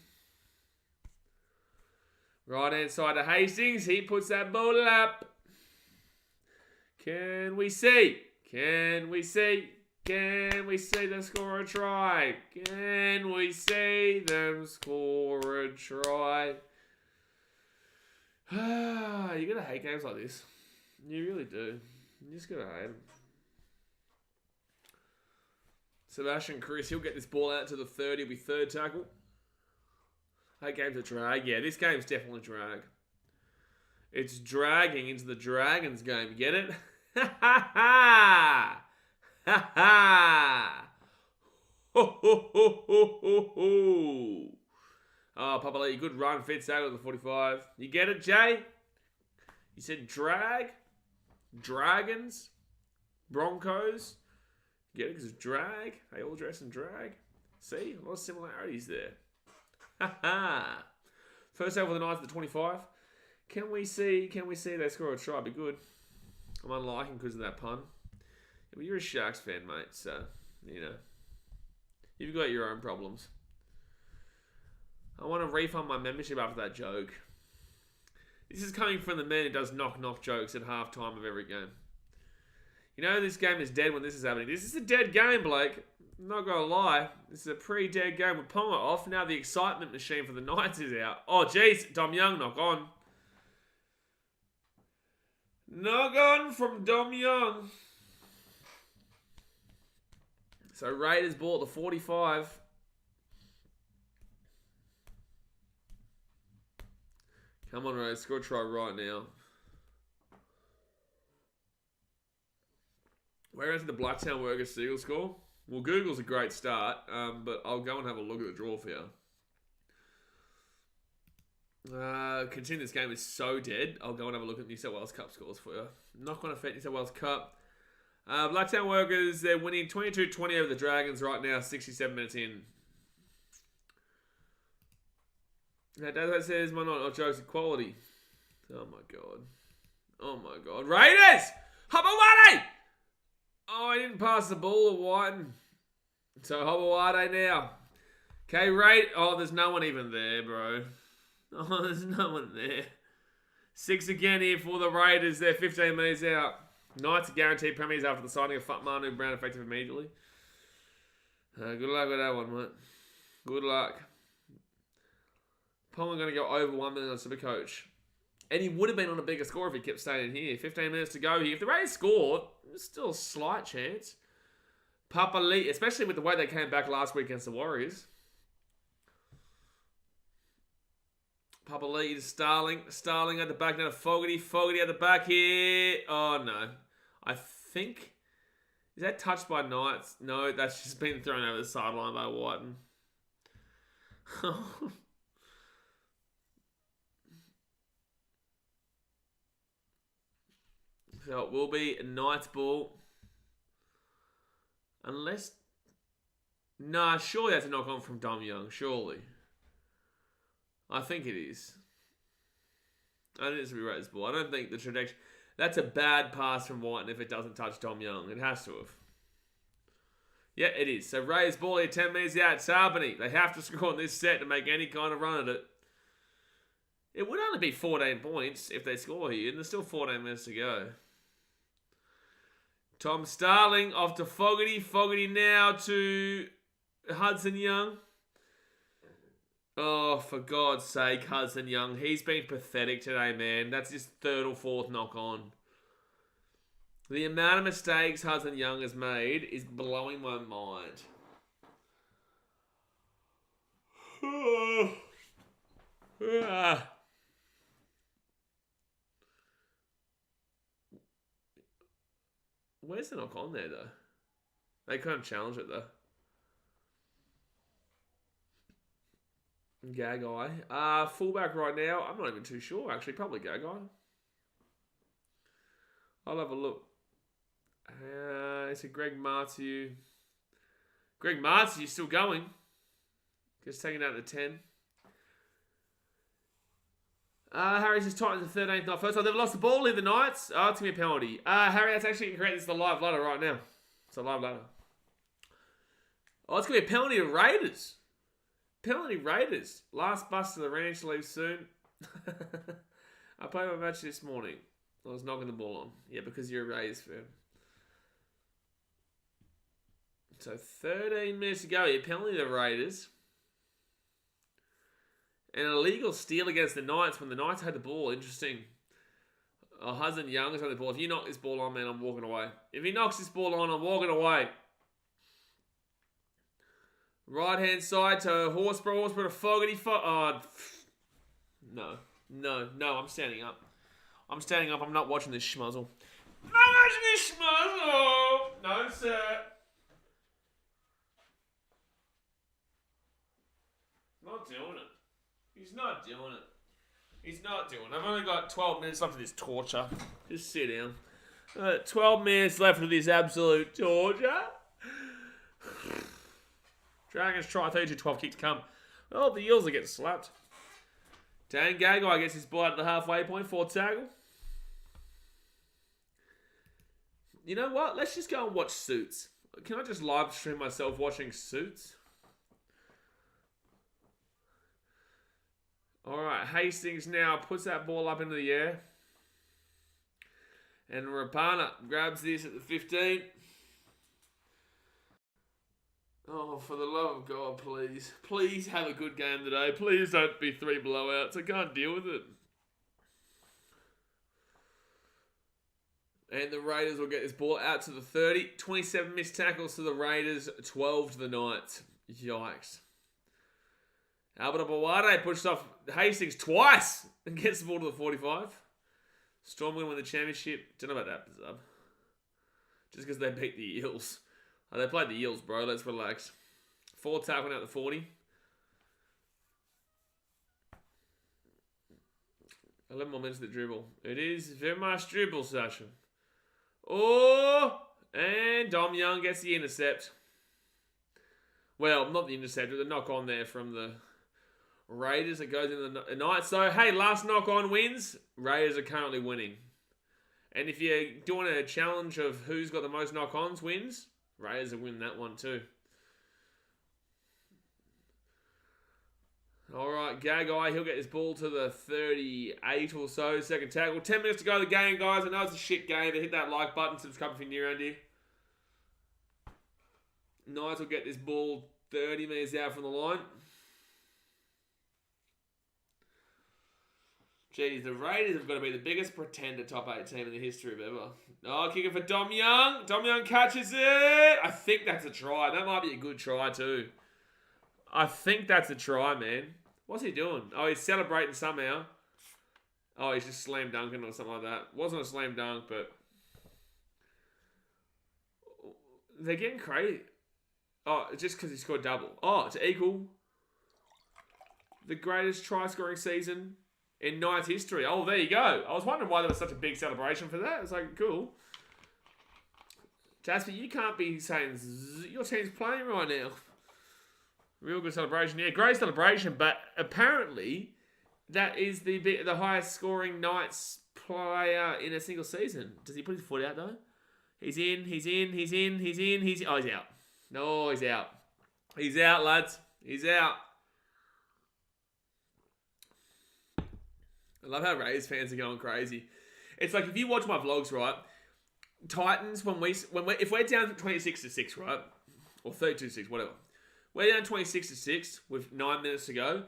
Right hand side to Hastings. He puts that ball up. Can we see? Can we see? Can we see them score a try? Can we see them score a try? You gotta hate games like this. You really do. You just gotta hate them. Sebastian Chris, he'll get this ball out to the 30. He'll be third tackle. That game's a drag. Yeah, this game's definitely drag. It's dragging into the Dragons game. Get it? Ha ha ha! Ha ha! Ho ho ho ho ho ho! Oh, Papali'i, good run. Fitz out of the 45. You get it, Jay? You said drag? Dragons? Broncos? You get it because it's drag? They all dress in drag? See? A lot of similarities there. Ha ha! First over the Knights at the 25. Can we see they score a try? Be good. I'm unliking because of that pun. Yeah, but you're a Sharks fan, mate, so, you know. You've got your own problems. I want to refund my membership after that joke. This is coming from the man who does knock-knock jokes at halftime of every game. You know this game is dead when this is happening. This is a dead game, Blake. I'm not going to lie. This is a pre-dead game with Ponga off. Now the excitement machine for the Knights is out. Oh, jeez. Dom Young, knock on. Knock on from Dom Young. So Raiders ball at the 45. Come on, Raiders. Score a try right now. Where is the Blacktown Workers Seagull score? Well, Google's a great start, but I'll go and have a look at the draw for you. Considering this game is so dead, I'll go and have a look at New South Wales Cup scores for you. Not going to affect New South Wales Cup. Blacktown Workers, they're winning 22-20 over the Dragons right now, 67 minutes in. Now, Dad says, my not jokes equality. Oh my god. Oh my god. Raiders! Hobawade! Oh, I didn't pass the ball to Whiten. So Hobawade now. Okay, oh, there's no one even there, bro. Oh, there's no one there. 6 again here for the Raiders. They're 15 minutes out. Knights are guaranteed premiers after the signing of Manu Brown effective immediately. Good luck with that one, mate. Good luck. Ponga going to go over 1 minute on Supercoach. And he would have been on a bigger score if he kept staying in here. 15 minutes to go here. If the Raiders score, there's still a slight chance. Papali'i, especially with the way they came back last week against the Warriors. Papali'i to Starling. Starling at the back now to Fogarty. Fogarty at the back here. Oh, no. I think... Is that touched by Knights? No, that's just been thrown over the sideline by Whiten. So it will be a Knights ball. Unless... Nah, surely that's a knock-on from Dom Young. Surely. I think it is. I think it's a Raiders ball. I don't think the trajectory... That's a bad pass from Whiten if it doesn't touch Dom Young. It has to have. Yeah, it is. So Raiders ball here, 10 minutes out. Sarbany. They have to score on this set to make any kind of run at it. It would only be 14 points if they score here, and there's still 14 minutes to go. Tom Starling off to Fogarty. Fogarty now to Hudson Young. Oh, for God's sake, Hudson Young. He's been pathetic today, man. That's his third or fourth knock on. The amount of mistakes Hudson Young has made is blowing my mind. Where's the knock on there, though? They couldn't challenge it, though. Gagai. Fullback right now. I'm not even too sure, actually. Probably Gagai. I'll have a look. It's a Greg Martiu. Greg Martiu still going. Just taking out the 10. Harry's just Titans the 13th night. First time they've lost the ball in the Knights. Oh, it's going to be a penalty. Harry, that's actually incorrect. This is the live ladder right now. It's a live ladder. Oh, it's going to be a penalty to Raiders. Penalty Raiders. Last bus to the ranch leaves soon. I played my match this morning. I was knocking the ball on. Yeah, because you're a Raiders fan. So 13 minutes to go. Yeah, penalty to the Raiders. An illegal steal against the Knights when the Knights had the ball. Interesting. Oh, Hudson Young has had the ball. If you knock this ball on, man, I'm walking away. If he knocks this ball on, I'm walking away. Right-hand side to Horsburgh. Horsburgh to Fogarty. Oh, no. I'm standing up. I'm not watching this schmuzzle. No, sir. Not doing it. He's not doing it. I've only got 12 minutes left of this torture. Just sit down. 12 minutes left of this absolute torture. Dragons try 32, 12 kick to come. Well, the Eels are getting slapped. Dan Gagai gets his ball at the halfway point. 4 tackle. You know what? Let's just go and watch Suits. Can I just live stream myself watching Suits? Alright, Hastings now puts that ball up into the air. And Rapana grabs this at the 15. Oh, for the love of God, please. Please have a good game today. Please don't be 3 blowouts. I can't deal with it. And the Raiders will get this ball out to the 30. 27 missed tackles to the Raiders. 12 to the Knights. Yikes. Albert Abawade pushed off Hastings twice and gets the ball to the 45. Storm win the championship. Don't know about that, Bizarre. Just because they beat the Eels. Oh, they played the Eels, bro. Let's relax. 4 tackling out the 40. 11 more minutes of the dribble. It is very much dribble session. Oh! And Dom Young gets the intercept. Well, not the intercept, but the knock on there from the Raiders. It goes in the Knights. So, hey, last knock on wins. Raiders are currently winning. And if you're doing a challenge of who's got the most knock-ons wins, Raiders will win that one too. Alright, Gagai, he'll get his ball to the 38 or so. Second tackle. 10 minutes to go in the game, guys. I know it's a shit game, but hit that like button, subscribe if you're new around here. Knights will get this ball 30 metres out from the line. Jeez, the Raiders have got to be the biggest pretender top 8 team in the history of ever. Oh, kick it for Dom Young. Dom Young catches it. I think that's a try. That might be a good try too. I think that's a try, man. What's he doing? Oh, he's celebrating somehow. Oh, he's just slam dunking or something like that. Wasn't a slam dunk, but they're getting crazy. Oh, just because he scored double. Oh, to equal the greatest try-scoring season in Knights history. Oh, there you go. I was wondering why there was such a big celebration for that. It's like, cool. Jasper, you can't be saying your team's playing right now. Real good celebration. Yeah, great celebration, but apparently that is the highest scoring Knights player in a single season. Does he put his foot out though? He's in. Oh, he's out. No, he's out. He's out, lads. He's out. I love how Raiders fans are going crazy. It's like if you watch my vlogs, right? Titans, if we're down 26-6, right? Or 32-6, whatever. We're down 26-6 with 9 minutes to go,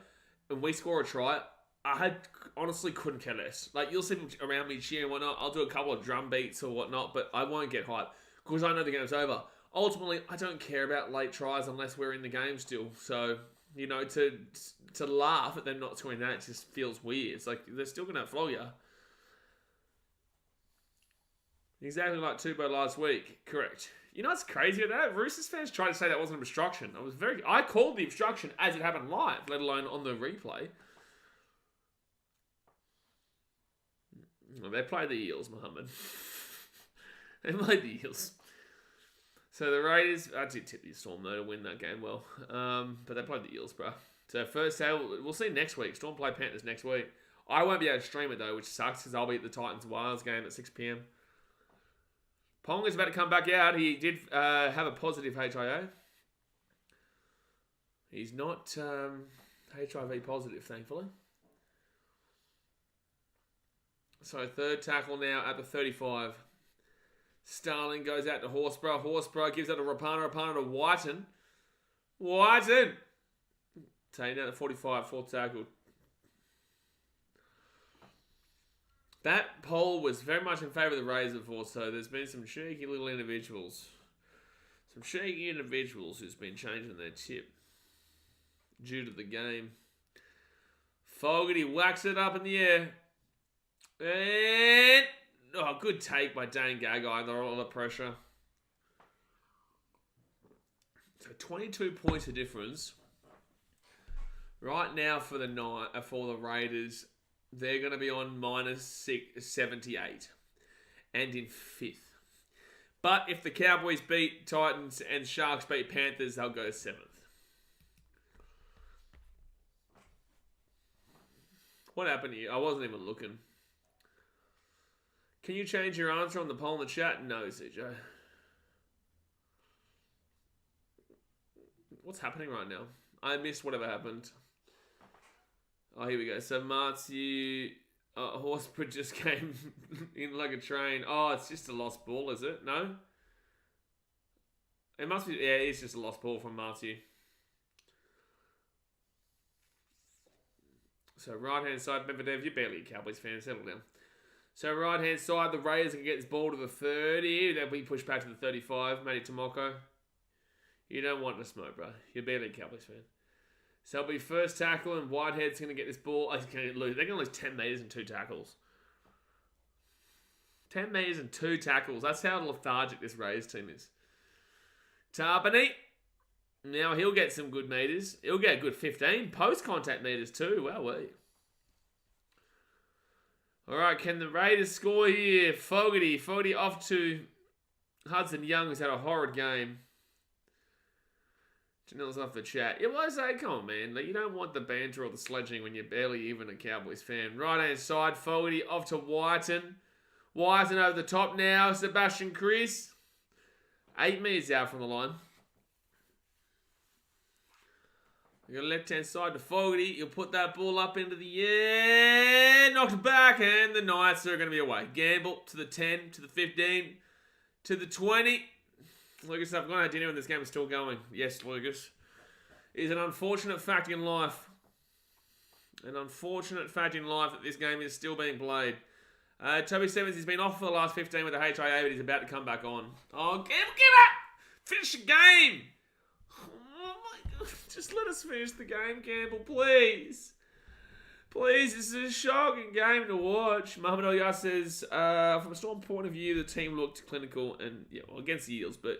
and we score a try. I honestly couldn't care less. Like, you'll see people around me cheering and whatnot. I'll do a couple of drum beats or whatnot, but I won't get hyped because I know the game's over. Ultimately, I don't care about late tries unless we're in the game still. So, you know, to laugh at them not scoring that just feels weird. It's like they're still going to flog you. Exactly like Tubo last week. Correct. You know what's crazy about that? Roosters fans tried to say that wasn't obstruction. I called the obstruction as it happened live, let alone on the replay. They played the Eels, Muhammad. They played the Eels. So the Raiders, I did tip the Storm though to win that game well. But they played the Eels, bro. So first day, we'll see next week. Storm play Panthers next week. I won't be able to stream it though, which sucks because I'll be at the Titans-Wales game at 6 p.m. Pong is about to come back out. He did have a positive HIA. He's not HIV positive, thankfully. So third tackle now at the 35. Starling goes out to Horsburgh. Horsburgh gives it to Rapana. Rapana to Whiten. Whiten! Taken out to 45. Fourth tackle. That poll was very much in favour of the Raiders before, so there's been some cheeky little individuals. Some cheeky individuals who's been changing their tip. due to the game. Fogarty whacks it up in the air. And... oh, good take by Dane Gagai under a lot of pressure. So 22 points of difference. Right now for the Raiders, they're going to be on minus 78 and in 5th. But if the Cowboys beat Titans and Sharks beat Panthers, they'll go 7th. What happened here? I wasn't even looking. Can you change your answer on the poll in the chat? No, CJ. What's happening right now? I missed whatever happened. Oh, here we go. So Marty, Horsburgh just came in like a train. Oh, it's just a lost ball, is it? No? It must be, yeah, it's just a lost ball from Marty. So right-hand side, remember Dave, you're barely a Cowboys fan, settle down. So right-hand side, the Raiders can get this ball to the 30. They'll be pushed back to the 35. Matty Tomoko. You don't want to smoke, bro. You're barely a Cowboys fan. So it'll be first tackle, and Whitehead's going to get this ball. Oh, they're going to lose 10 metres and 2 tackles. 10 metres and 2 tackles. That's how lethargic this Raiders team is. Tarpany. Now he'll get some good metres. He'll get a good 15 post-contact metres too. Wow, all right, can the Raiders score here? Fogarty off to Hudson Young, who's had a horrid game. Janelle's off the chat. Yeah, well, I say, come on, man. Like, you don't want the banter or the sledging when you're barely even a Cowboys fan. Right-hand side, Fogarty off to Whiten. Whiten over the top now. Sebastian Chris. 8 metres out from the line. You got left-hand side to Fogarty. You'll put that ball up into the air. Knocked back, and the Knights are going to be away. Gamble to the 10, to the 15, to the 20. Lucas, I've got no idea when this game is still going. Yes, Lucas. It is an unfortunate fact in life. An unfortunate fact in life that this game is still being played. Toby Stevens has been off for the last 15 with the HIA, but he's about to come back on. Oh, Gamble, get up! Finish the game! Oh my God. Just let us finish the game, Gamble, please. Please, this is a shocking game to watch. Mohamed Al says, from a Storm point of view, the team looked clinical and, yeah, well, against the Eels, but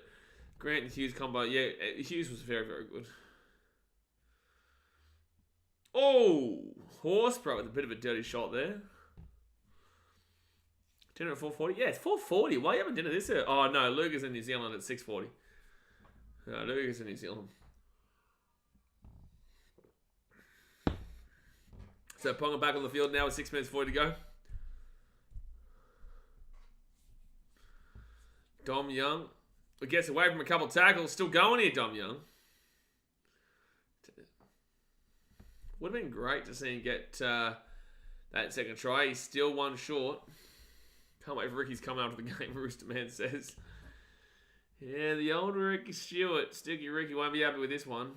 Grant and Hughes combo, yeah, Hughes was very, very good. Oh, Horsburgh with a bit of a dirty shot there. Dinner at 4:40? Yeah, it's 4:40. Why are you having dinner this early? Oh, no, Luca's in New Zealand at 6:40. No, Luca's in New Zealand. So Ponga back on the field now with 6 minutes 40 to go. Dom Young gets away from a couple of tackles. Still going here, Dom Young. Would have been great to see him get that second try. He's still one short. Can't wait for Ricky's coming after the game, Rooster Man says. Yeah, the old Ricky Stewart. Sticky Ricky won't be happy with this one.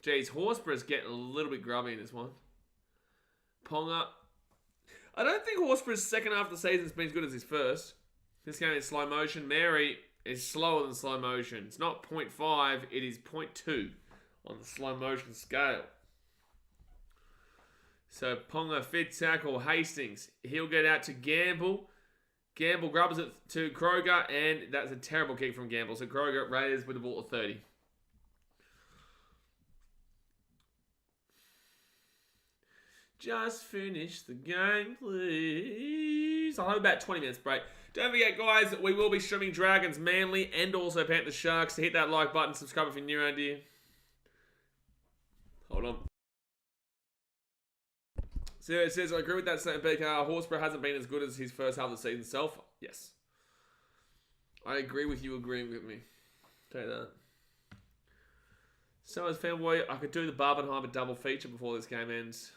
Jeez, Horsburgh's getting a little bit grubby in this one. Ponga. I don't think Horsburgh's second half of the season has been as good as his first. This game is slow motion. Mary is slower than slow motion. It's not 0.5, it is 0.2 on the slow motion scale. So Ponga, fit tackle, Hastings. He'll get out to Gamble. Gamble grabs it to Kroger, and that's a terrible kick from Gamble. So Kroger, Raiders with the ball at 30. Just finish the game, please. I'll have about 20 minutes break. Don't forget, guys, we will be streaming Dragons Manly and also Panthers Sharks. So hit that like button, subscribe if you're new around here. Hold on. So it says, I agree with that statement, BKR. Horsburgh hasn't been as good as his first half of the season self. Yes. I agree with you agreeing with me. Take that. So as fanboy, I could do the Barbenheimer double feature before this game ends.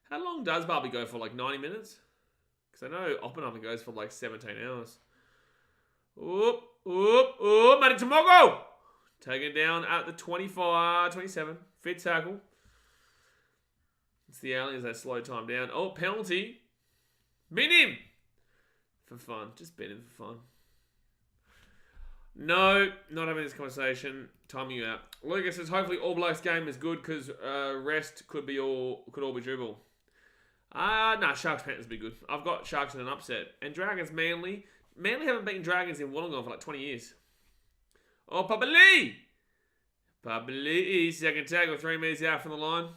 How long does Barbie go for? Like 90 minutes? Because I know Oppenheimer goes for like 17 hours. Oop, oop, oop. Matty Tomoko! Taken down at the 25, 27. Fit tackle. It's the aliens that slow time down. Oh, penalty. Bin him! For fun. Just bin him for fun. No, not having this conversation. Timing you out. Lucas says hopefully All Blacks game is good because rest could all be dribble. Nah, Sharks Panthers be good. I've got Sharks in an upset. And Dragons Manly. Manly haven't beaten Dragons in Wollongong for like 20 years. Oh, Papali! Papali, second tackle, 3 metres out from the line.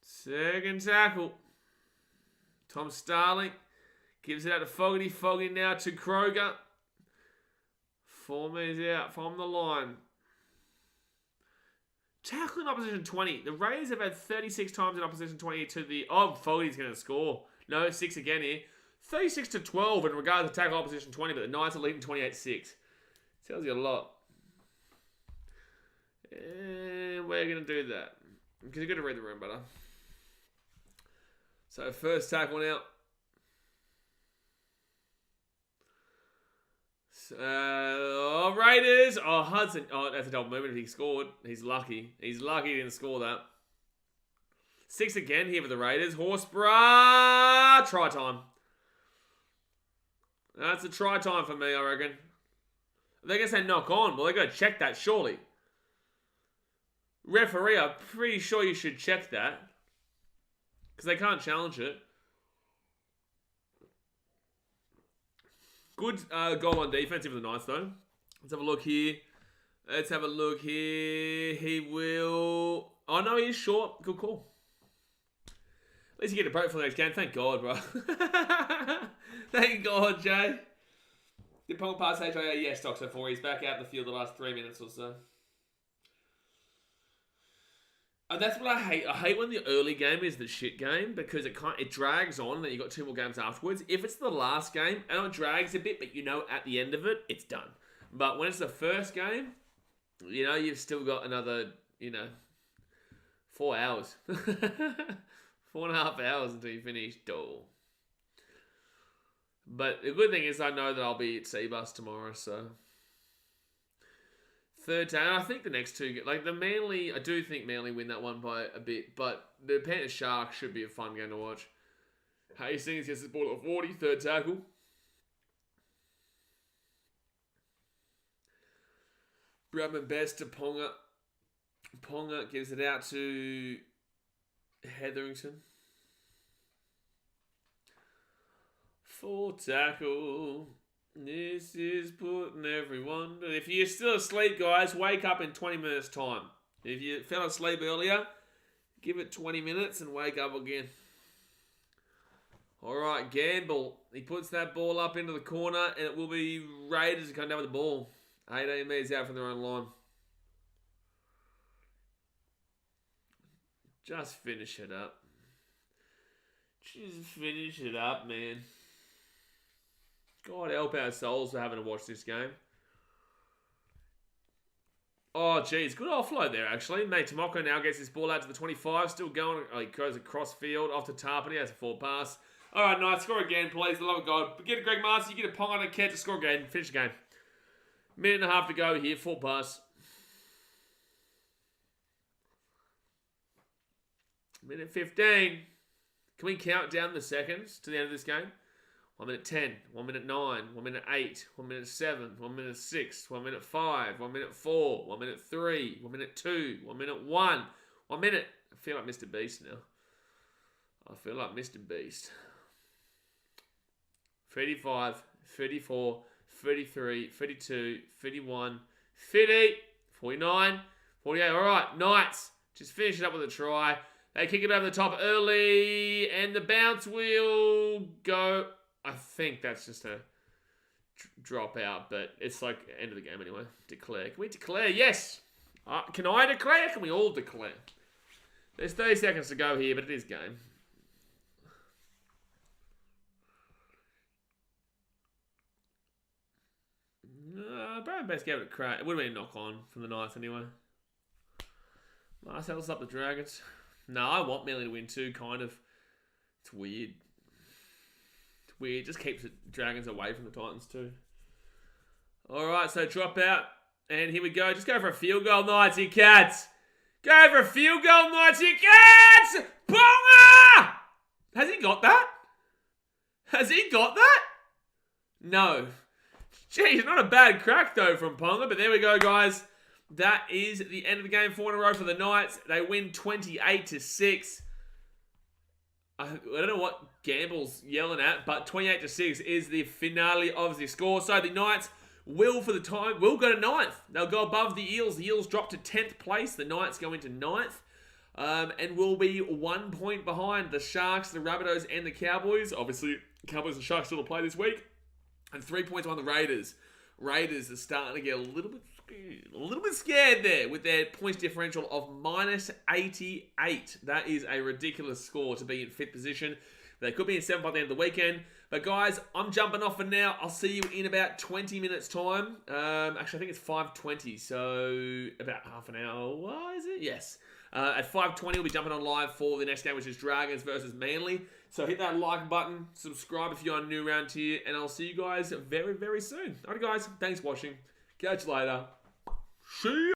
Second tackle. Tom Starling gives it out to Fogarty. Fogarty now to Kroger. 4 metres out from the line. Tackle in opposition 20. The Raiders have had 36 times in opposition 20 to the... Oh, Fogarty's going to score. No, 6 again here. 36-12 in regards to tackle opposition 20, but the Knights are leading 28-6. Tells you a lot. And we're going to do that. Because you've got to read the room better. So, first tackle now. Raiders. Oh, Hudson. Oh, that's a double movement if he scored. He's lucky. He's lucky he didn't score that. 6 again here for the Raiders. Horsburgh. Try time. That's a try time for me, I reckon. They're going to say knock on. Well, they're going to check that, surely. Referee, I'm pretty sure you should check that. Because they can't challenge it. Good goal on defense for the Knights, though. Let's have a look here. He will... Oh, no, he's short. Good call. At least you get a break for the next game. Thank God, bro. Thank God, Jay. Did Pong pass HIA? Yes, Doctor 4. He's back out in the field the last 3 minutes or so. And that's what I hate. I hate when the early game is the shit game because it drags on and then you got 2 more games afterwards. If it's the last game, I know it drags a bit, but you know at the end of it, it's done. But when it's the first game, you know, you've still got another, 4 hours. 4.5 hours until you finish. But the good thing is I know that I'll be at Seabus tomorrow, so... Third time, I think the next two, like the Manly, I do think Manly win that one by a bit, but the Panthers Sharks should be a fun game to watch. Hastings gets the ball at 40, third tackle. Bradman Best to Ponga. Ponga gives it out to Hetherington. Full tackle. This is putting everyone... If you're still asleep, guys, wake up in 20 minutes' time. If you fell asleep earlier, give it 20 minutes and wake up again. All right, Gamble. He puts that ball up into the corner, and it will be Raiders who come down with the ball. 18 metres out from their own line. Just finish it up. Just finish it up, man. God help our souls for having to watch this game. Oh, geez. Good offload there, actually. Mate, Tomoko now gets this ball out to the 25. Still going. Oh, he goes across field off to Tarpany. Has a full pass. All right, nice. Score again, please. The love of God. Get a Greg Marcy. You get a Pong on a catch to score again. Finish the game. Minute and a half to go here. Full pass. Minute 15. Can we count down the seconds to the end of this game? 1 minute 10, 1 minute 9, 1 minute 8, 1 minute 7, 1 minute 6, 1 minute 5, 1 minute 4, 1 minute 3, 1 minute 2, 1 minute 1, 1 minute. I feel like Mr. Beast now. I feel like Mr. Beast. 35, 34, 33, 32, 31, 50, 49, 48. All right, Knights. Just finish it up with a try. They kick it over the top early, and the bounce will go... I think that's just a drop out, but it's like end of the game anyway. Declare. Can we declare? Yes! Can I declare? Can we all declare? There's 30 seconds to go here, but it is game. Brad Best gave it a crack. It would have been a knock on from the Knights anyway. Marcel's up the Dragons. No, I want Manly to win too, kind of. It's weird. Weird. Just keeps the Dragons away from the Titans too. Alright, so drop out. And here we go. Just go for a field goal, Knights, you cats. Go for a field goal, Knights, you cats! Bonga! Has he got that? Has he got that? No. Geez, not a bad crack, though, from Ponga. But there we go, guys. That is the end of the game. 4 in a row for the Knights. They win 28-6. I don't know what Gamble's yelling at, but 28-6 is the finale of the score. So the Knights will go to 9th. They'll go above the Eels. The Eels drop to 10th place. The Knights go into 9th. And will be 1 point behind the Sharks, the Rabbitohs, and the Cowboys. Obviously, Cowboys and Sharks still to play this week. And 3 points behind the Raiders. Raiders are starting to get a little bit scared there with their points differential of -88. That is a ridiculous score to be in 5th position. They could be in 7th by the end of the weekend. But guys, I'm jumping off for now. I'll see you in about 20 minutes time. Actually, I think it's 5:20, so about half an hour. What is it? Yes. At 5:20, we'll be jumping on live for the next game, which is Dragons versus Manly. So hit that like button, subscribe if you're on New Round tier, and I'll see you guys very, very soon. Alright guys, thanks for watching. Catch you later. See ya.